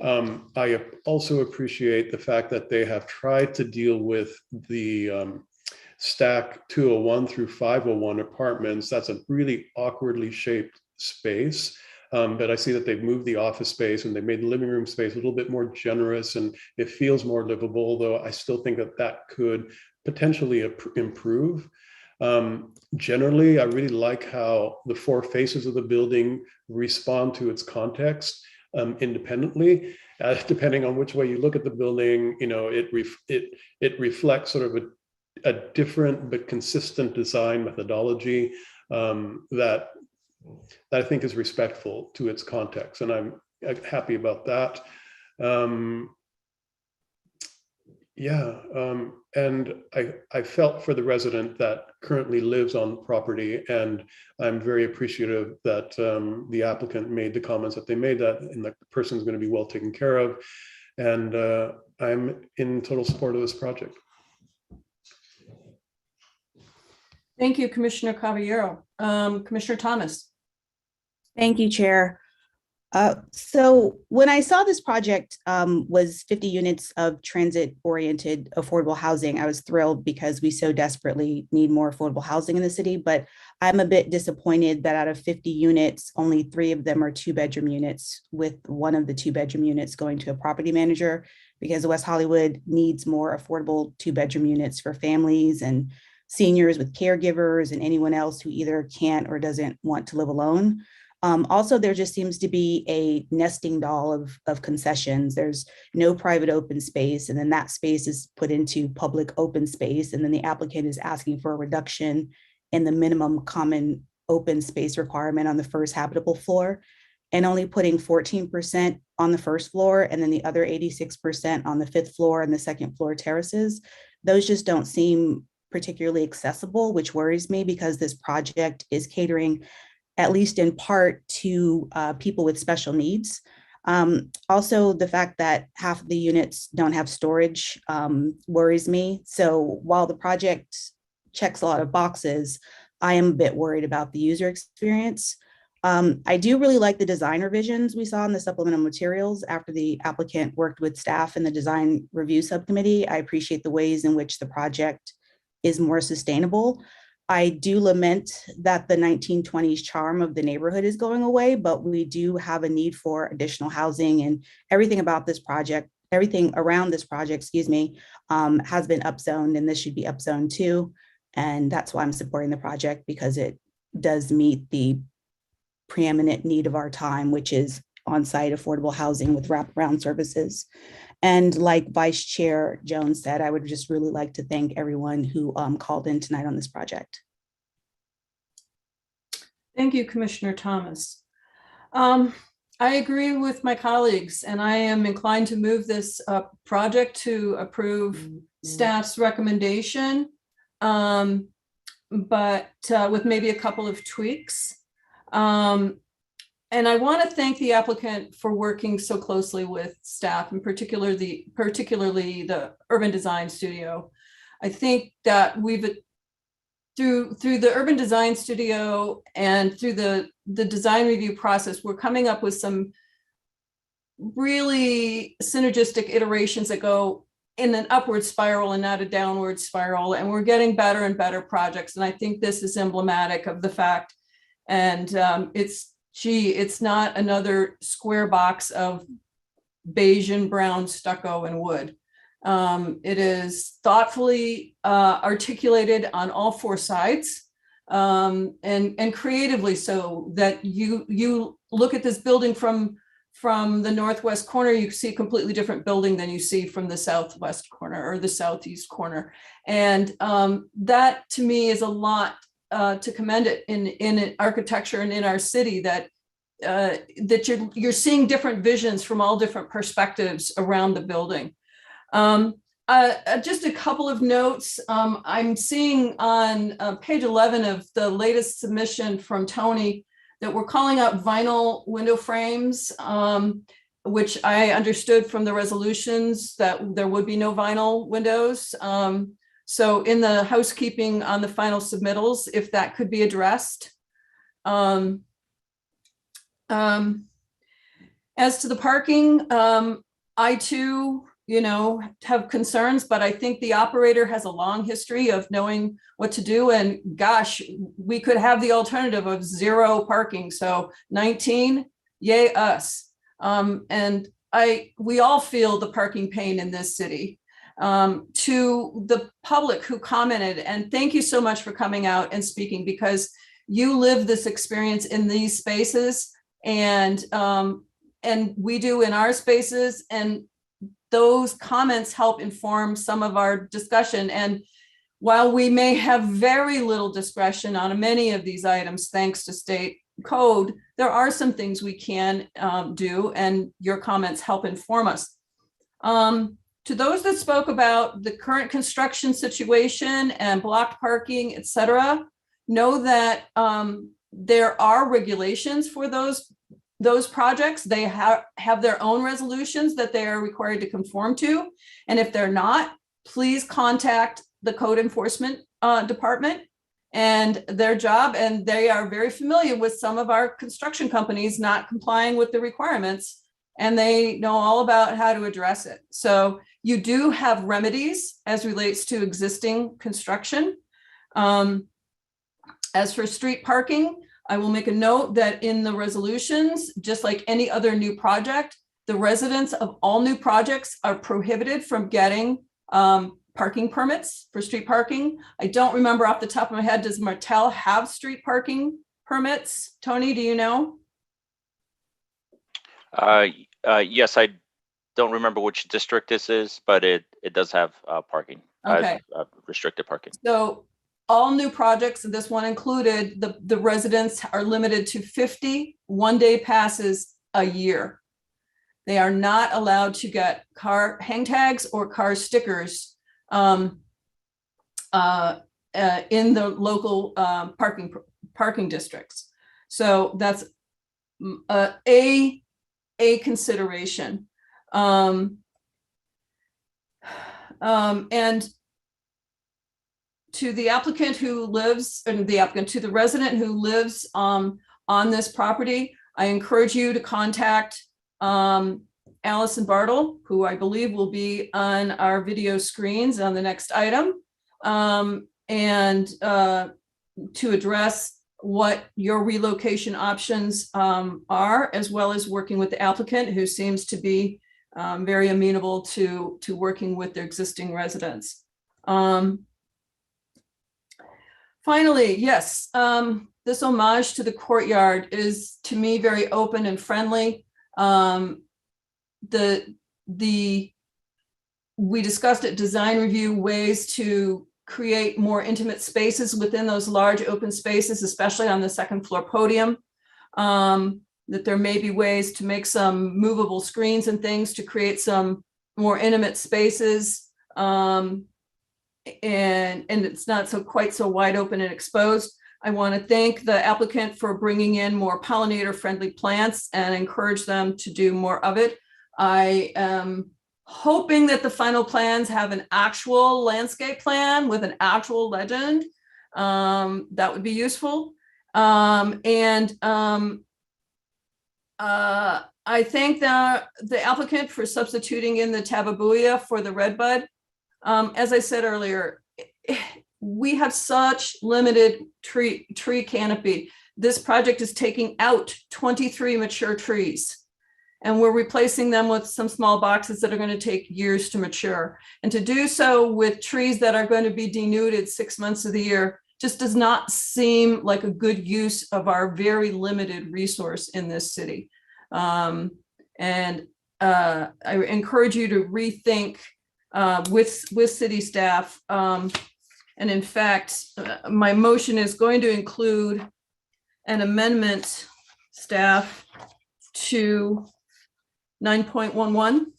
I also appreciate the fact that they have tried to deal with the stack 201 through 501 apartments. That's a really awkwardly shaped space. But I see that they've moved the office space and they made the living room space a little bit more generous and it feels more livable, though I still think that could potentially improve. Generally, I really like how the 4 faces of the building respond to its context independently. Depending on which way you look at the building, it reflects sort of a different but consistent design methodology that I think is respectful to its context, and I'm happy about that. And I felt for the resident that currently lives on the property, and I'm very appreciative that the applicant made the comments that they made, that and the person is going to be well taken care of, and I'm in total support of this project. Thank you, Commissioner Caballero. Commissioner Thomas. Thank you, Chair. So when I saw this project was 50 units of transit-oriented affordable housing, I was thrilled because we so desperately need more affordable housing in the city, but I'm a bit disappointed that out of 50 units, only 3 of them are 2-bedroom units, with one of the 2-bedroom units going to a property manager, because West Hollywood needs more affordable 2-bedroom units for families and seniors with caregivers and anyone else who either can't or doesn't want to live alone. Also, there just seems to be a nesting doll of concessions. There's no private open space, and then that space is put into public open space, and then the applicant is asking for a reduction in the minimum common open space requirement on the first habitable floor. and only putting 14% on the first floor and then the other 86% on the 5th floor and the 2nd floor terraces. Those just don't seem particularly accessible, which worries me because this project is catering, at least in part, to people with special needs. Also, the fact that half of the units don't have storage worries me. So while the project checks a lot of boxes, I am a bit worried about the user experience. I do really like the design revisions we saw in the supplemental materials after the applicant worked with staff in the design review subcommittee. I appreciate the ways in which the project is more sustainable. I do lament that the 1920s charm of the neighborhood is going away, but we do have a need for additional housing, and everything about this project, everything around this project, excuse me, has been upzoned, and this should be upzoned too. And that's why I'm supporting the project, because it does meet the preeminent need of our time, which is on-site affordable housing with wraparound services. And like Vice Chair Jones said, I would just really like to thank everyone who called in tonight on this project. Thank you, Commissioner Thomas. I agree with my colleagues, and I am inclined to move this project to approve staff's recommendation, but with maybe a couple of tweaks. And I want to thank the applicant for working so closely with staff, and particularly the Urban Design Studio. I think that we've through the Urban Design Studio and through the design review process, we're coming up with some really synergistic iterations that go in an upward spiral and not a downward spiral. And we're getting better and better projects. And I think this is emblematic of the fact. And it's not another square box of beige and brown stucco and wood. It is thoughtfully articulated on all 4 sides, and creatively, so that you look at this building from the northwest corner, you see a completely different building than you see from the southwest corner or the southeast corner. And that to me is a lot to commend it in architecture and in our city, that you're seeing different visions from all different perspectives around the building. Just a couple of notes. I'm seeing on page 11 of the latest submission from Tony that we're calling out vinyl window frames, which I understood from the resolutions that there would be no vinyl windows. So in the housekeeping on the final submittals, if that could be addressed. As to the parking, I too, have concerns, but I think the operator has a long history of knowing what to do. And gosh, we could have the alternative of 0 parking. So 19, yay us. And we all feel the parking pain in this city. To the public who commented, and thank you so much for coming out and speaking, because you live this experience in these spaces, and we do in our spaces, and those comments help inform some of our discussion. And while we may have very little discretion on many of these items, thanks to state code, there are some things we can do, and your comments help inform us. To those that spoke about the current construction situation and blocked parking, et cetera, know that there are regulations for those projects. They have their own resolutions that they are required to conform to. And if they're not, please contact the code enforcement department and their job. And they are very familiar with some of our construction companies not complying with the requirements, and they know all about how to address it. So you do have remedies as relates to existing construction. As for street parking, I will make a note that in the resolutions, just like any other new project, the residents of all new projects are prohibited from getting parking permits for street parking. I don't remember off the top of my head, does Martell have street parking permits? Tony, do you know? Yes, I don't remember which district this is, but it does have parking, Okay. restricted parking. So all new projects, and this one included, the residents are limited to 50 one-day passes a year. They are not allowed to get car hang tags or car stickers in the local parking districts. So that's a consideration. And to the applicant who lives, and to the resident who lives on this property, I encourage you to contact Allison Bartle, who I believe will be on our video screens on the next item, and to address what your relocation options are, as well as working with the applicant, who seems to be very amenable to working with their existing residents. Finally, yes, this homage to the courtyard is, to me, very open and friendly. We discussed at design review ways to create more intimate spaces within those large open spaces, especially on the second floor podium. That there may be ways to make some movable screens and things to create some more intimate spaces. And it's not quite so wide open and exposed. I want to thank the applicant for bringing in more pollinator-friendly plants and encourage them to do more of it. I am hoping that the final plans have an actual landscape plan with an actual legend. That would be useful. I thank the applicant for substituting in the tababuia for the redbud. As I said earlier, we have such limited tree canopy. This project is taking out 23 mature trees, and we're replacing them with some small boxes that are going to take years to mature. And to do so with trees that are going to be denuded 6 months of the year just does not seem like a good use of our very limited resource in this city. I encourage you to rethink with city staff. And in fact, my motion is going to include an amendment, staff, to 9.11.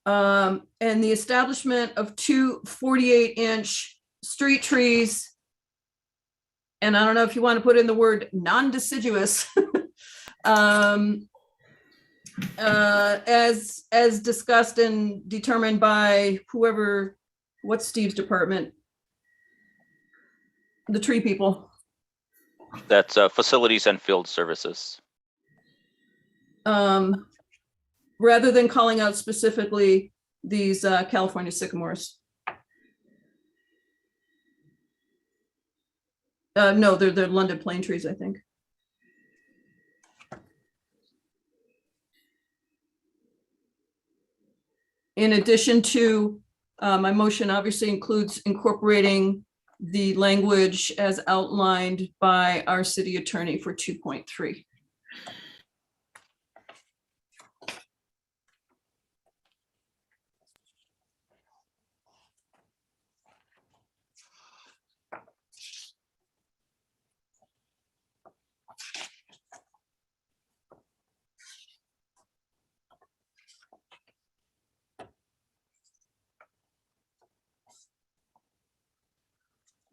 And the establishment of two 48-inch street trees. And I don't know if you want to put in the word non-deciduous, as discussed and determined by whoever, what's Steve's department? The tree people. That's facilities and field services. Rather than calling out specifically these California sycamores. No, they're London plane trees, I think. In addition to, my motion obviously includes incorporating the language as outlined by our city attorney for 2.3.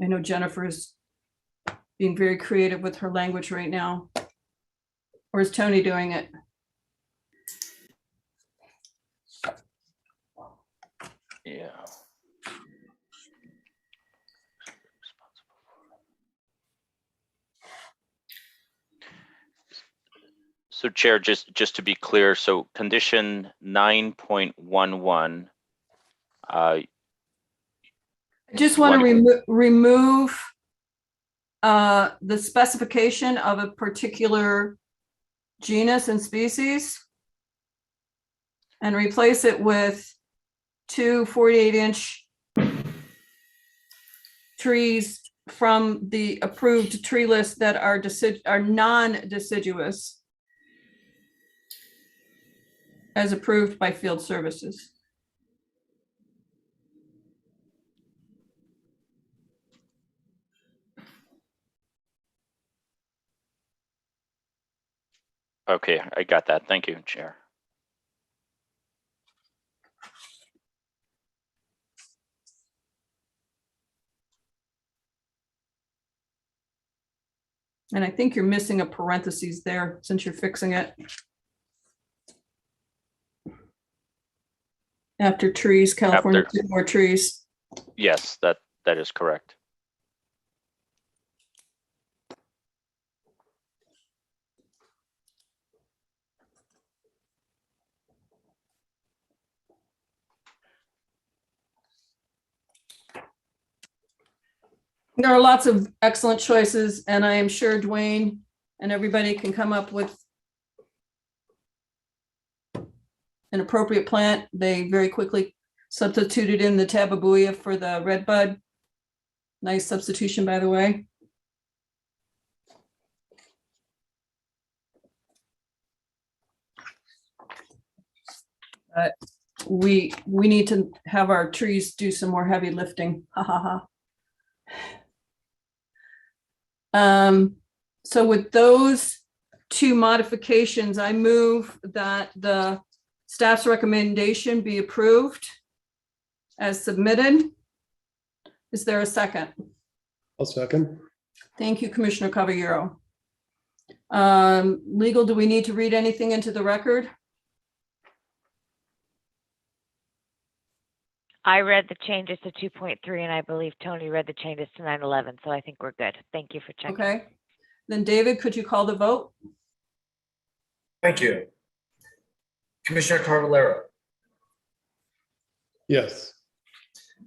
I know Jennifer is being very creative with her language right now. Or is Tony doing it? Yeah. So Chair, just to be clear, so condition 9.11. I just want to remove the specification of a particular genus and species and replace it with two 48-inch trees from the approved tree list that are non-deciduous as approved by field services. Okay, I got that. Thank you, Chair. And I think you're missing a parentheses there since you're fixing it. After trees, California, After. more trees. Yes, that is correct. There are lots of excellent choices, and I am sure Dwayne and everybody can come up with an appropriate plant. They very quickly substituted in the tababuia for the redbud. Nice substitution, by the way. We need to have our trees do some more heavy lifting. Ha ha ha. So with those two modifications, I move that the staff's recommendation be approved as submitted. Is there a second? I'll second. Thank you, Commissioner Caballero. Legal, do we need to read anything into the record? I read the changes to 2.3, and I believe Tony read the changes to 911, so I think we're good. Thank you for checking. Okay. Then David, could you call the vote? Thank you. Commissioner Carvalero, Yes.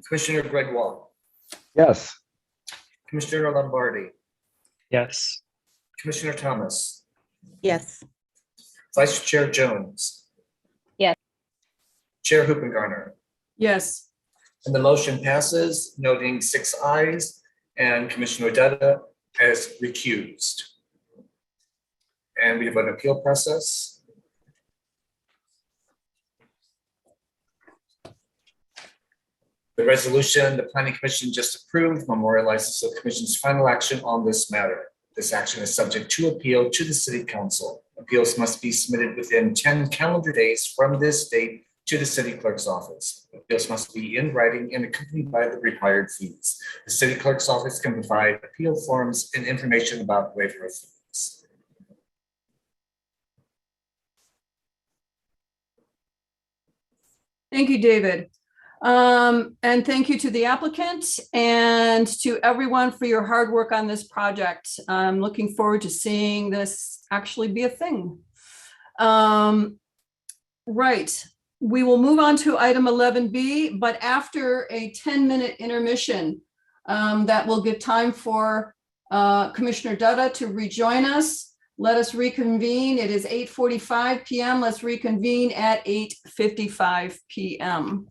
Commissioner Gregoire, Yes. Commissioner Lombardi, Yes. Commissioner Thomas, Yes. Vice Chair Jones, Yes. Chair Hoopengarner. Yes. And the motion passes, noting 6 ayes and Commissioner Odetta as recused. And we have an appeal process. The resolution the Planning Commission just approved memorializes the Commission's final action on this matter. This action is subject to appeal to the City Council. Appeals must be submitted within 10 calendar days from this date to the City Clerk's office. Appeals must be in writing and accompanied by the required fees. The City Clerk's office can provide appeal forms and information about waiver of fees. Thank you, David. And thank you to the applicant and to everyone for your hard work on this project. I'm looking forward to seeing this actually be a thing. Right. We will move on to item 11B, but after a 10-minute intermission, that will give time for Commissioner Dutta to rejoin us. Let us reconvene. It is 8:45 p.m. Let's reconvene at 8:55 p.m.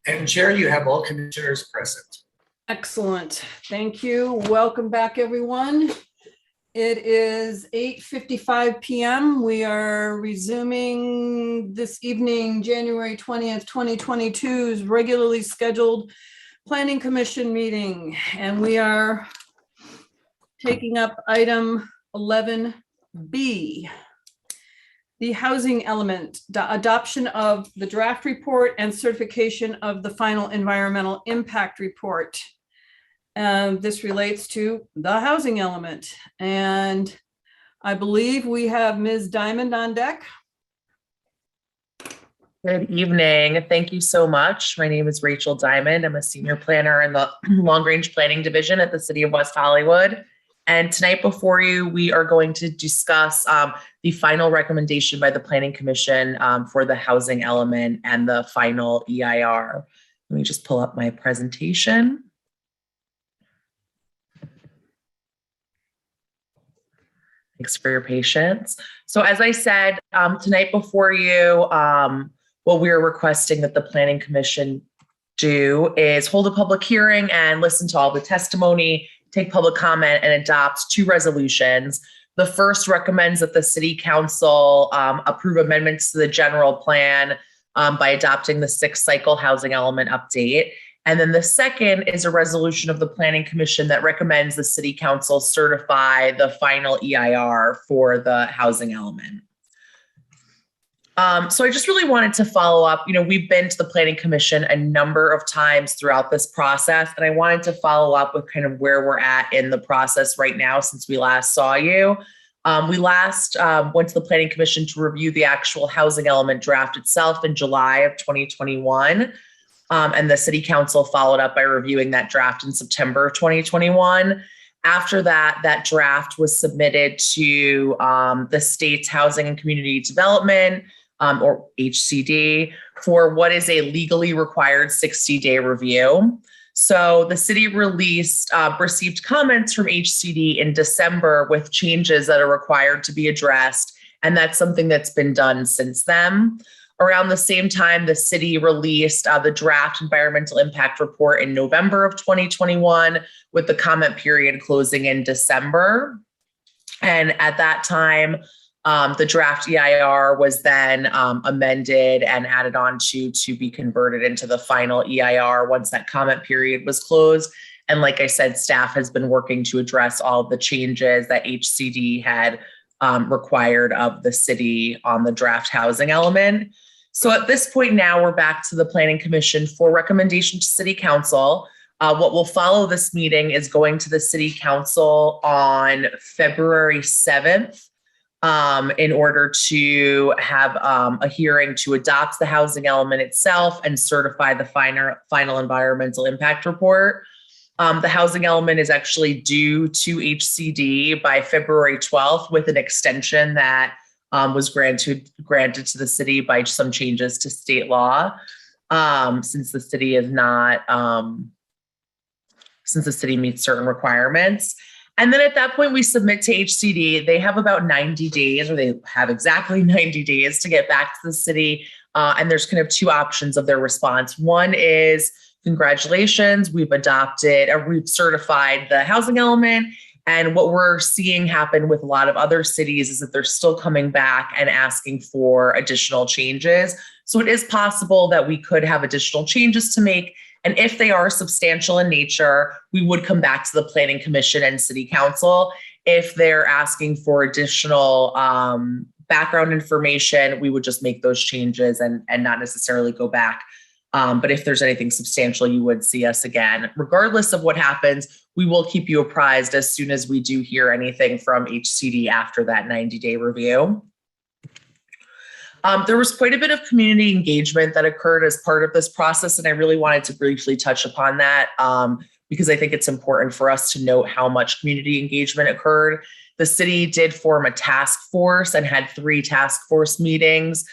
And Chair, you have all commissioners present. Excellent. Thank you. Welcome back, everyone. It is 8:55 p.m. We are resuming this evening, January 20th, 2022's regularly scheduled Planning Commission meeting. And we are taking up item 11B. The housing element, the adoption of the draft report and certification of the final environmental impact report. This relates to the housing element. And I believe we have Ms. Diamond on deck. Good evening. Thank you so much. My name is Rachel Diamond. I'm a senior planner in the Long Range Planning Division at the City of West Hollywood. And tonight before you, we are going to discuss the final recommendation by the Planning Commission for the housing element and the final EIR. Let me just pull up my presentation. Thanks for your patience. So as I said, tonight before you, what we're requesting that the Planning Commission do is hold a public hearing and listen to all the testimony, take public comment, and adopt two resolutions. The first recommends that the City Council approve amendments to the general plan by adopting the 6th cycle housing element update. And then the second is a resolution of the Planning Commission that recommends the City Council certify the final EIR for the housing element. So I just really wanted to follow up. You know, we've been to the Planning Commission a number of times throughout this process, and I wanted to follow up with kind of where we're at in the process right now since we last saw you. We last went to the Planning Commission to review the actual housing element draft itself in July of 2021. And the City Council followed up by reviewing that draft in September of 2021. After that, that draft was submitted to the state's Housing and Community Development, or HCD, for what is a legally required 60-day review. So the city received comments from HCD in December with changes that are required to be addressed, and that's something that's been done since then. Around the same time, the city released the draft environmental impact report in November of 2021, with the comment period closing in December. And at that time, the draft EIR was then amended and added on to be converted into the final EIR once that comment period was closed. And like I said, staff has been working to address all of the changes that HCD had required of the city on the draft housing element. So at this point now, we're back to the Planning Commission for recommendation to City Council. What will follow this meeting is going to the City Council on February 7th in order to have a hearing to adopt the housing element itself and certify the final environmental impact report. The housing element is actually due to HCD by February 12th with an extension that was granted to the city by some changes to state law, since the city is not, since the city meets certain requirements. And then at that point, we submit to HCD. They have about 90 days, or they have exactly 90 days to get back to the city. And there's kind of two options of their response. One is, congratulations, we've certified the housing element. And what we're seeing happen with a lot of other cities is that they're still coming back and asking for additional changes. So it is possible that we could have additional changes to make. And if they are substantial in nature, we would come back to the Planning Commission and City Council. If they're asking for additional background information, we would just make those changes and not necessarily go back. But if there's anything substantial, you would see us again. Regardless of what happens, we will keep you apprised as soon as we do hear anything from HCD after that 90-day review. There was quite a bit of community engagement that occurred as part of this process, and I really wanted to briefly touch upon that because I think it's important for us to note how much community engagement occurred. The city did form a task force and had 3 task force meetings.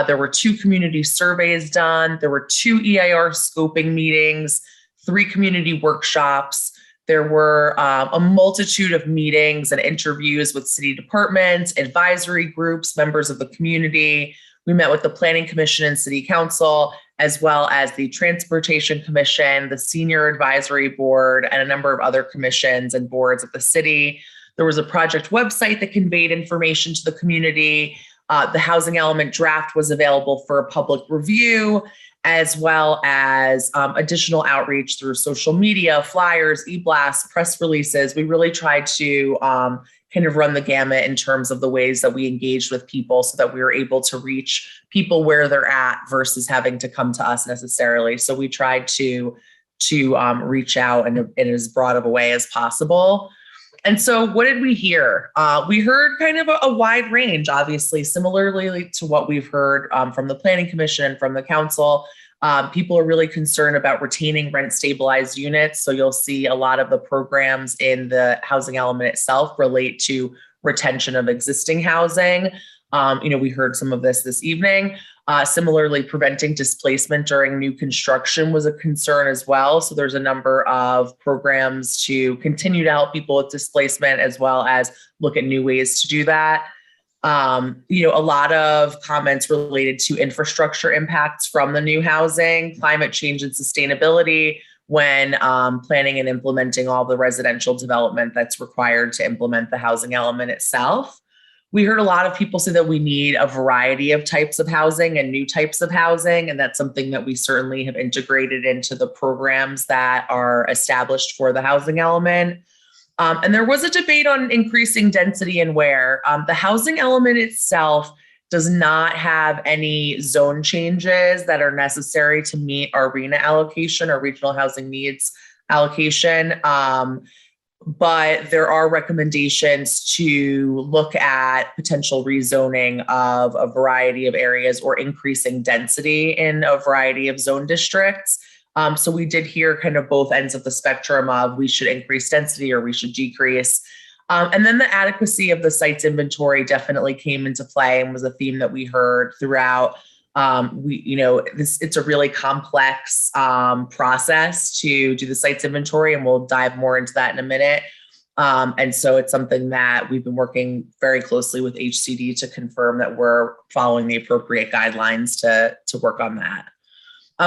There were 2 community surveys done. There were 2 EIR scoping meetings, 3 community workshops. There were a multitude of meetings and interviews with city departments, advisory groups, members of the community. We met with the Planning Commission and City Council, as well as the Transportation Commission, the Senior Advisory Board, and a number of other commissions and boards of the city. There was a project website that conveyed information to the community. The housing element draft was available for public review, as well as additional outreach through social media, flyers, e-blasts, press releases. We really tried to kind of run the gamut in terms of the ways that we engaged with people so that we were able to reach people where they're at versus having to come to us necessarily. So we tried to reach out in as broad of a way as possible. And so what did we hear? We heard kind of a wide range, obviously, similarly to what we've heard from the Planning Commission and from the council. People are really concerned about retaining rent stabilized units. So you'll see a lot of the programs in the housing element itself relate to retention of existing housing. We heard some of this evening. Similarly, preventing displacement during new construction was a concern as well. So there's a number of programs to continue to help people with displacement, as well as look at new ways to do that. A lot of comments related to infrastructure impacts from the new housing, climate change and sustainability when planning and implementing all the residential development that's required to implement the housing element itself. We heard a lot of people say that we need a variety of types of housing and new types of housing, and that's something that we certainly have integrated into the programs that are established for the housing element. And there was a debate on increasing density and where. The housing element itself does not have any zone changes that are necessary to meet our RHNA allocation or regional housing needs allocation. But there are recommendations to look at potential rezoning of a variety of areas or increasing density in a variety of zone districts. So we did hear kind of both ends of the spectrum of we should increase density or we should decrease. And then the adequacy of the site's inventory definitely came into play and was a theme that we heard throughout. It's a really complex process to do the site's inventory, and we'll dive more into that in a minute. And so it's something that we've been working very closely with HCD to confirm that we're following the appropriate guidelines to work on that.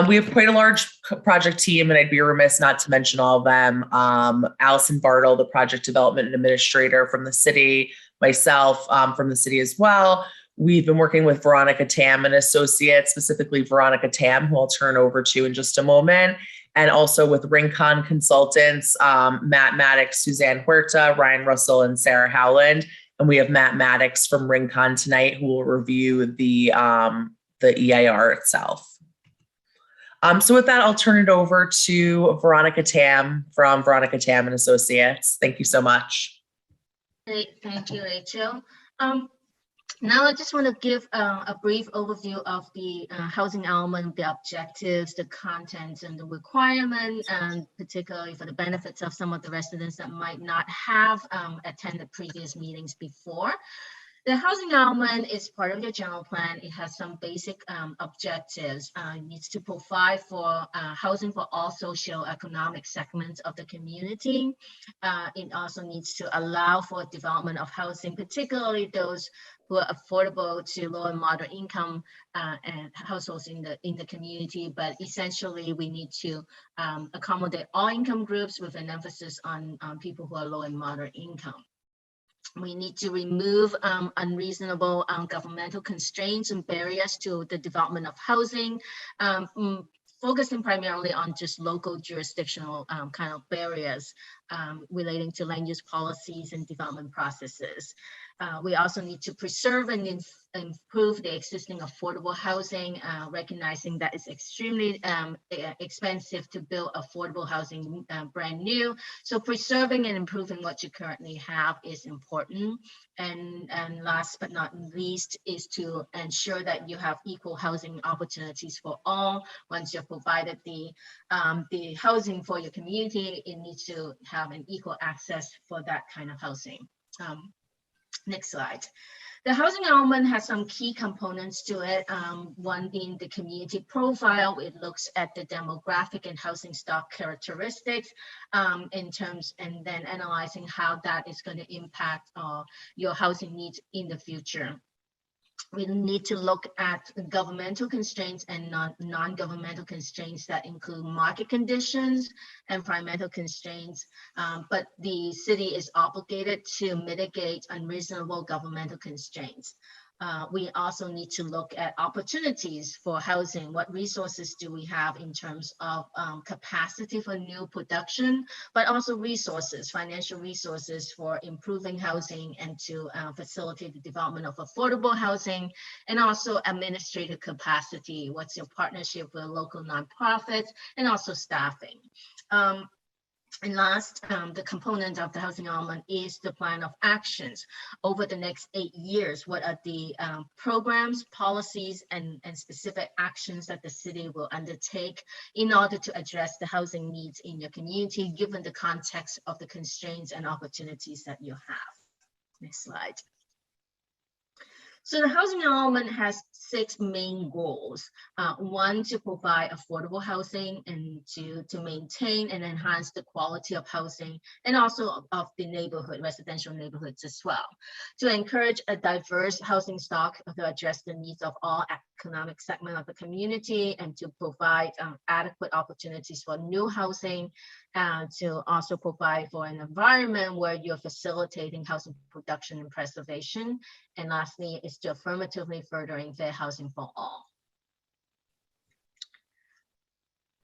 We have quite a large project team, and I'd be remiss not to mention all of them. Allison Bartle, the project development administrator from the city, myself from the city as well. We've been working with Veronica Tam and Associates, specifically Veronica Tam, who I'll turn over to in just a moment, and also with Rincon Consultants, Matt Maddox, Suzanne Huerta, Ryan Russell, and Sarah Howland. And we have Matt Maddox from Rincon tonight, who will review the EIR itself. So with that, I'll turn it over to Veronica Tam from Veronica Tam and Associates. Thank you so much. Great, thank you, Rachel. Now I just want to give a brief overview of the housing element, the objectives, the contents, and the requirement, and particularly for the benefits of some of the residents that might not have attended previous meetings before. The housing element is part of your general plan. It has some basic objectives. It needs to provide for housing for all socio-economic segments of the community. It also needs to allow for development of housing, particularly those who are affordable to low and moderate income and households in the community. But essentially, we need to accommodate all income groups with an emphasis on people who are low and moderate income. We need to remove unreasonable governmental constraints and barriers to the development of housing, focusing primarily on just local jurisdictional kind of barriers relating to land use policies and development processes. We also need to preserve and improve the existing affordable housing, recognizing that it's extremely expensive to build affordable housing brand new. So preserving and improving what you currently have is important. And last but not least is to ensure that you have equal housing opportunities for all. Once you've provided the housing for your community, it needs to have an equal access for that kind of housing. Next slide. The housing element has some key components to it. One being the community profile. It looks at the demographic and housing stock characteristics in terms, and then analyzing how that is going to impact your housing needs in the future. We need to look at governmental constraints and non-governmental constraints that include market conditions, environmental constraints, but the city is obligated to mitigate unreasonable governmental constraints. We also need to look at opportunities for housing. What resources do we have in terms of capacity for new production, but also resources, financial resources for improving housing and to facilitate the development of affordable housing, and also administrative capacity. What's your partnership with local nonprofits, and also staffing. And last, the component of the housing element is the plan of actions. Over the next 8 years, what are the programs, policies, and specific actions that the city will undertake in order to address the housing needs in your community, given the context of the constraints and opportunities that you have. Next slide. So the housing element has 6 main goals. One, to provide affordable housing, and to maintain and enhance the quality of housing, and also of the neighborhood, residential neighborhoods as well. To encourage a diverse housing stock to address the needs of all economic segments of the community, and to provide adequate opportunities for new housing, to also provide for an environment where you're facilitating housing production and preservation. And lastly, is to affirmatively furthering fair housing for all.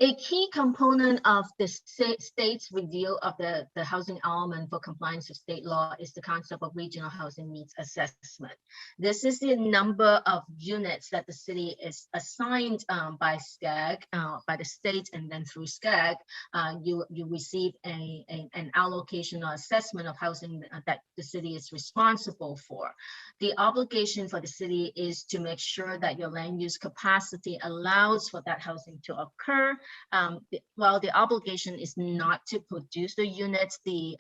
A key component of the state's review of the housing element for compliance with state law is the concept of regional housing needs assessment. This is the number of units that the city is assigned by SCAG, by the state, and then through SCAG, you receive an allocation or assessment of housing that the city is responsible for. The obligation for the city is to make sure that your land use capacity allows for that housing to occur. While the obligation is not to produce the units, the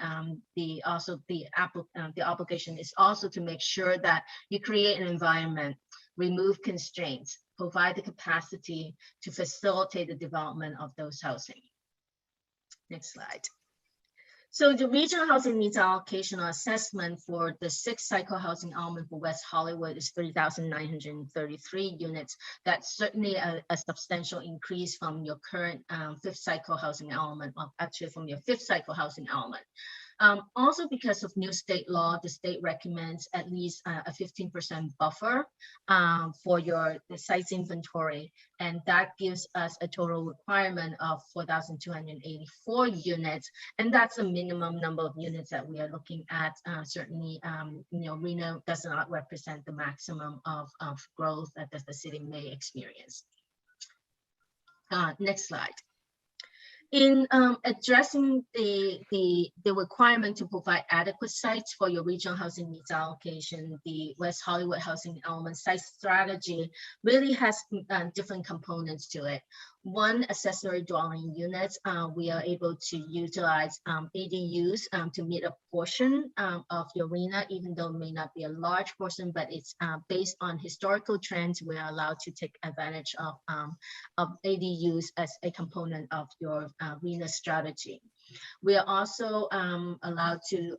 obligation is also to make sure that you create an environment, remove constraints, provide the capacity to facilitate the development of those housing. Next slide. So the regional housing needs allocation or assessment for the 6th cycle housing element for West Hollywood is 3,933 units. That's certainly a substantial increase from your current 5th cycle housing element, well, actually from your 5th cycle housing element. Also, because of new state law, the state recommends at least a 15% buffer for the sites inventory, and that gives us a total requirement of 4,284 units, and that's a minimum number of units that we are looking at. Certainly, Reno does not represent the maximum of growth that the city may experience. Next slide. In addressing the requirement to provide adequate sites for your regional housing needs allocation, the West Hollywood housing element site strategy really has different components to it. One, accessory dwelling units. We are able to utilize ADUs to meet a portion of your RHNA, even though it may not be a large portion, but it's based on historical trends. We are allowed to take advantage of ADUs as a component of your RHNA strategy. We are also allowed to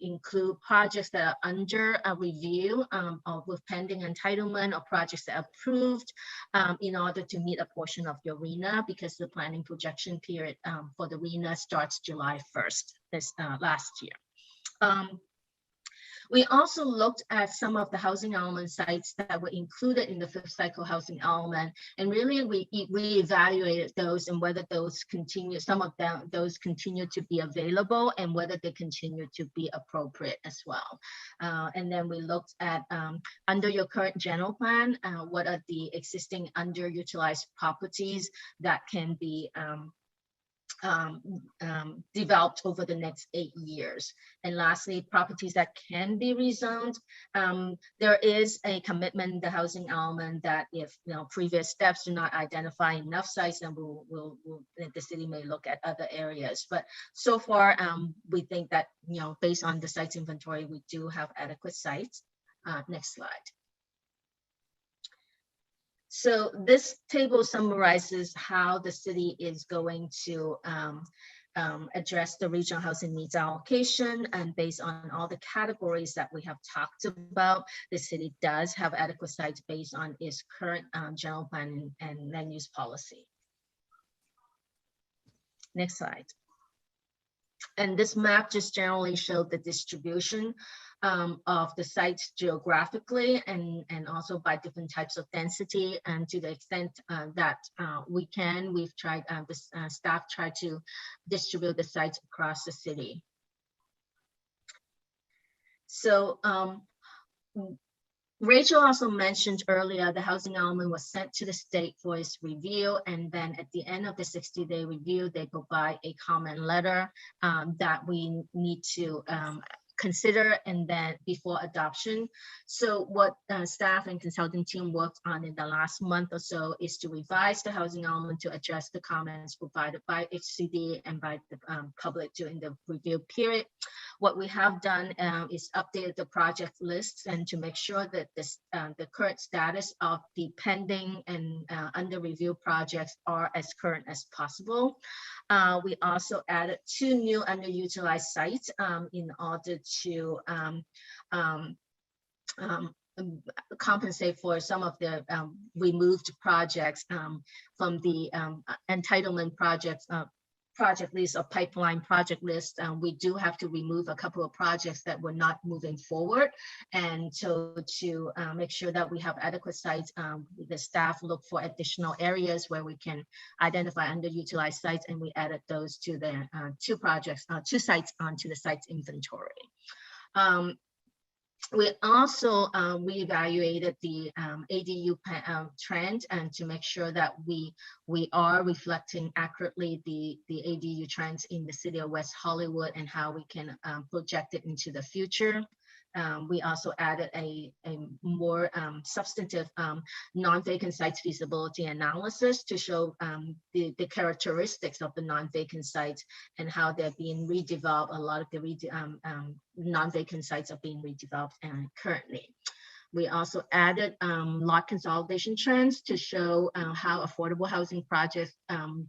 include projects that are under a review or with pending entitlement, or projects that are approved in order to meet a portion of your RHNA, because the planning projection period for the RHNA starts July 1st, this last year. We also looked at some of the housing element sites that were included in the 5th cycle housing element, and really we evaluated those and whether those continue, some of them, those continue to be available, and whether they continue to be appropriate as well. And then we looked at under your current general plan, what are the existing underutilized properties that can be developed over the next 8 years. And lastly, properties that can be rezoned. There is a commitment in the housing element that if previous steps do not identify enough sites, then the city may look at other areas. But so far, we think that based on the sites inventory, we do have adequate sites. Next slide. So this table summarizes how the city is going to address the regional housing needs allocation, and based on all the categories that we have talked about, the city does have adequate sites based on its current general plan and land use policy. Next slide. And this map just generally showed the distribution of the sites geographically and also by different types of density, and to the extent that we've tried, staff tried to distribute the sites across the city. So Rachel also mentioned earlier the housing element was sent to the state for its review, and then at the end of the 60-day review, they provide a comment letter that we need to consider and then before adoption. So what staff and consulting team worked on in the last month or so is to revise the housing element to address the comments provided by HCD and by the public during the review period. What we have done is updated the project lists and to make sure that this, the current status of the pending and under review projects are as current as possible. We also added 2 new underutilized sites in order to compensate for some of the removed projects from the entitlement project list or pipeline project list. We do have to remove a couple of projects that were not moving forward. And so to make sure that we have adequate sites, the staff look for additional areas where we can identify underutilized sites, and we added those to the 2 sites onto the sites inventory. We also reevaluated the ADU trend and to make sure that we are reflecting accurately the ADU trends in the city of West Hollywood and how we can project it into the future. We also added a more substantive non-vacant sites feasibility analysis to show the characteristics of the non-vacant sites and how they're being redeveloped. A lot of the non-vacant sites are being redeveloped currently. We also added lot consolidation trends to show how affordable housing projects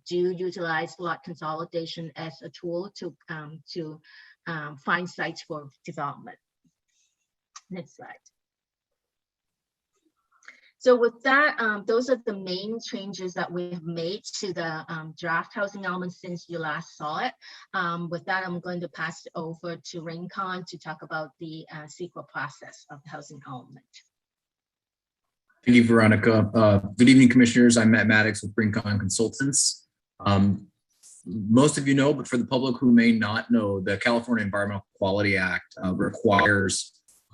do utilize lot consolidation as a tool to find sites for development. Next slide. So with that, those are the main changes that we have made to the draft housing element since you last saw it. With that, I'm going to pass it over to Rincon to talk about the CEQA process of the housing element. Thank you, Veronica. Good evening, commissioners. I'm Matt Maddox with Rincon Consultants. Most of you know, but for the public who may not know, the California Environmental Quality Act requires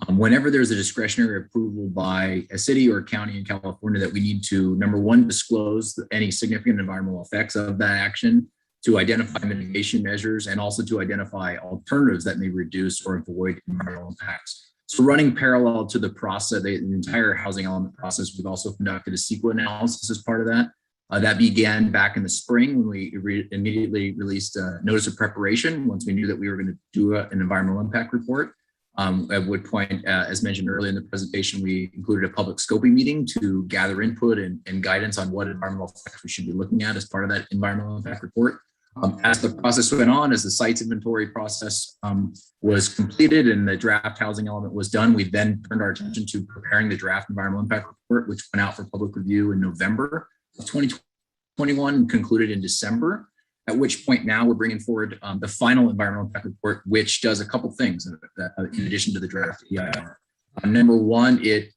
whenever there's a discretionary approval by a city or county in California that we need to, number one, disclose any significant environmental effects of that action, to identify mitigation measures, and also to identify alternatives that may reduce or avoid environmental impacts. So running parallel to the process, the entire housing element process, we've also conducted a CEQA analysis as part of that. That began back in the spring when we immediately released a notice of preparation once we knew that we were going to do an environmental impact report. At which point, as mentioned earlier in the presentation, we included a public scoping meeting to gather input and guidance on what environmental effects we should be looking at as part of that environmental impact report. As the process went on, as the sites inventory process was completed and the draft housing element was done, we then turned our attention to preparing the draft environmental impact report, which went out for public review in November of 2021 and concluded in December. At which point now we're bringing forward the final environmental impact report, which does a couple things in addition to the draft EIR. Number one, it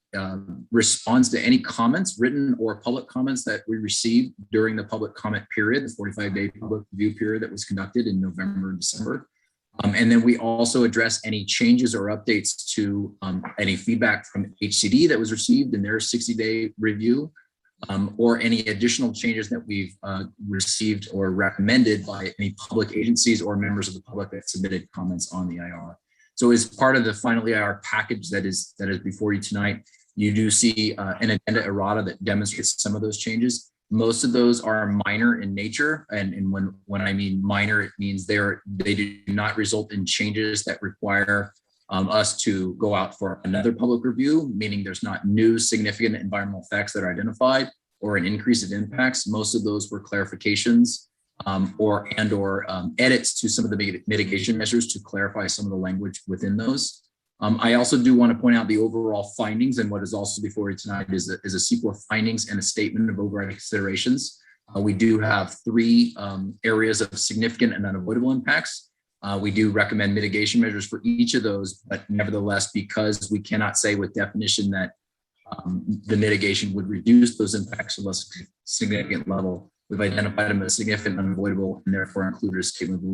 responds to any comments, written or public comments that we received during the public comment period, the 45-day public review period that was conducted in November and December. And then we also address any changes or updates to any feedback from HCD that was received in their 60-day review. Or any additional changes that we've received or recommended by any public agencies or members of the public that submitted comments on the EIR. So as part of the final EIR package that is before you tonight, you do see an addenda errata that demonstrates some of those changes. Most of those are minor in nature, and when I mean minor, it means they do not result in changes that require us to go out for another public review, meaning there's not new significant environmental effects that are identified. or an increase of impacts. Most of those were clarifications or edits to some of the mitigation measures to clarify some of the language within those. I also do want to point out the overall findings, and what is also before you tonight is a sequel of findings and a statement of overriding considerations. We do have 3 areas of significant and unavoidable impacts. We do recommend mitigation measures for each of those, but nevertheless, because we cannot say with definition that the mitigation would reduce those impacts to a less significant level, we've identified them as significant and unavoidable, and therefore included a statement of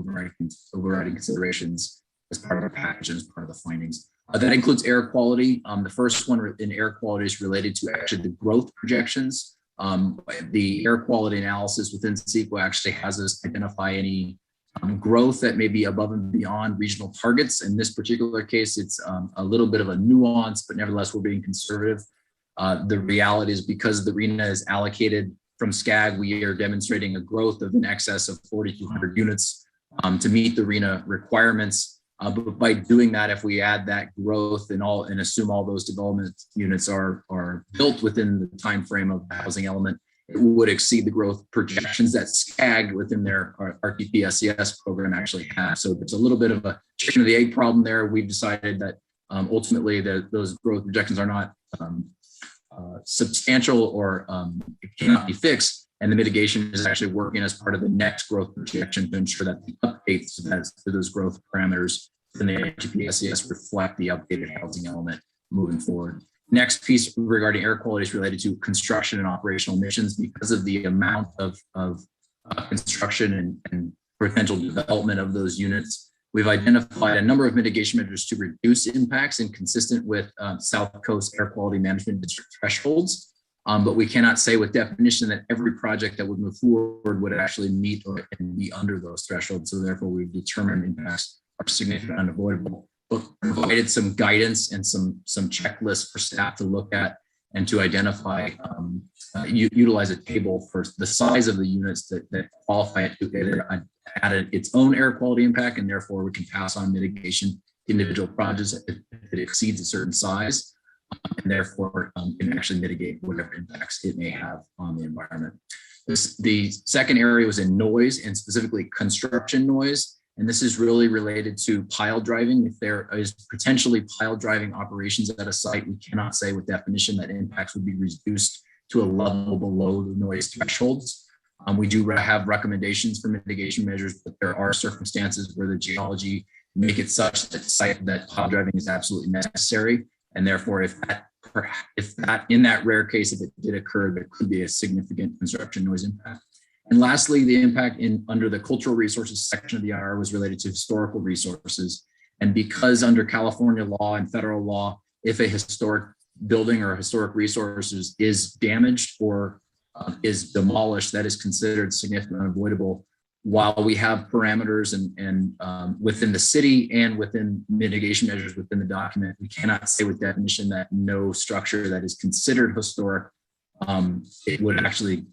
overriding considerations as part of our package and as part of the findings. That includes air quality. The first one in air quality is related to actually the growth projections. The air quality analysis within CEQA actually has us identify any growth that may be above and beyond regional targets. In this particular case, it's a little bit of a nuance, but nevertheless, we're being conservative. The reality is because the RENA is allocated from SCAG, we are demonstrating a growth of in excess of 4,200 units to meet the RENA requirements. But by doing that, if we add that growth and assume all those development units are built within the time frame of the housing element, it would exceed the growth projections that SCAG within their RTP SES program actually has. So there's a little bit of a chicken or the egg problem there. We've decided that ultimately those growth projections are not substantial or cannot be fixed. And the mitigation is actually working as part of the next growth projection to ensure that the updates to those growth parameters in the RTP SES reflect the updated housing element moving forward. Next piece regarding air quality is related to construction and operational emissions. Because of the amount of construction and potential development of those units, we've identified a number of mitigation measures to reduce impacts and consistent with South Coast Air Quality Management District thresholds. But we cannot say with definition that every project that would move forward would actually meet or be under those thresholds. So therefore, we've determined impacts are significant and unavoidable, but provided some guidance and some checklists for staff to look at and to identify, utilize a table for the size of the units that qualify to either add its own air quality impact, and therefore we can pass on mitigation to individual projects if it exceeds a certain size, and therefore can actually mitigate whatever impacts it may have on the environment. The second area was in noise, and specifically construction noise. And this is really related to pile driving. If there is potentially pile driving operations at a site, we cannot say with definition that impacts would be reduced to a level below the noise thresholds. We do have recommendations for mitigation measures, but there are circumstances where the geology make it such that pile driving is absolutely necessary. And therefore, if that in that rare case, if it did occur, there could be a significant construction noise impact. And lastly, the impact under the cultural resources section of the IR was related to historical resources. And because under California law and federal law, if a historic building or historic resources is damaged or is demolished, that is considered significant and unavoidable. While we have parameters and within the city and within mitigation measures within the document, we cannot say with definition that no structure that is considered historic it would actually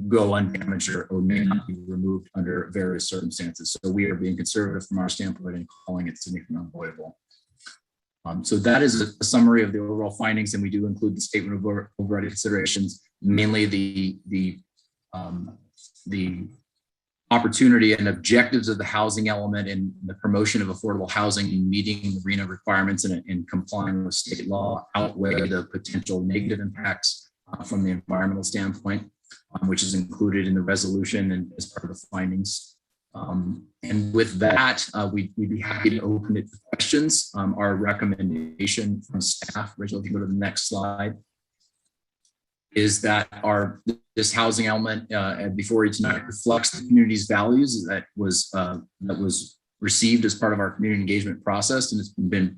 go undamaged or may not be removed under various circumstances. So we are being conservative from our standpoint and calling it significant and unavoidable. So that is a summary of the overall findings, and we do include the statement of overriding considerations, mainly the opportunity and objectives of the housing element and the promotion of affordable housing and meeting the RENA requirements and complying with state law outweigh the potential negative impacts from the environmental standpoint, which is included in the resolution and as part of the findings. And with that, we'd be happy to open it to questions. Our recommendation from staff, Rachel, if you go to the next slide, is that this housing element before you tonight reflects the community's values that was received as part of our community engagement process, and it's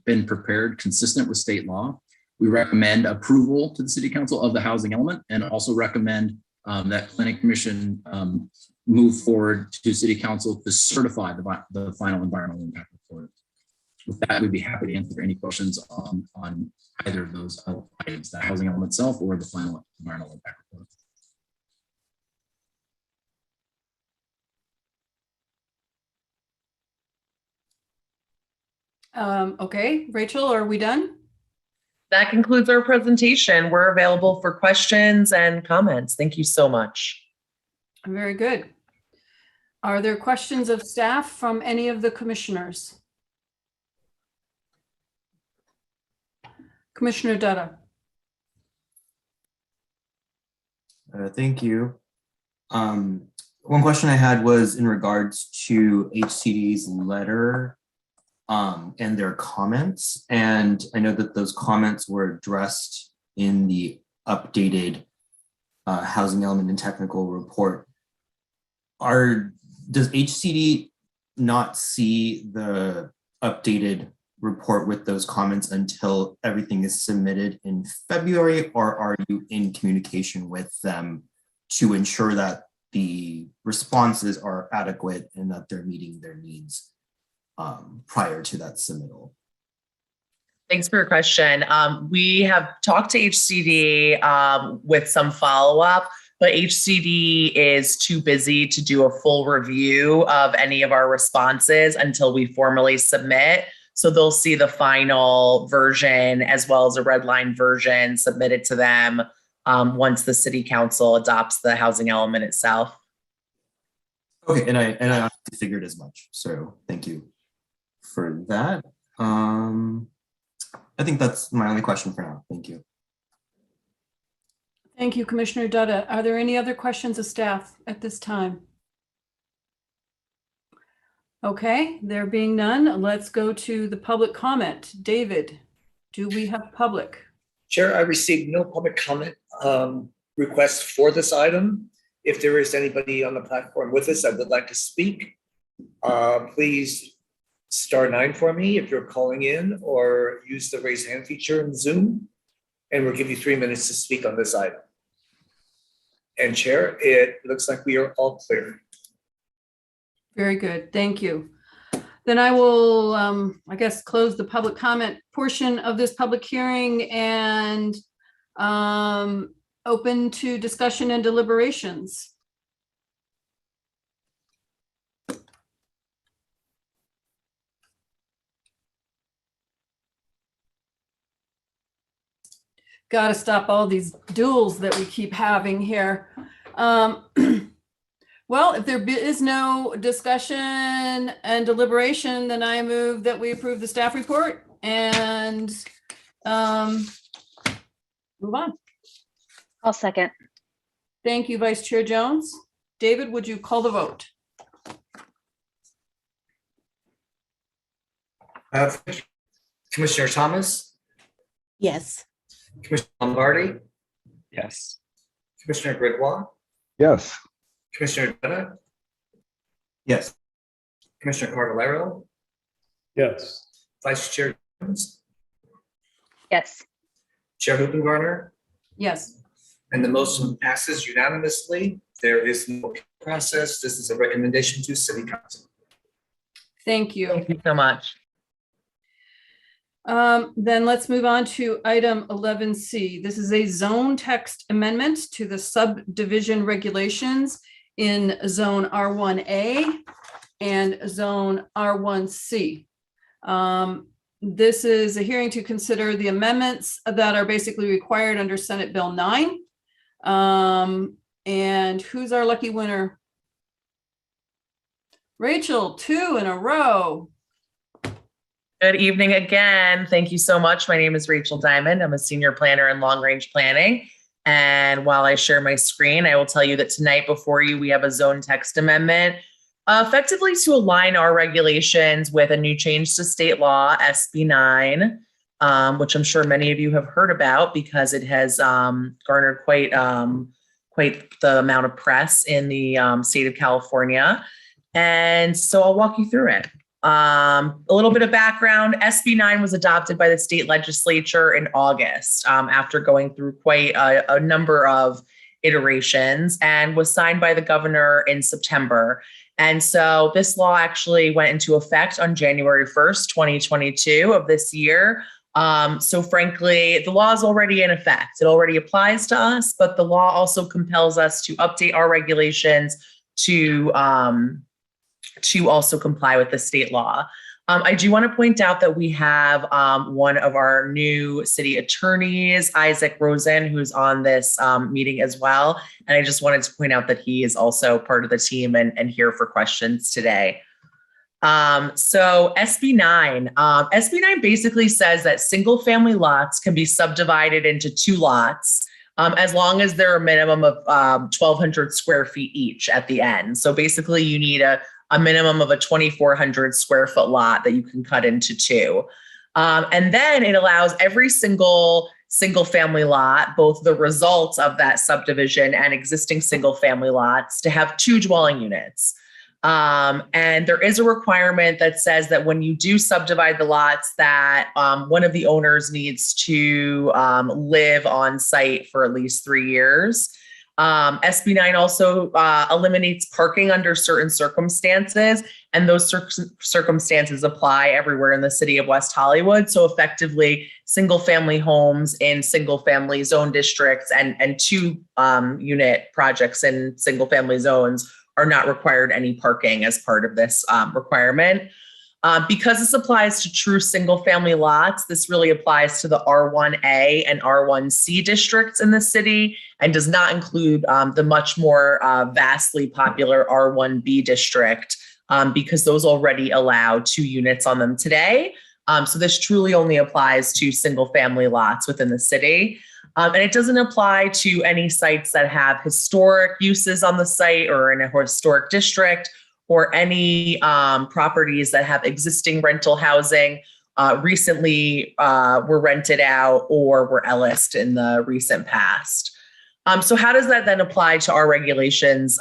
been prepared consistent with state law. We recommend approval to the City Council of the housing element, and also recommend that Planning Commission move forward to City Council to certify the final environmental impact report. With that, we'd be happy to answer any questions on either of those items, the housing element itself or the final environmental impact report. Okay, Rachel, are we done? that concludes our presentation. We're available for questions and comments. Thank you so much. Very good. Are there questions of staff from any of the commissioners? Commissioner Dutta. Thank you. One question I had was in regards to HCD's letter and their comments. And I know that those comments were addressed in the updated housing element and technical report. Does HCD not see the updated report with those comments until everything is submitted in February, or are you in communication with them to ensure that the responses are adequate and that they're meeting their needs prior to that submittal? Thanks for your question. We have talked to HCD with some follow-up, but HCD is too busy to do a full review of any of our responses until we formally submit. So they'll see the final version as well as a red line version submitted to them once the city council adopts the housing element itself. Okay, and I honestly figured as much. So thank you for that. I think that's my only question for now. Thank you. Thank you, Commissioner Dutta. Are there any other questions of staff at this time? Okay, there being none, let's go to the public comment. David, do we have public? Chair, I received no public comment request for this item. If there is anybody on the platform with us that would like to speak, please *9 for me if you're calling in, or use the raise hand feature in Zoom, and we'll give you 3 minutes to speak on this item. And Chair, it looks like we are all clear. Very good, thank you. Then I will, I guess, close the public comment portion of this public hearing and open to discussion and deliberations. Got to stop all these duels that we keep having here. Well, if there is no discussion and deliberation, then I move that we approve the staff report and move on. I'll second. Thank you, Vice Chair Jones. David, would you call the vote? Commissioner Thomas? Yes. Commissioner Lombardi? Yes. Commissioner Gridwell? Yes. Commissioner Dutta? Yes. Commissioner Cardellaro? Yes. Vice Chair Jones? Yes. Chair Hoopengarner? Yes. And the motion passes unanimously. There is no process. This is a recommendation to City Council. Thank you. Thank you so much. Then let's move on to item 11C. This is a zone text amendment to the subdivision regulations in zone R1A and zone R1C. This is a hearing to consider the amendments that are basically required under Senate Bill 9. And who's our lucky winner? Rachel, 2 in a row. Good evening again. Thank you so much. My name is Rachel Diamond. I'm a senior planner in long range planning. And while I share my screen, I will tell you that tonight before you, we have a zone text amendment effectively to align our regulations with a new change to state law, SB 9, which I'm sure many of you have heard about because it has garnered quite the amount of press in the state of California. And so I'll walk you through it. A little bit of background. SB 9 was adopted by the state legislature in August after going through quite a number of iterations and was signed by the governor in September. And so this law actually went into effect on January 1st, 2022 of this year. So frankly, the law is already in effect. It already applies to us, but the law also compels us to update our regulations to also comply with the state law. I do want to point out that we have one of our new city attorneys, Isaac Rosen, who's on this meeting as well. And I just wanted to point out that he is also part of the team and here for questions today. So SB9, SB9 basically says that single family lots can be subdivided into 2 lots as long as they're a minimum of 1,200 square feet each at the end. So basically you need a minimum of a 2,400 square foot lot that you can cut into 2. And then it allows every single family lot, both the results of that subdivision and existing single family lots, to have 2 dwelling units. And there is a requirement that says that when you do subdivide the lots, that one of the owners needs to live on site for at least 3 years. SB9 also eliminates parking under certain circumstances, and those circumstances apply everywhere in the city of West Hollywood. So effectively, single family homes in single family zone districts and 2 unit projects in single family zones are not required any parking as part of this requirement. Because this applies to true single family lots, this really applies to the R1A and R1C districts in the city and does not include the much more vastly popular R1B district because those already allow 2 units on them today. So this truly only applies to single family lots within the city. And it doesn't apply to any sites that have historic uses on the site or in a historic district, or any properties that have existing rental housing recently were rented out or were Ellised in the recent past. So how does that then apply to our regulations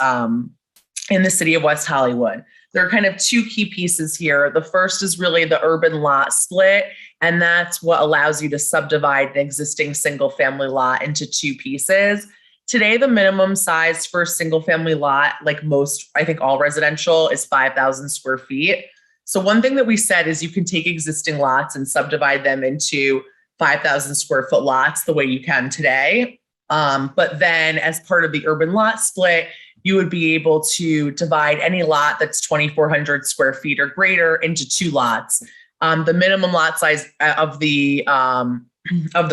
in the city of West Hollywood? There are kind of 2 key pieces here. The first is really the urban lot split, and that's what allows you to subdivide an existing single family lot into 2 pieces. Today, the minimum size for a single family lot, like most, I think all residential, is 5,000 square feet. So one thing that we said is you can take existing lots and subdivide them into 5,000 square foot lots the way you can today. But then as part of the urban lot split, you would be able to divide any lot that's 2,400 square feet or greater into 2 lots. The minimum lot size of the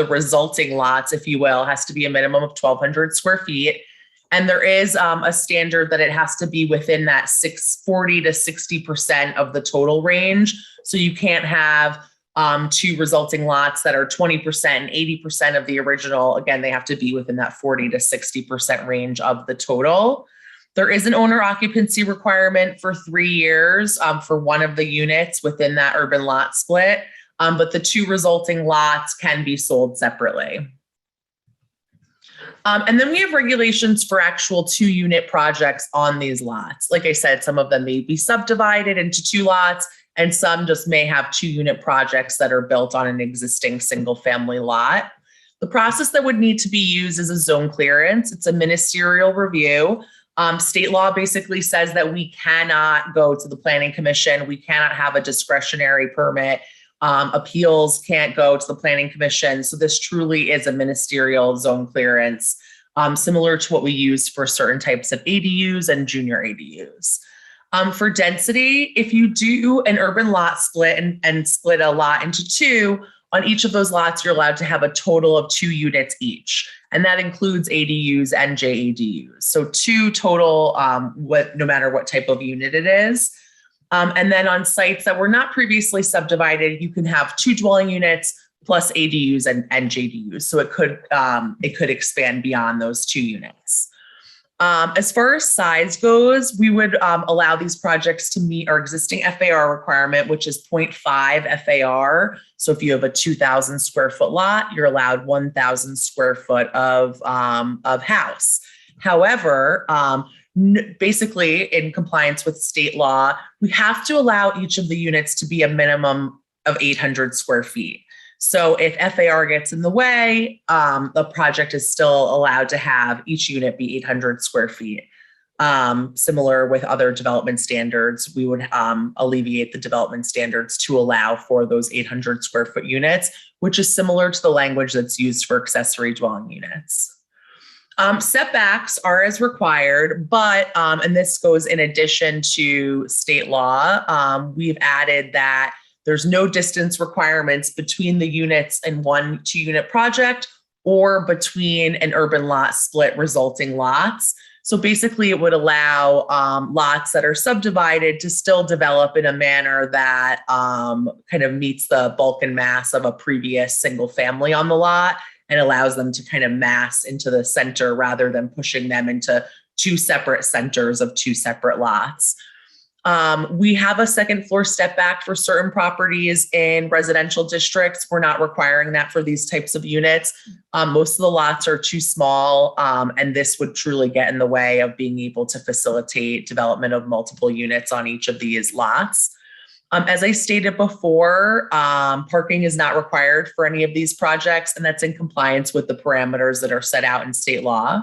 resulting lots, if you will, has to be a minimum of 1,200 square feet. And there is a standard that it has to be within that 40 to 60% of the total range. So you can't have 2 resulting lots that are 20% and 80% of the original. Again, they have to be within that 40 to 60% range of the total. There is an owner occupancy requirement for 3 years for one of the units within that urban lot split. But the 2 resulting lots can be sold separately. And then we have regulations for actual 2 unit projects on these lots. Like I said, some of them may be subdivided into 2 lots, and some just may have 2 unit projects that are built on an existing single family lot. The process that would need to be used is a zone clearance. It's a ministerial review. State law basically says that we cannot go to the Planning Commission. We cannot have a discretionary permit. Appeals can't go to the Planning Commission. So this truly is a ministerial zone clearance, similar to what we use for certain types of ADUs and junior ADUs. For density, if you do an urban lot split and split a lot into 2, on each of those lots, you're allowed to have a total of 2 units each. And that includes ADUs and JADUs. So 2 total, no matter what type of unit it is. And then on sites that were not previously subdivided, you can have 2 dwelling units plus ADUs and JDUs. So it could expand beyond those 2 units. As far as size goes, we would allow these projects to meet our existing FAR requirement, which is 0.5 FAR. So if you have a 2,000 square foot lot, you're allowed 1,000 square foot of house. However, basically in compliance with state law, we have to allow each of the units to be a minimum of 800 square feet. So if FAR gets in the way, the project is still allowed to have each unit be 800 square feet. Similar with other development standards, we would alleviate the development standards to allow for those 800 square foot units, which is similar to the language that's used for accessory dwelling units. Setbacks are as required, but, and this goes in addition to state law, we've added that There's no distance requirements between the units in 1 2-unit project or between an urban lot split resulting lots. So basically it would allow lots that are subdivided to still develop in a manner that kind of meets the bulk and mass of a previous single family on the lot and allows them to kind of mass into the center rather than pushing them into 2 separate centers of 2 separate lots. We have a second floor step back for certain properties in residential districts. We're not requiring that for these types of units. Most of the lots are too small, and this would truly get in the way of being able to facilitate development of multiple units on each of these lots. As I stated before, parking is not required for any of these projects, and that's in compliance with the parameters that are set out in state law.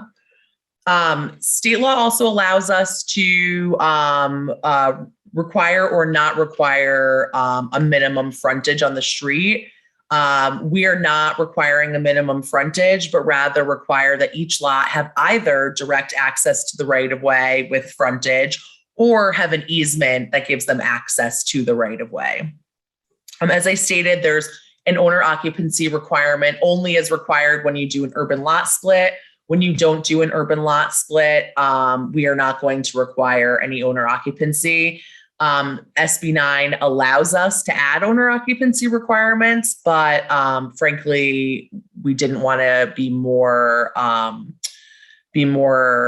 State law also allows us to require or not require a minimum frontage on the street. We are not requiring a minimum frontage, but rather require that each lot have either direct access to the right-of-way with frontage or have an easement that gives them access to the right-of-way. As I stated, there's an owner occupancy requirement only as required when you do an urban lot split. When you don't do an urban lot split, we are not going to require any owner occupancy. SB 9 allows us to add owner occupancy requirements, but frankly, we didn't want to be more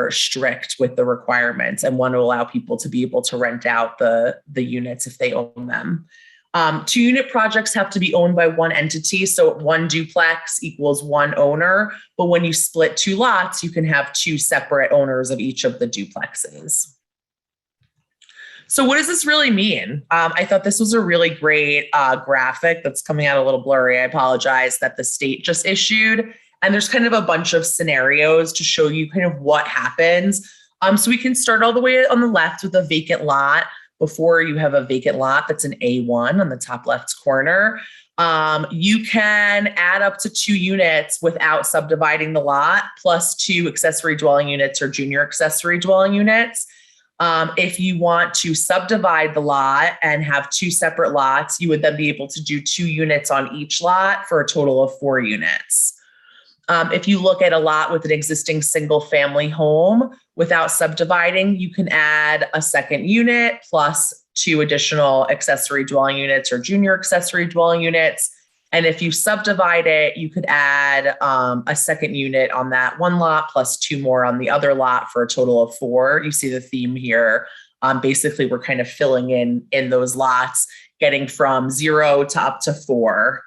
strict with the requirements and want to allow people to be able to rent out the units if they own them. 2-unit projects have to be owned by one entity. So 1 duplex equals 1 owner. But when you split 2 lots, you can have 2 separate owners of each of the duplexes. So what does this really mean? I thought this was a really great graphic that's coming out a little blurry. I apologize, that the state just issued. And there's kind of a bunch of scenarios to show you kind of what happens. So we can start all the way on the left with a vacant lot. Before you have a vacant lot that's an A1 on the top left corner, you can add up to 2 units without subdividing the lot, plus 2 accessory dwelling units or junior accessory dwelling units. If you want to subdivide the lot and have 2 separate lots, you would then be able to do 2 units on each lot for a total of 4 units. If you look at a lot with an existing single family home without subdividing, you can add a second unit plus 2 additional accessory dwelling units or junior accessory dwelling units. And if you subdivide it, you could add a second unit on that one lot plus 2 more on the other lot for a total of 4. You see the theme here. Basically, we're kind of filling in those lots, getting from 0 to up to 4.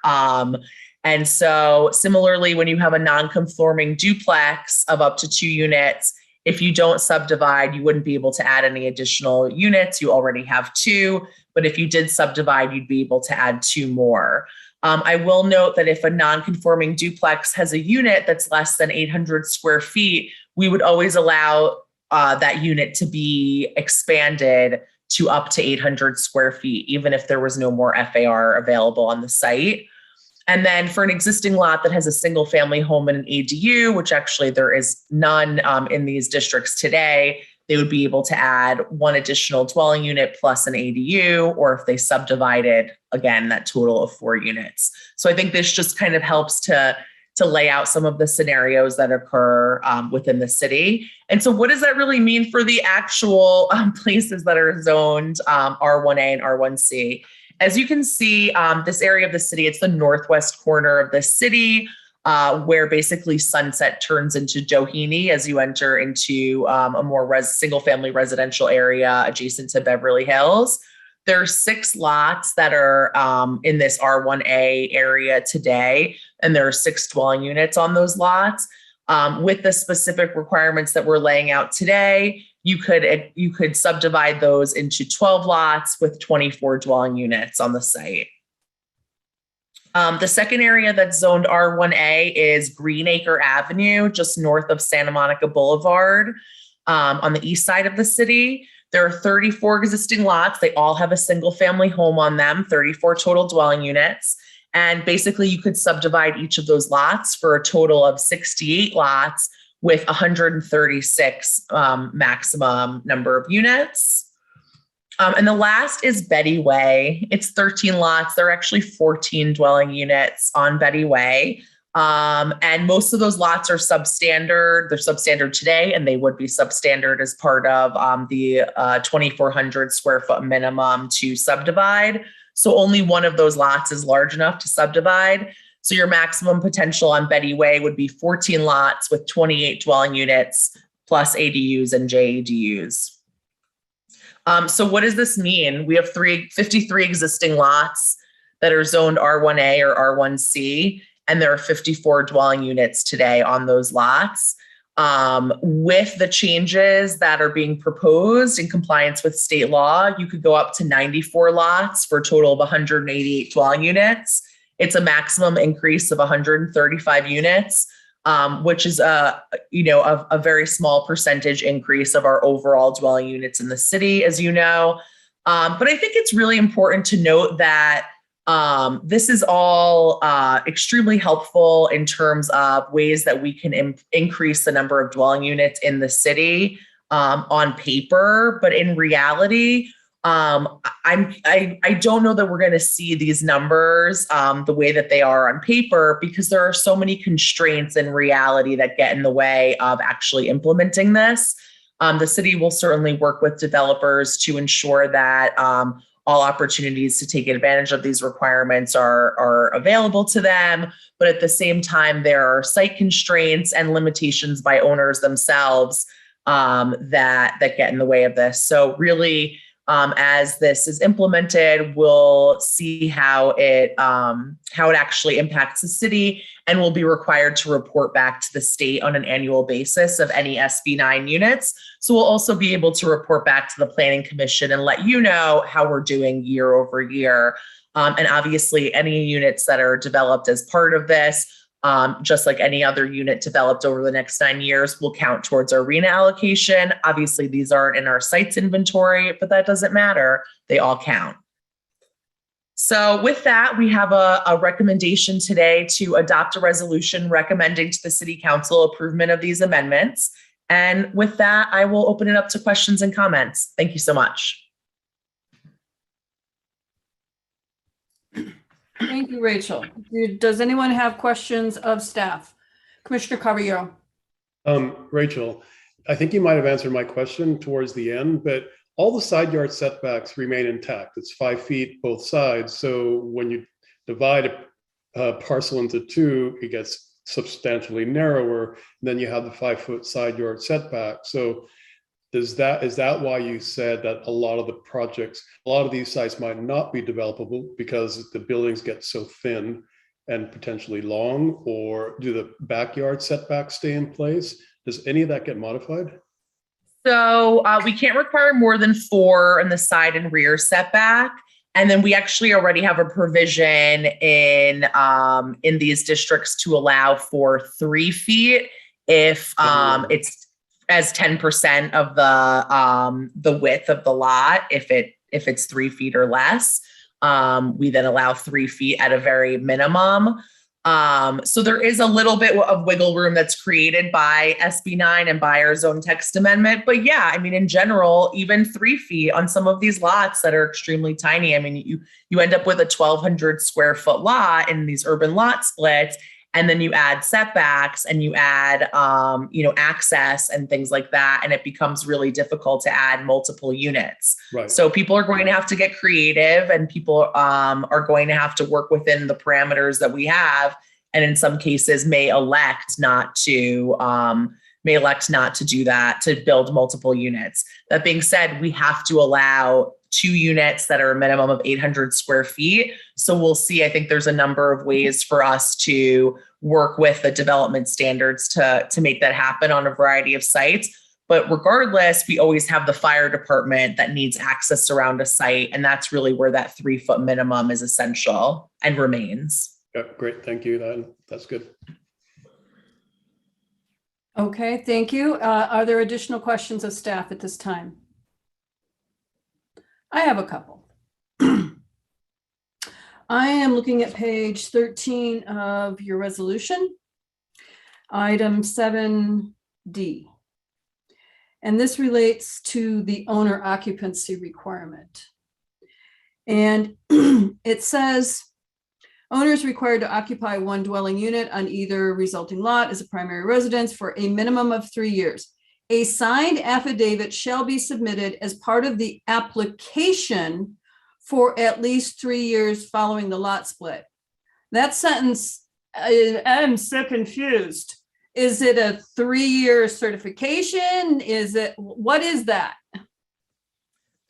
And so similarly, when you have a non-conforming duplex of up to 2 units, if you don't subdivide, you wouldn't be able to add any additional units. You already have 2, but if you did subdivide, you'd be able to add 2 more. I will note that if a non-conforming duplex has a unit that's less than 800 square feet, we would always allow that unit to be expanded to up to 800 square feet, even if there was no more FAR available on the site. And then for an existing lot that has a single family home and an ADU, which actually there is none in these districts today, they would be able to add 1 additional dwelling unit plus an ADU, or if they subdivided, again, that total of 4 units. So I think this just kind of helps to lay out some of the scenarios that occur within the city. And so what does that really mean for the actual places that are zoned R1A and R1C? As you can see, this area of the city, it's the northwest corner of the city, where basically Sunset turns into Doheny as you enter into a more single-family residential area adjacent to Beverly Hills. There are 6 lots that are in this R1A area today, and there are 6 dwelling units on those lots. With the specific requirements that we're laying out today, you could subdivide those into 12 lots with 24 dwelling units on the site. The second area that's zoned R1A is Greenacre Avenue, just north of Santa Monica Boulevard, on the east side of the city. There are 34 existing lots. They all have a single family home on them, 34 total dwelling units. And basically you could subdivide each of those lots for a total of 68 lots with 136 maximum number of units. And the last is Betty Way. It's 13 lots. There are actually 14 dwelling units on Betty Way. And most of those lots are substandard. They're substandard today, and they would be substandard as part of the 2,400 square foot minimum to subdivide. So only one of those lots is large enough to subdivide. So your maximum potential on Betty Way would be 14 lots with 28 dwelling units plus ADUs and JADUs. So what does this mean? We have 53 existing lots that are zoned R1A or R1C, and there are 54 dwelling units today on those lots. With the changes that are being proposed in compliance with state law, you could go up to 94 lots for a total of 188 dwelling units. It's a maximum increase of 135 units, which is a very small percentage increase of our overall dwelling units in the city, as you know. But I think it's really important to note that this is all extremely helpful in terms of ways that we can increase the number of dwelling units in the city on paper, but in reality, I don't know that we're going to see these numbers the way that they are on paper, because there are so many constraints in reality that get in the way of actually implementing this. The city will certainly work with developers to ensure that all opportunities to take advantage of these requirements are available to them. But at the same time, there are site constraints and limitations by owners themselves that get in the way of this. So really, as this is implemented, we'll see how it actually impacts the city, and we'll be required to report back to the state on an annual basis of any SB 9 units. So we'll also be able to report back to the Planning Commission and let you know how we're doing year over year. And obviously, any units that are developed as part of this, just like any other unit developed over the next 9 years, will count towards our RENA allocation. Obviously, these aren't in our sites inventory, but that doesn't matter. They all count. So with that, we have a recommendation today to adopt a resolution recommending to the City Council approval of these amendments. And with that, I will open it up to questions and comments. Thank you so much. Thank you, Rachel. Does anyone have questions of staff? Commissioner Caballero. Rachel, I think you might have answered my question towards the end, but all the side yard setbacks remain intact. It's 5 feet both sides. So when you divide a parcel into two, it gets substantially narrower. Then you have the 5 foot side yard setback. So is that why you said that a lot of these sites might not be developable because the buildings get so thin and potentially long? Or do the backyard setbacks stay in place? Does any of that get modified? So we can't require more than 4 in the side and rear setback. And then we actually already have a provision in these districts to allow for 3 feet if it's as 10% of the width of the lot. If it's 3 feet or less, we then allow 3 feet at a very minimum. So there is a little bit of wiggle room that's created by SB 9 and by our zone text amendment. But yeah, I mean, in general, even 3 feet on some of these lots that are extremely tiny. I mean, you end up with a 1,200 square foot lot in these urban lot splits. And then you add setbacks and you add, access and things like that. And it becomes really difficult to add multiple units. Right. So people are going to have to get creative, and people are going to have to work within the parameters that we have. And in some cases may elect not to do that, to build multiple units. That being said, we have to allow 2 units that are a minimum of 800 square feet. So we'll see. I think there's a number of ways for us to work with the development standards to make that happen on a variety of sites. But regardless, we always have the fire department that needs access around a site. And that's really where that 3 foot minimum is essential and remains. Yeah, great. Thank you. That's good. Okay, thank you. Are there additional questions of staff at this time? I have a couple. I am looking at page 13 of your resolution, item 7D. And this relates to the owner occupancy requirement. And it says, owner is required to occupy one dwelling unit on either resulting lot as a primary residence for a minimum of 3 years. A signed affidavit shall be submitted as part of the application for at least 3 years following the lot split. That sentence, I'm so confused. Is it a 3-year certification? What is that?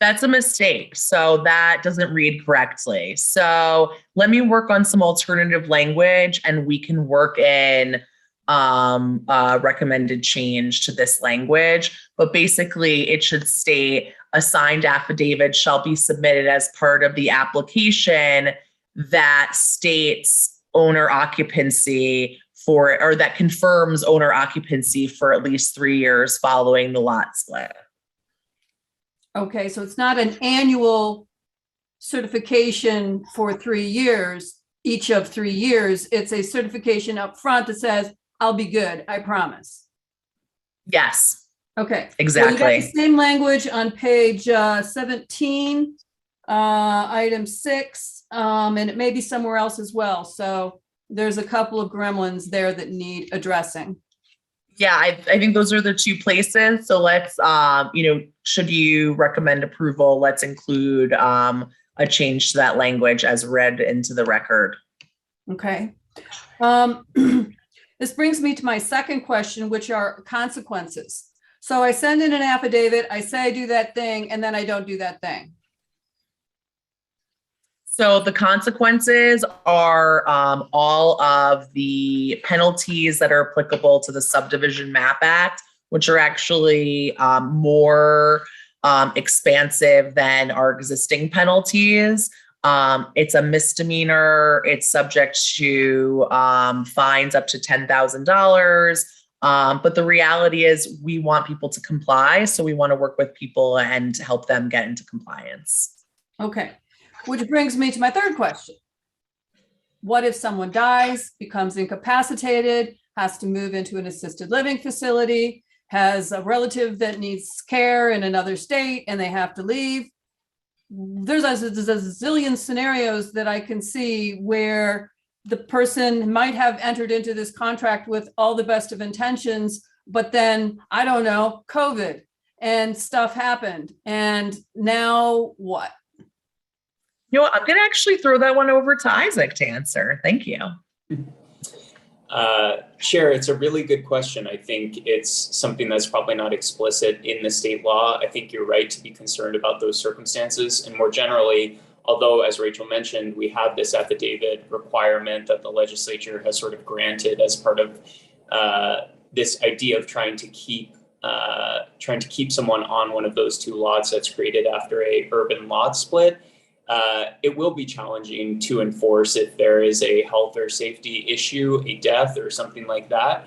That's a mistake. So that doesn't read correctly. So let me work on some alternative language and we can work in recommended change to this language. But basically it should state a signed affidavit shall be submitted as part of the application that states owner occupancy for, or that confirms owner occupancy for at least 3 years following the lot split. Okay, so it's not an annual certification for 3 years, each of 3 years. It's a certification up front that says, I'll be good, I promise. Yes. Okay. Exactly. So you got the same language on page 17, item 6, and it may be somewhere else as well. So there's a couple of gremlins there that need addressing. Yeah, I think those are the 2 places. So let's, should you recommend approval, let's include a change to that language as read into the record. Okay. This brings me to my second question, which are consequences. So I send in an affidavit, I say I do that thing, and then I don't do that thing. So the consequences are all of the penalties that are applicable to the Subdivision Map Act, which are actually more expansive than our existing penalties. It's a misdemeanor. It's subject to fines up to $10,000. But the reality is we want people to comply. So we want to work with people and help them get into compliance. Okay. Which brings me to my third question. What if someone dies, becomes incapacitated, has to move into an assisted living facility, has a relative that needs care in another state and they have to leave? There's a zillion scenarios that I can see where the person might have entered into this contract with all the best of intentions, but then, I don't know, COVID and stuff happened. And now what? You know what? I'm going to actually throw that one over to Isaac to answer. Thank you. Chair, it's a really good question. I think it's something that's probably not explicit in the state law. I think you're right to be concerned about those circumstances. And more generally, although, as Rachel mentioned, we have this affidavit requirement that the legislature has sort of granted as part of this idea of trying to keep someone on one of those 2 lots that's created after a urban lot split. It will be challenging to enforce if there is a health or safety issue, a death or something like that.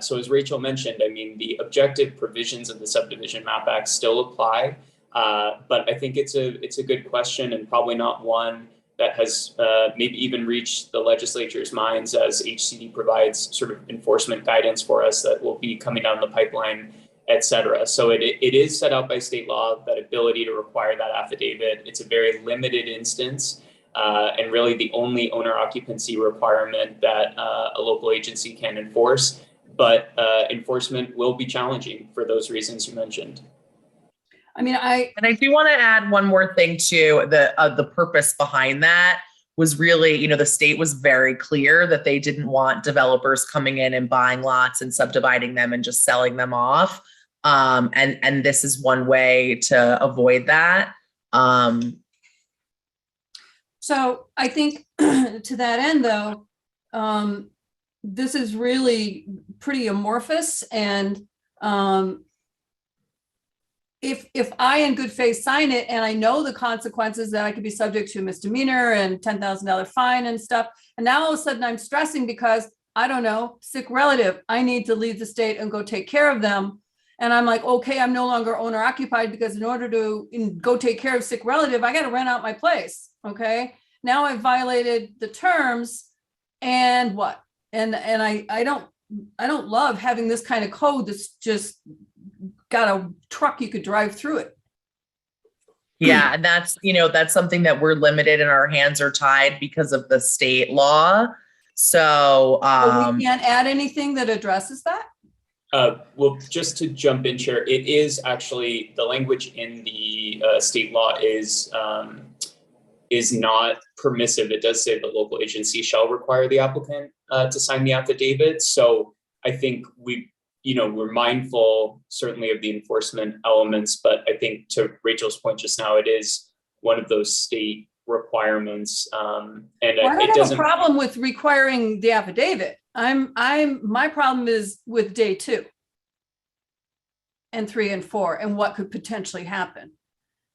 So as Rachel mentioned, I mean, the objective provisions of the Subdivision Map Act still apply. But I think it's a good question and probably not one that has maybe even reached the legislature's minds as HCD provides sort of enforcement guidance for us that will be coming down the pipeline, et cetera. So it is set out by state law, that ability to require that affidavit. It's a very limited instance and really the only owner occupancy requirement that a local agency can enforce. But enforcement will be challenging for those reasons you mentioned. I mean, I do want to add one more thing too. The purpose behind that was really, the state was very clear that they didn't want developers coming in and buying lots and subdividing them and just selling them off. And this is one way to avoid that. So I think to that end, though, this is really pretty amorphous. And if I in good faith sign it and I know the consequences that I could be subject to a misdemeanor and $10,000 fine and stuff, and now all of a sudden I'm stressing because, I don't know, sick relative, I need to leave the state and go take care of them. And I'm like, okay, I'm no longer owner occupied because in order to go take care of sick relative, I got to rent out my place. Okay. Now I've violated the terms and what? And I don't love having this kind of code that's just got a truck, you could drive through it. Yeah, and that's, that's something that we're limited and our hands are tied because of the state law. So, But we can't add anything that addresses that? Well, just to jump in, Chair, it is actually, the language in the state law is not permissive. It does say the local agency shall require the applicant to sign the affidavit. So I think we're mindful certainly of the enforcement elements, but I think to Rachel's point just now, it is one of those state requirements. And I it don't have doesn't. a problem with requiring the affidavit. My problem is with day 2 and 3 and 4 and what could potentially happen.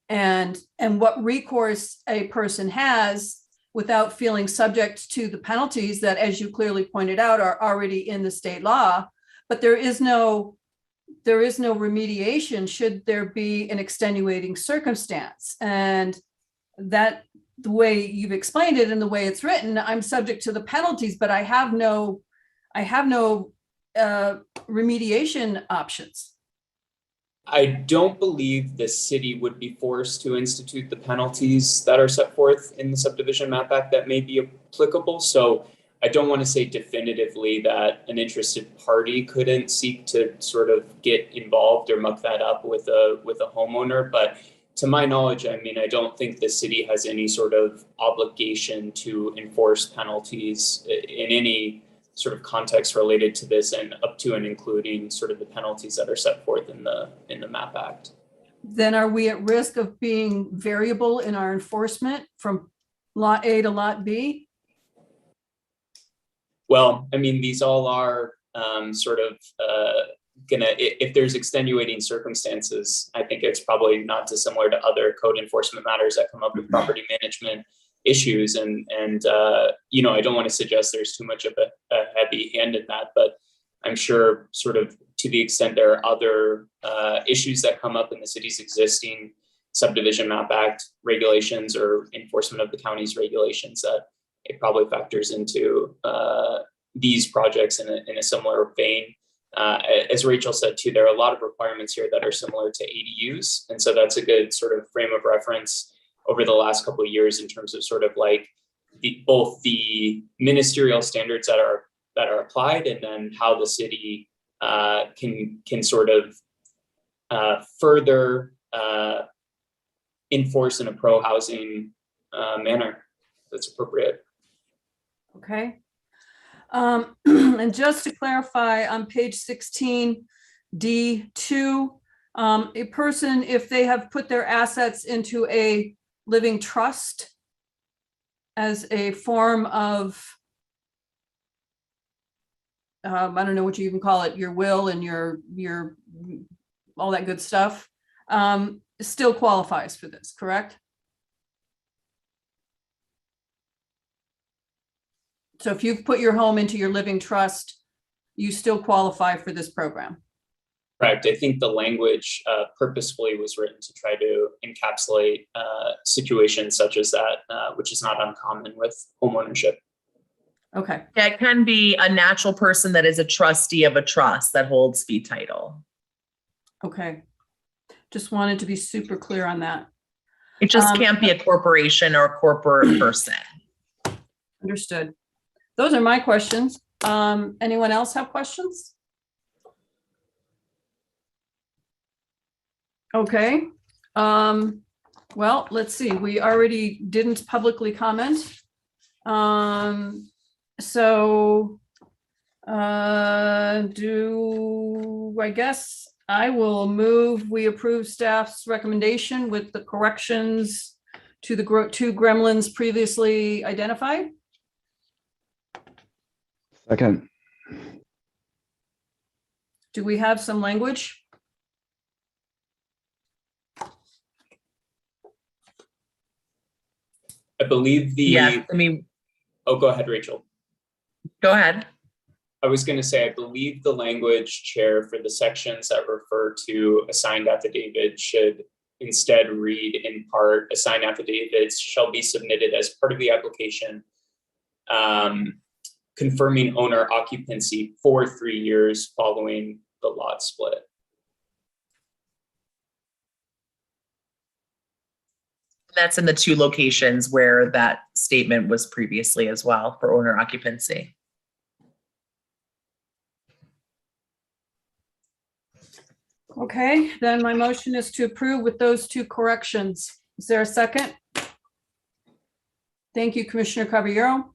And what recourse a person has without feeling subject to the penalties that, as you clearly pointed out, are already in the state law. But there is no remediation should there be an extenuating circumstance. And that, the way you've explained it and the way it's written, I'm subject to the penalties, but I have no remediation options. I don't believe the city would be forced to institute the penalties that are set forth in the subdivision map act that may be applicable. So I don't want to say definitively that an interested party couldn't seek to sort of get involved or muck that up with a homeowner. But to my knowledge, I mean, I don't think the city has any sort of obligation to enforce penalties in any sort of context related to this, and up to and including sort of the penalties that are set forth in the MAP Act. Then are we at risk of being variable in our enforcement from lot A to lot B? Well, I mean, these all are if there's extenuating circumstances, I think it's probably not dissimilar to other code enforcement matters that come up with property management issues. And I don't want to suggest there's too much of a heavy hand in that, but I'm sure sort of to the extent there are other issues that come up in the city's existing subdivision map act regulations or enforcement of the county's regulations, that it probably factors into these projects in a similar vein. As Rachel said too, there are a lot of requirements here that are similar to ADUs. And so that's a good sort of frame of reference over the last couple of years in terms of sort of like both the ministerial standards that are applied, and then how the city can sort of further enforce in a pro-housing manner that's appropriate. Okay. And just to clarify, on page 16, D2, a person, if they have put their assets into a living trust as a form of, I don't know what you even call it, your will and your all that good stuff, still qualifies for this, correct? So if you've put your home into your living trust, you still qualify for this program. Correct. I think the language purposefully was written to try to encapsulate situations such as that, which is not uncommon with homeownership. Okay. Yeah, it can be a natural person that is a trustee of a trust that holds fee title. Okay. Just wanted to be super clear on that. It just can't be a corporation or a corporate person. Understood. Those are my questions. Anyone else have questions? Okay. Well, let's see. We already didn't publicly comment. So I guess I will move, we approve staff's recommendation with the corrections to the two gremlins previously identified. Second. Do we have some language? I believe Yeah, I mean. Oh, go ahead, Rachel. Go ahead. I was going to say, I believe the language, Chair, for the sections that refer to assigned affidavit should instead read in part, assigned affidavits shall be submitted as part of the application, confirming owner occupancy for 3 years following the lot split. That's in the 2 locations where that statement was previously as well for owner occupancy. Okay, then my motion is to approve with those 2 corrections. Is there a second? Thank you, Commissioner Caballero.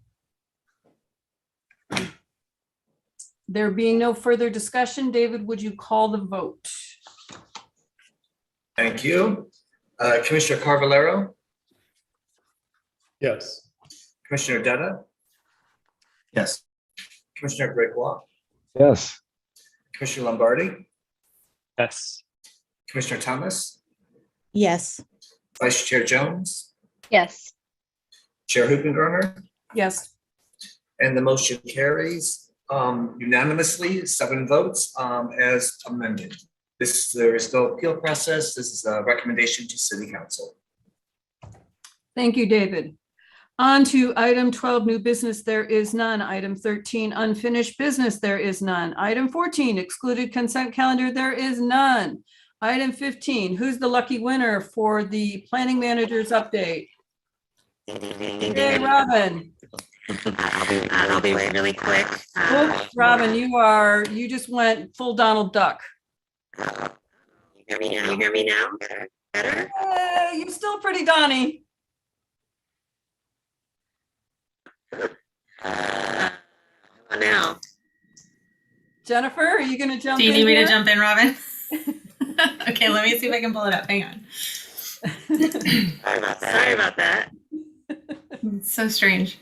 There being no further discussion, David, would you call the vote? Thank you. Commissioner Carvalero, Yes. Commissioner Dutta, Yes. Commissioner Gregoire, Yes. Commissioner Lombardi, Yes. Commissioner Thomas, Yes. Vice Chair Jones, Yes. Chair Hoopengarner, Yes. and the motion carries unanimously, 7 votes as amended. There is no appeal process. This is a recommendation to City Council. Thank you, David. On to item 12, new business, there is none. Item 13, unfinished business, there is none. Item 14, excluded consent calendar, there is none. Item 15, who's the lucky winner for the planning manager's update? Hey, Robin. I'll be really quick. Oops, Robin, you just went full Donald Duck. You hear me now? Better? You're still pretty Donnie. Now. Jennifer, are you going to jump in? Do you need me to here? jump in, Robin? Okay, let me see if I can pull it up. Hang on. Sorry about that. It's so strange.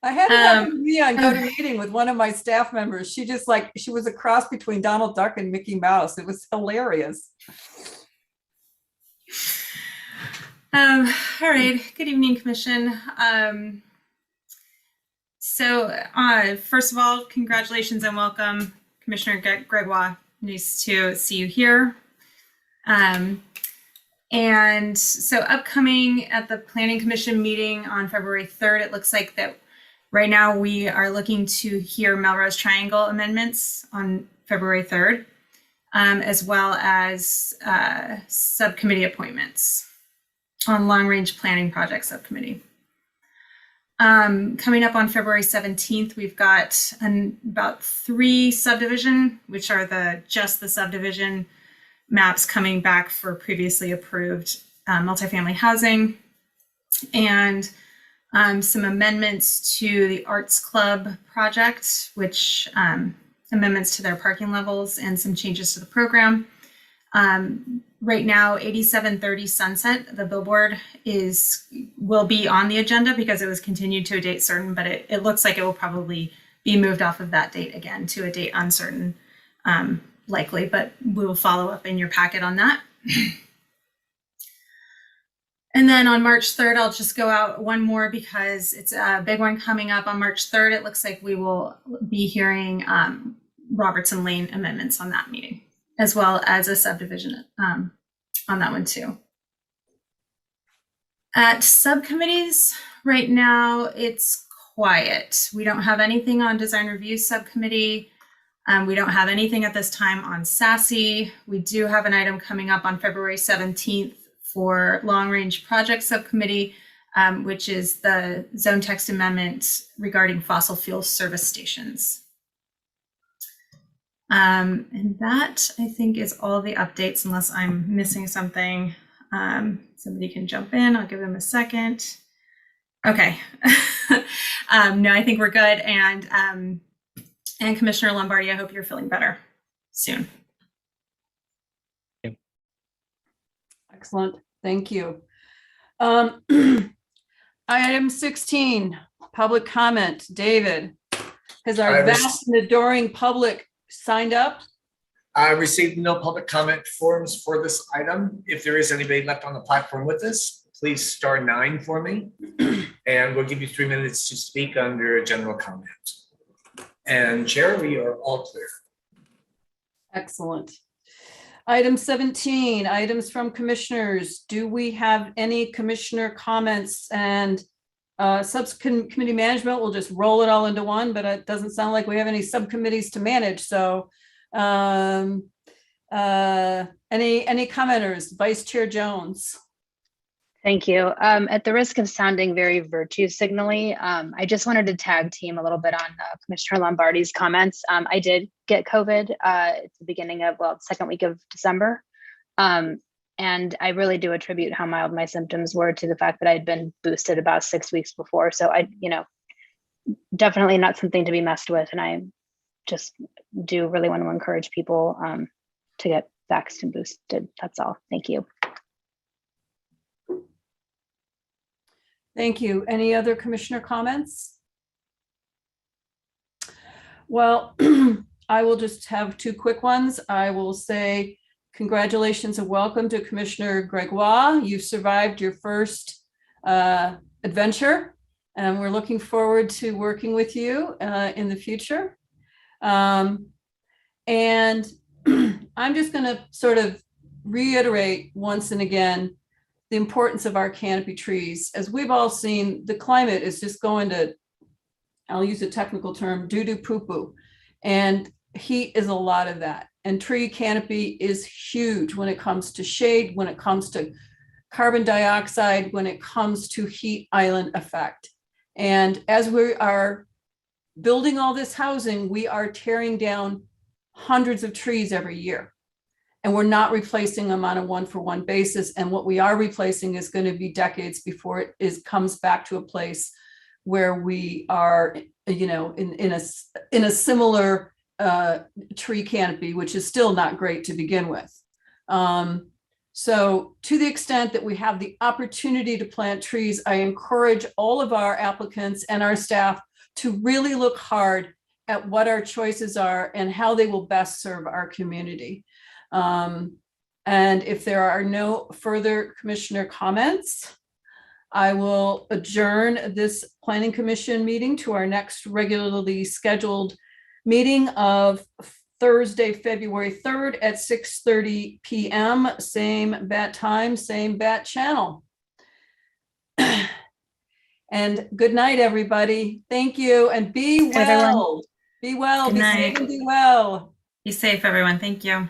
I had it happen to me on GoToMeeting with one of my staff members. She was a cross between Donald Duck and Mickey Mouse. It was hilarious. All right. Good evening, Commission. First of all, congratulations and welcome, Commissioner Gregoire. Nice to see you here. And so upcoming at the Planning Commission meeting on February 3rd, it looks like that right now we are looking to hear Melrose Triangle amendments on February 3rd, as well as subcommittee appointments on Long Range Planning Project Subcommittee. Coming up on February 17th, we've got about 3 subdivision, which are just the subdivision maps coming back for previously approved multifamily housing, and some amendments to the Arts Club project, which amendments to their parking levels and some changes to the program. Right now, 8730 Sunset, the billboard will be on the agenda because it was continued to a date certain, but it looks like it will probably be moved off of that date again to a date uncertain, likely, but we will follow up in your packet on that. And then on March 3rd, I'll just go out one more because it's a big one coming up on March 3rd. It looks like we will be hearing Robertson Lane amendments on that meeting, as well as a subdivision on that one too. At subcommittees, right now it's quiet. We don't have anything on design review subcommittee. We don't have anything at this time on SASE. We do have an item coming up on February 17th for long range project subcommittee, which is the zone text amendment regarding fossil fuel service stations. And that, I think, is all the updates, unless I'm missing something. Somebody can jump in. I'll give them a second. Okay. No, I think we're good. And Commissioner Lombardi, I hope you're feeling better soon. Excellent. Thank you. Item 16, public comment. David, has our vast and adoring public signed up? I received no public comment forms for this item. If there is anybody left on the platform with us, please star 9 for me. And we'll give you 3 minutes to speak under general comment. And Chair, we are all clear. Excellent. Item 17, items from commissioners. Do we have any commissioner comments? And subcommittee management, we'll just roll it all into one, but it doesn't sound like we have any subcommittees to manage. So any commenters? Vice Chair Jones. Thank you. At the risk of sounding very virtue signally, I just wanted to tag team a little bit on Commissioner Lombardi's comments. I did get COVID at the beginning of, well, second week of December. And I really do attribute how mild my symptoms were to the fact that I'd been boosted about 6 weeks before. So I, definitely not something to be messed with. And I just do really want to encourage people to get vaxxed and boosted. That's all. Thank you. Thank you. Any other commissioner comments? Well, I will just have two quick ones. I will say congratulations and welcome to Commissioner Gregoire. You've survived your first adventure, and we're looking forward to working with you in the future. And I'm just going to sort of reiterate once and again the importance of our canopy trees. As we've all seen, the climate is just going to, I'll use a technical term, doo-doo poo-poo. And heat is a lot of that. And tree canopy is huge when it comes to shade, when it comes to carbon dioxide, when it comes to heat island effect. And as we are building all this housing, we are tearing down hundreds of trees every year. And we're not replacing them on a one-for-one basis. And what we are replacing is going to be decades before it comes back to a place where we are, in a similar tree canopy, which is still not great to begin with. So to the extent that we have the opportunity to plant trees, I encourage all of our applicants and our staff to really look hard at what our choices are and how they will best serve our community. And if there are no further commissioner comments, I will adjourn this Planning Commission meeting to our next regularly scheduled meeting of Thursday, February 3rd at 6:30 p.m. Same bat time, same bat channel. And good night, everybody. Thank you, and be well. Everyone. Be well, Good be night. safe, and be well. Be safe, everyone. Thank you.